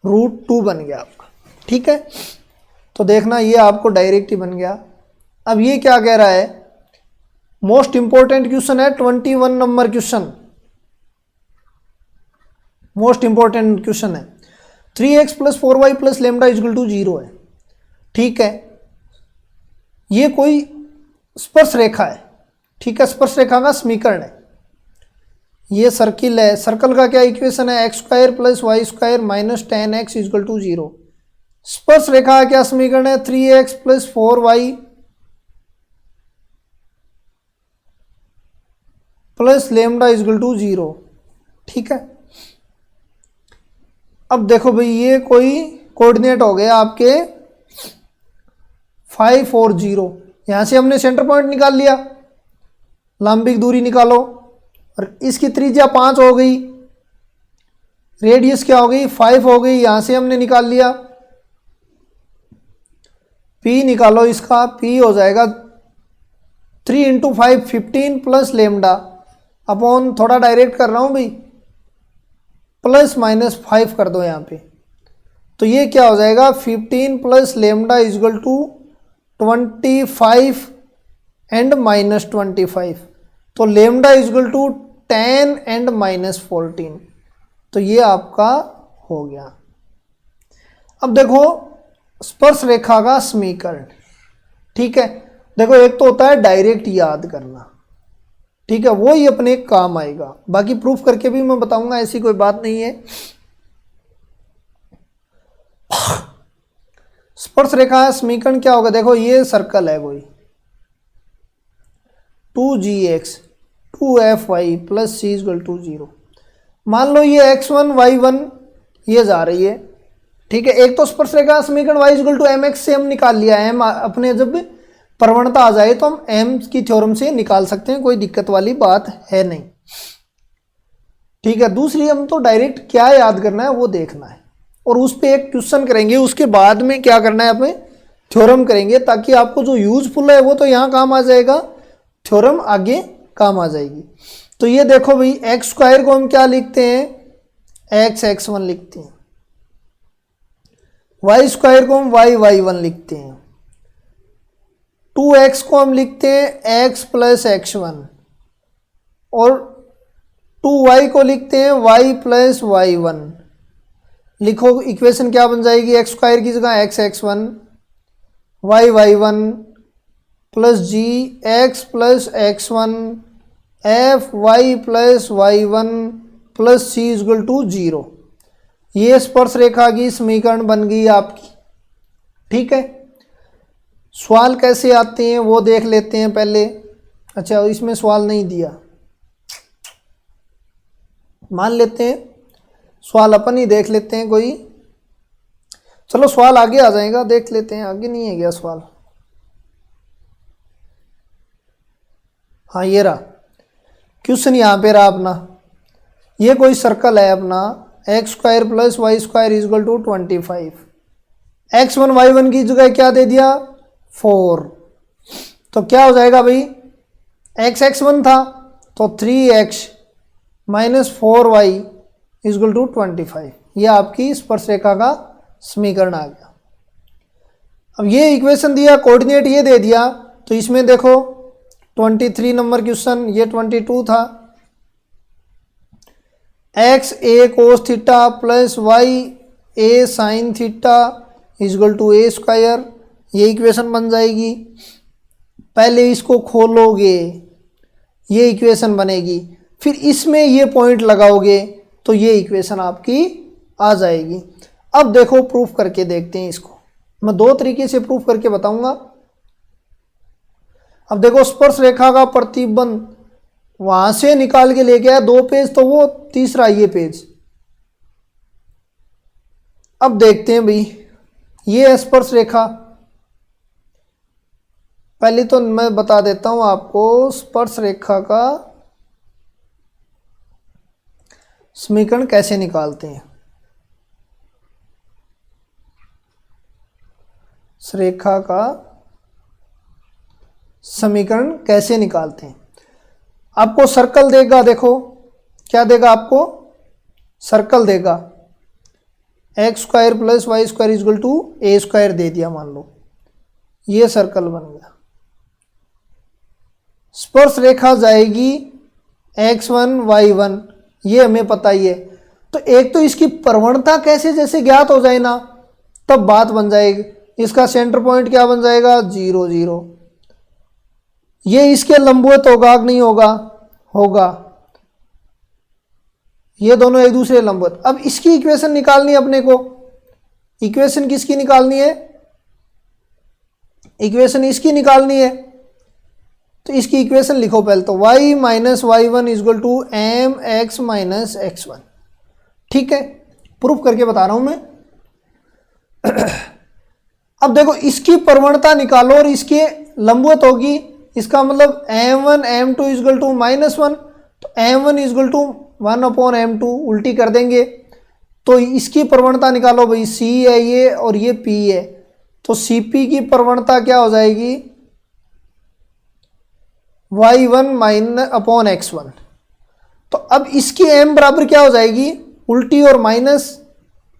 root 2 बन गया आपका। ठीक है, तो देखना ये आपको डायरेक्ट ही बन गया। अब ये क्या कह रहा है, मोस्ट इंपॉर्टेंट क्वेश्चन है 21 number question, most important question है। 3x plus 4y plus lambda is equal to 0 है। ठीक है, ये कोई स्पर्श रेखा है। ठीक है, स्पर्श रेखा का समीकरण है, ये सर्किल है। सर्कल का क्या इक्वेशन है, x square plus Y square minus 10x is equal to 0। स्पर्श रेखा का क्या समीकरण है, 3x plus 4y plus lambda is equal to 0। ठीक है, अब देखो भाई ये कोई कोऑर्डिनेट हो गया आपके 5 और 0। यहाँ से हमने सेंटर पॉइंट निकाल लिया, लंबिक दूरी निकालो, और इसकी त्रिज्या 5 हो गई, रेडियस क्या हो गई 5 हो गई, यहाँ से हमने निकाल लिया। P निकालो, इसका P हो जाएगा 3 इंटू 5 15 प्लस लेमडा अपॉन, थोड़ा डायरेक्ट कर रहा हूँ भाई, प्लस माइनस 5 कर दो यहाँ पे, तो ये क्या हो जाएगा 15 plus lambda is equal to 25 and minus 25, तो lambda is equal to 10 and minus 14, तो ये आपका हो गया। अब देखो स्पर्श रेखा का समीकरण। ठीक है, देखो एक तो होता है डायरेक्ट याद करना, ठीक है, वो ही अपने काम आएगा, बाकी प्रूफ करके भी मैं बताऊंगा, ऐसी कोई बात नहीं है। स्पर्श रेखा समीकरण क्या होगा, देखो ये सर्कल है कोई 2gx 2fy plus C is equal to 0। मान लो ये x1 y1 ये जा रही है। ठीक है, एक तो स्पर्श रेखा समीकरण y इजगल टू mx से हम निकाल लिया है, हम अपने जब प्रवणता आ जाए तो हम एम की थ्योरम से निकाल सकते हैं, कोई दिक्कत वाली बात है नहीं। ठीक है, दूसरी हम तो डायरेक्ट क्या याद करना है वो देखना है, और उस पर एक क्वेश्चन करेंगे, उसके बाद में क्या करना है अपने थ्योरम करेंगे, ताकि आपको जो यूजफुल है वो तो यहाँ काम आ जाएगा, थ्योरम आगे काम आ जाएगी। तो ये देखो भाई एक्स स्क्वायर को हम क्या लिखते हैं, x(x1) लिखते हैं, वाई स्क्वायर को हम y(y1) लिखते हैं, 2x को हम लिखते हैं x प्लस x1, और 2y को लिखते हैं y प्लस y1। लिखो इक्वेशन क्या बन जाएगी, एक्स स्क्वायर की जगह x(x1) y(y1) plus G x plus x1 f y plus y1 plus C is equal to 0। ये स्पर्श रेखा की समीकरण बन गई आपकी। ठीक है, सवाल कैसे आते हैं वो देख लेते हैं पहले। अच्छा, इसमें सवाल नहीं दिया, मान लेते हैं सवाल अपन ही देख लेते हैं कोई, चलो सवाल आगे आ जाएगा, देख लेते हैं, आगे नहीं है क्या सवाल। हाँ ये रहा क्वेश्चन, यहाँ पे रहा अपना, ये कोई सर्कल है अपना, X square plus Y square is equal to 25, x1 y1 की जगह क्या दे दिया 4, तो क्या हो जाएगा भाई, x(x1) था तो 3x minus 4y is equal to 25, ये आपकी स्पर्श रेखा का समीकरण आ गया। अब ये इक्वेशन दिया, कोऑर्डिनेट ये दे दिया, तो इसमें देखो 23 नंबर क्वेश्चन, ये 22 था, x a cos theta plus Y a sine theta is equal to a square, ये इक्वेशन बन जाएगी। पहले इसको खोलोगे, ये इक्वेशन बनेगी, फिर इसमें ये पॉइंट लगाओगे तो ये इक्वेशन आपकी आ जाएगी। अब देखो प्रूफ करके देखते हैं इसको, मैं दो तरीके से प्रूफ करके बताऊंगा। अब देखो स्पर्श रेखा का प्रतिबंध वहां से निकाल के लेके आया 2 पेज, तो वो तीसरा ये पेज। अब देखते हैं भाई, ये स्पर्श रेखा, पहले तो मैं बता देता हूं आपको स्पर्श रेखा का समीकरण कैसे निकालते हैं। रेखा का समीकरण कैसे निकालते हैं। आपको सर्कल देगा, देखो क्या देगा आपको, सर्कल देगा X square plus Y square equal to A square दे दिया, मान लो ये सर्कल बन गया। स्पर्श रेखा जाएगी x1 y1, ये हमें पता ही है। तो एक तो इसकी प्रवणता कैसे जैसे ज्ञात हो जाए ना, तब बात बन जाएगी। इसका सेंटर पॉइंट क्या बन जाएगा, 0 0। ये इसके लंबवत होगा कि नहीं होगा, होगा। ये दोनों एक दूसरे लंबवत। अब इसकी इक्वेशन निकालनी है अपने को। इक्वेशन किसकी निकालनी है, इक्वेशन इसकी निकालनी है। तो इसकी इक्वेशन लिखो पहले तो, y minus Y one equal to M x minus X one. ठीक है, प्रूफ करके बता रहा हूं मैं। अब देखो इसकी प्रवणता निकालो और इसके लंबवत होगी, इसका मतलब m1 m2 equal to minus one. तो m1 इजल टू 1/m2 उल्टी कर देंगे। तो इसकी प्रवणता निकालो भाई, c है ये और ये p है। तो cp की प्रवणता क्या हो जाएगी, y1 माइनस अपॉन x1। तो अब इसकी m बराबर क्या हो जाएगी, उल्टी और minus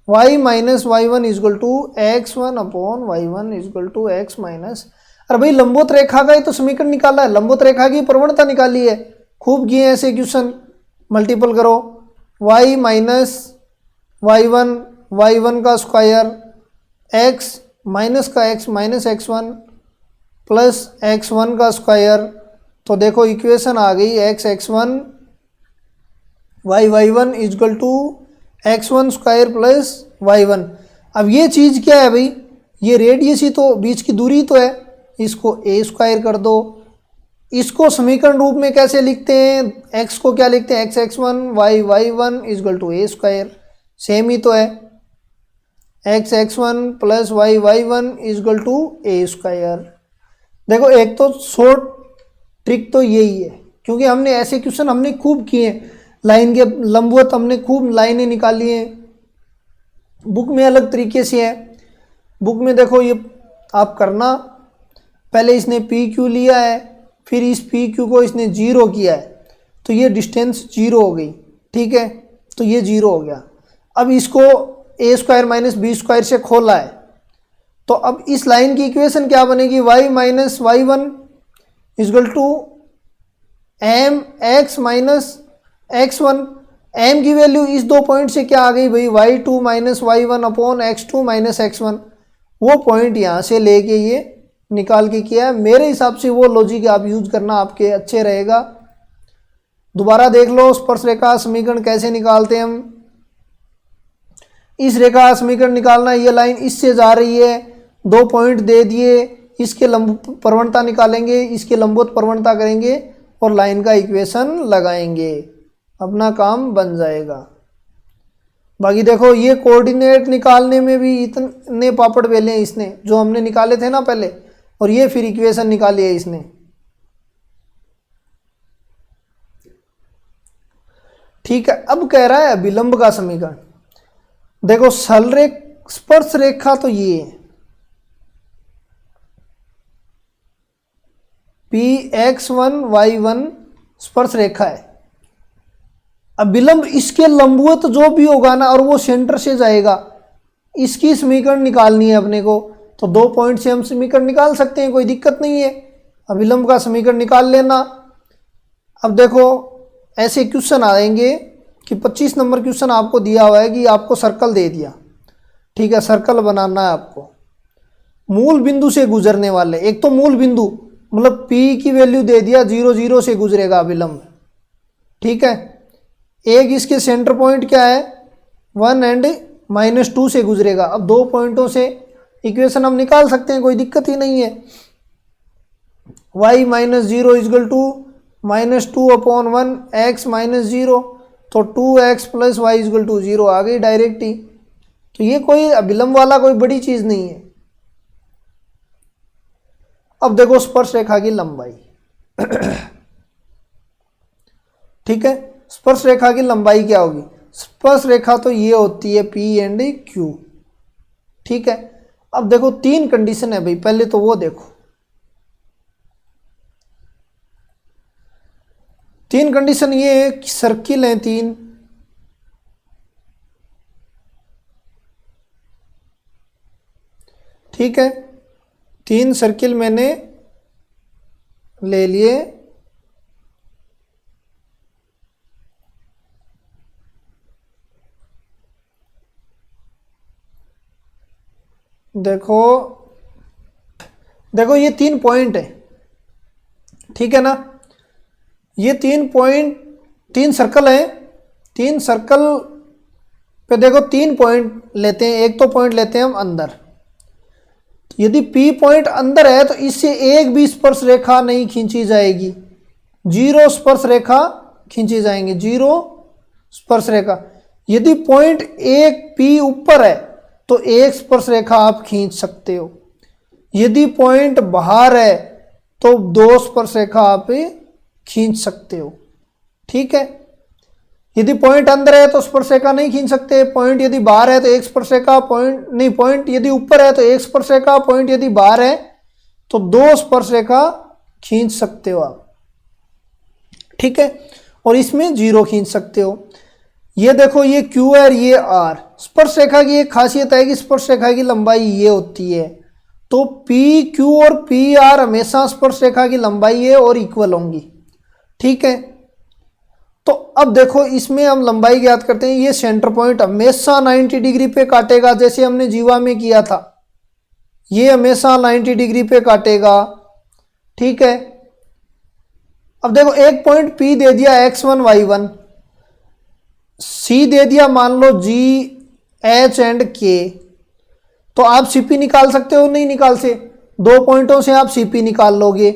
y minus Y one equal to x1 upon Y one equal to x minus. अरे भाई लंबवत रेखा का ही तो समीकरण निकाला है, लंबवत रेखा की प्रवणता निकाली है। खूब किए ऐसे क्वेश्चन, मल्टीपल करो y माइनस वाई वन का स्क्वायर x माइनस का x minus x1 plus x1 का स्क्वायर। तो देखो इक्वेशन आ गई x(x1) Y one equal to x1 square plus y1। अब ये चीज़ क्या है भाई, ये रेडियस ही तो, बीच की दूरी तो है, इसको a स्क्वायर कर दो। इसको समीकरण रूप में कैसे लिखते हैं, x को क्या लिखते हैं, x(x1) Y one equal to a square, same ही तो है। x(x1) plus Y one equal to a square. देखो एक तो शॉर्ट ट्रिक तो यही है, क्योंकि हमने ऐसे क्वेश्चन हमने खूब किए हैं, लाइन के लंबवत हमने खूब लाइनें निकाली हैं। बुक में अलग तरीके से है, बुक में देखो ये आप करना, पहले इसने पी क्यू लिया है, फिर इस पी क्यू को इसने 0 किया है, तो ये डिस्टेंस 0 हो गई। ठीक है, तो ये 0 हो गया। अब इसको a square minus B square से खोला है, तो अब इस लाइन की इक्वेशन क्या बनेगी, y minus Y one equal to M x minus x1। m की वैल्यू इस दो पॉइंट से क्या आ गई भाई, y2 minus Y one upon x2 minus x1। वो पॉइंट यहाँ से लेके ये निकाल के किया है। मेरे हिसाब से वो लॉजिक आप यूज करना, आपके अच्छे रहेगा। दोबारा देख लो स्पर्श रेखा समीकरण कैसे निकालते हैं हम। इस रेखा समीकरण निकालना, ये लाइन इससे जा रही है, 2 पॉइंट दे दिए, इसके लंब प्रवणता निकालेंगे, इसके लंबवत प्रवणता करेंगे और लाइन का इक्वेशन लगाएंगे, अपना काम बन जाएगा। बाकी देखो ये कोऑर्डिनेट निकालने में भी इतने पापड़ बेले हैं इसने, जो हमने निकाले थे ना पहले, और ये फिर इक्वेशन निकाली है इसने। ठीक है, अब कह रहा है अभिलंब का समीकरण। देखो स्पर्श रेखा तो ये है, px1 y1 स्पर्श रेखा है। अब विलंब इसके लंबवत जो भी होगा ना, और वो सेंटर से जाएगा, इसकी समीकरण निकालनी है अपने को। तो 2 पॉइंट से हम समीकरण निकाल सकते हैं, कोई दिक्कत नहीं है। अब विलंब का समीकरण निकाल लेना। अब देखो ऐसे क्वेश्चन आएंगे कि 25 नंबर क्वेश्चन आपको दिया हुआ है कि आपको सर्कल दे दिया, ठीक है, सर्कल बनाना है आपको। मूल बिंदु से गुजरने वाले, एक तो मूल बिंदु मतलब P की वैल्यू दे दिया, 0 0 से गुजरेगा विलंब। ठीक है, एक इसके सेंटर पॉइंट क्या है, 1 एंड -2 से गुजरेगा। अब 2 पॉइंटों से इक्वेशन हम निकाल सकते हैं, कोई दिक्कत ही नहीं है। y minus 0 equal to -2 upon 1 x minus 0, तो 2x plus y equal to 0 आ गई डायरेक्ट ही। तो ये कोई विलंब वाला कोई बड़ी चीज़ नहीं है। अब देखो स्पर्श रेखा की लंबाई। ठीक है, स्पर्श रेखा की लंबाई क्या होगी, स्पर्श रेखा तो ये होती है P एंड Q। ठीक है, अब देखो 3 कंडीशन है भाई, पहले तो वो देखो। तीन कंडीशन ये है कि सर्किल है तीन, ठीक है, तीन सर्किल मैंने ले लिए, देखो देखो ये 3 पॉइंट है, ठीक है ना, ये 3 पॉइंट, 3 सर्कल है, 3 सर्कल पे देखो 3 पॉइंट लेते हैं, एक तो पॉइंट लेते हैं हम अंदर, यदि P पॉइंट अंदर है तो इससे एक भी स्पर्श रेखा नहीं खींची जाएगी, 0 स्पर्श रेखा खींची जाएंगी, 0 स्पर्श रेखा। यदि पॉइंट एक P ऊपर है तो एक स्पर्श रेखा आप खींच सकते हो, यदि पॉइंट बाहर है तो 2 स्पर्श रेखा आप खींच सकते हो, ठीक है। यदि पॉइंट अंदर है तो स्पर्श रेखा नहीं खींच सकते, पॉइंट यदि बाहर है तो एक स्पर्श रेखा, पॉइंट नहीं, पॉइंट यदि ऊपर है तो एक स्पर्श रेखा, पॉइंट यदि बाहर है तो 2 स्पर्श रेखा खींच सकते हो आप, ठीक है, और इसमें 0 खींच सकते हो। ये देखो ये Q है और ये R, स्पर्श रेखा की एक खासियत है कि स्पर्श रेखा की लंबाई ये होती है, तो PQ और PR हमेशा स्पर्श रेखा की लंबाई है और इक्वल होंगी, ठीक है। तो अब देखो इसमें हम लंबाई ज्ञात करते हैं, ये सेंटर पॉइंट हमेशा 90 डिग्री पे काटेगा, जैसे हमने जीवा में किया था, ये हमेशा 90 डिग्री पे काटेगा, ठीक है। अब देखो एक पॉइंट P दे दिया x1 y1, C दे दिया मान लो G H एंड K, तो आप CP निकाल सकते हो, नहीं निकाल से, 2 पॉइंटों से आप CP निकाल लोगे,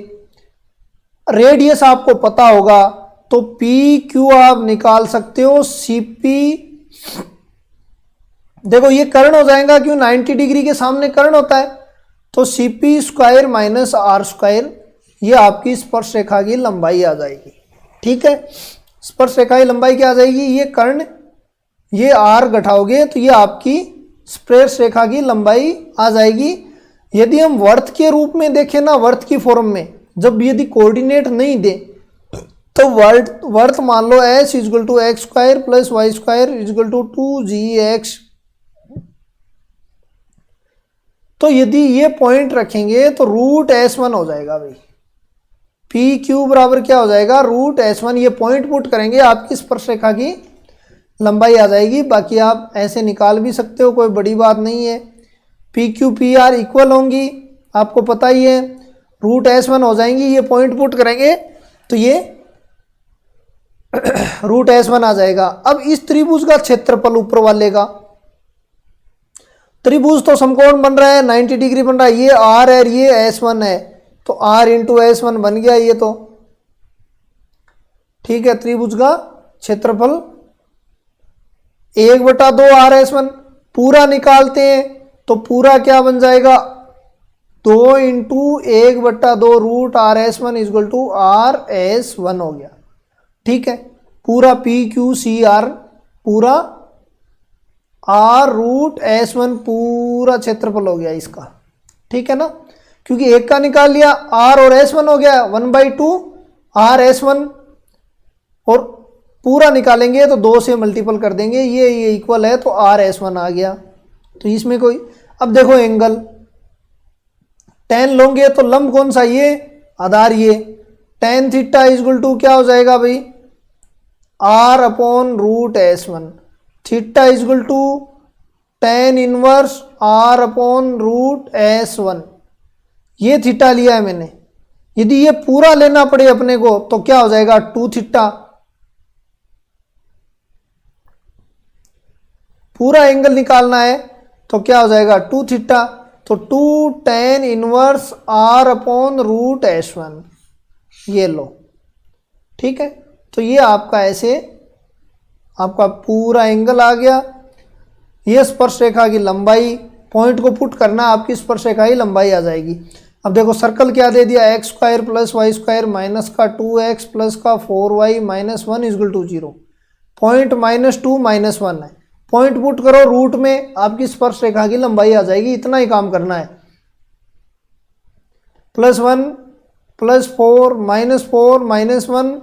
रेडियस आपको पता होगा तो PQ आप निकाल सकते हो, CP देखो ये कर्ण हो जाएगा, क्यों 90 डिग्री के सामने कर्ण होता है, तो CP square minus R square, ये आपकी स्पर्श रेखा की लंबाई आ जाएगी, ठीक है। स्पर्श रेखा की लंबाई क्या आ जाएगी, ये कर्ण, ये R घटाओगे तो ये आपकी स्पर्श रेखा की लंबाई आ जाएगी। यदि हम वर्त के रूप में देखें ना, वर्त की फॉर्म में, जब यदि कोऑर्डिनेट नहीं दे तो वर्त मान लो s equal to x square plus Y square equal to 2gx, तो यदि ये पॉइंट रखेंगे तो रूट S1 हो जाएगा भाई, PQ बराबर क्या हो जाएगा, रूट S1, ये पॉइंट पुट करेंगे आपकी स्पर्श रेखा की लंबाई आ जाएगी। बाकी आप ऐसे निकाल भी सकते हो, कोई बड़ी बात नहीं है, PQ PR इक्वल होंगी, आपको पता ही है, रूट S1 हो जाएंगी, ये पॉइंट पुट करेंगे तो ये रूट S1 आ जाएगा। अब इस त्रिभुज का क्षेत्रफल ऊपर वाले का, त्रिभुज तो समकोण बन रहा है, 90 डिग्री बन रहा है, ये R है ये S1 है, तो R इंटू S1 बन गया ये, तो ठीक है। त्रिभुज का क्षेत्रफल 1/2 RS1, पूरा निकालते हैं तो पूरा क्या बन जाएगा, 2 into 1/2 root RS1 equal to RS1 हो गया, ठीक है। पूरा PQCR पूरा R रूट S1 पूरा क्षेत्रफल हो गया इसका, ठीक है ना, क्योंकि एक का निकाल लिया, R और S1 हो गया 1/2 RS1, और पूरा निकालेंगे तो 2 से मल्टीपल कर देंगे, ये इक्वल है तो RS1 आ गया। तो इसमें कोई, अब देखो एंगल tan लोगे तो लंब कौन सा, ये आधार, ये tan थीटा इजल टू क्या हो जाएगा भाई, R upon root S1, theta equal to tan inverse R upon root S1, ये थीटा लिया है मैंने। यदि ये पूरा लेना पड़े अपने को तो क्या हो जाएगा, 2 थीटा, पूरा एंगल निकालना है तो क्या हो जाएगा 2 थीटा, तो 2 tan inverse R upon root S1, ये लो, ठीक है। तो ये आपका ऐसे आपका पूरा एंगल आ गया, ये स्पर्श रेखा की लंबाई, पॉइंट को पुट करना, आपकी स्पर्श रेखा की लंबाई आ जाएगी। अब देखो सर्कल क्या दे दिया, x square plus Y square minus का 2x प्लस का 4y minus 1 equal to 0, point -2 -1 है, पॉइंट पुट करो रूट में, आपकी स्पर्श रेखा की लंबाई आ जाएगी, इतना ही काम करना है। +1 +4 -4 -1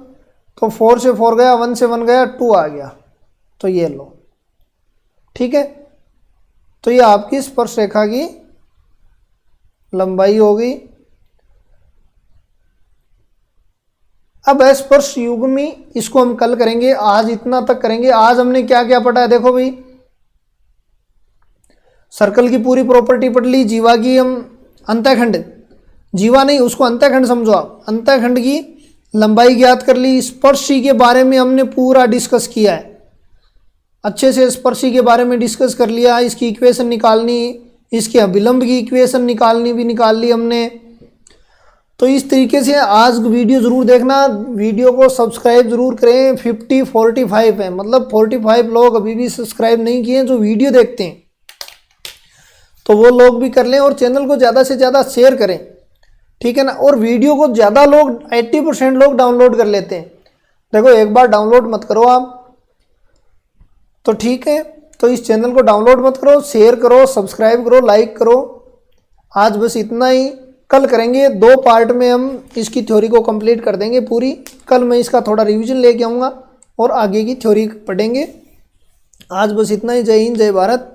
तो 4 से 4 गया, 1 से 1 गया, 2 आ गया, तो ये लो। ठीक है, तो ये आपकी स्पर्श रेखा की लंबाई हो गई। अब स्पर्श युग्मी इसको हम कल करेंगे, आज इतना तक करेंगे। आज हमने क्या क्या पढ़ा है देखो भाई, सर्कल की पूरी प्रॉपर्टी पढ़ ली, जीवा की हम अंतःखंड, जीवा नहीं उसको अंतःखंड समझो आप, अंतःखंड की लंबाई ज्ञात कर ली। स्पर्शी के बारे में हमने पूरा डिस्कस किया है, अच्छे से स्पर्शी के बारे में डिस्कस कर लिया। इसकी इक्वेशन निकालनी, इसके अभिलंब की इक्वेशन निकालनी भी निकाल ली हमने। तो इस तरीके से आज वीडियो ज़रूर देखना, वीडियो को सब्सक्राइब ज़रूर करें। 45 है, मतलब 45 लोग अभी भी सब्सक्राइब नहीं किए जो वीडियो देखते हैं, तो वो लोग भी कर लें और चैनल को ज़्यादा से ज़्यादा शेयर करें, ठीक है ना। और वीडियो को ज़्यादा लोग 80% लोग डाउनलोड कर लेते हैं। देखो एक बार डाउनलोड मत करो आप, तो ठीक है, तो इस चैनल को डाउनलोड मत करो, शेयर करो, सब्सक्राइब करो, लाइक करो। आज बस इतना ही, कल करेंगे 2 पार्ट में हम इसकी थ्योरी को कंप्लीट कर देंगे पूरी। कल मैं इसका थोड़ा रिवीजन लेके आऊँगा और आगे की थ्योरी पढ़ेंगे। आज बस इतना ही। जय हिंद, जय भारत।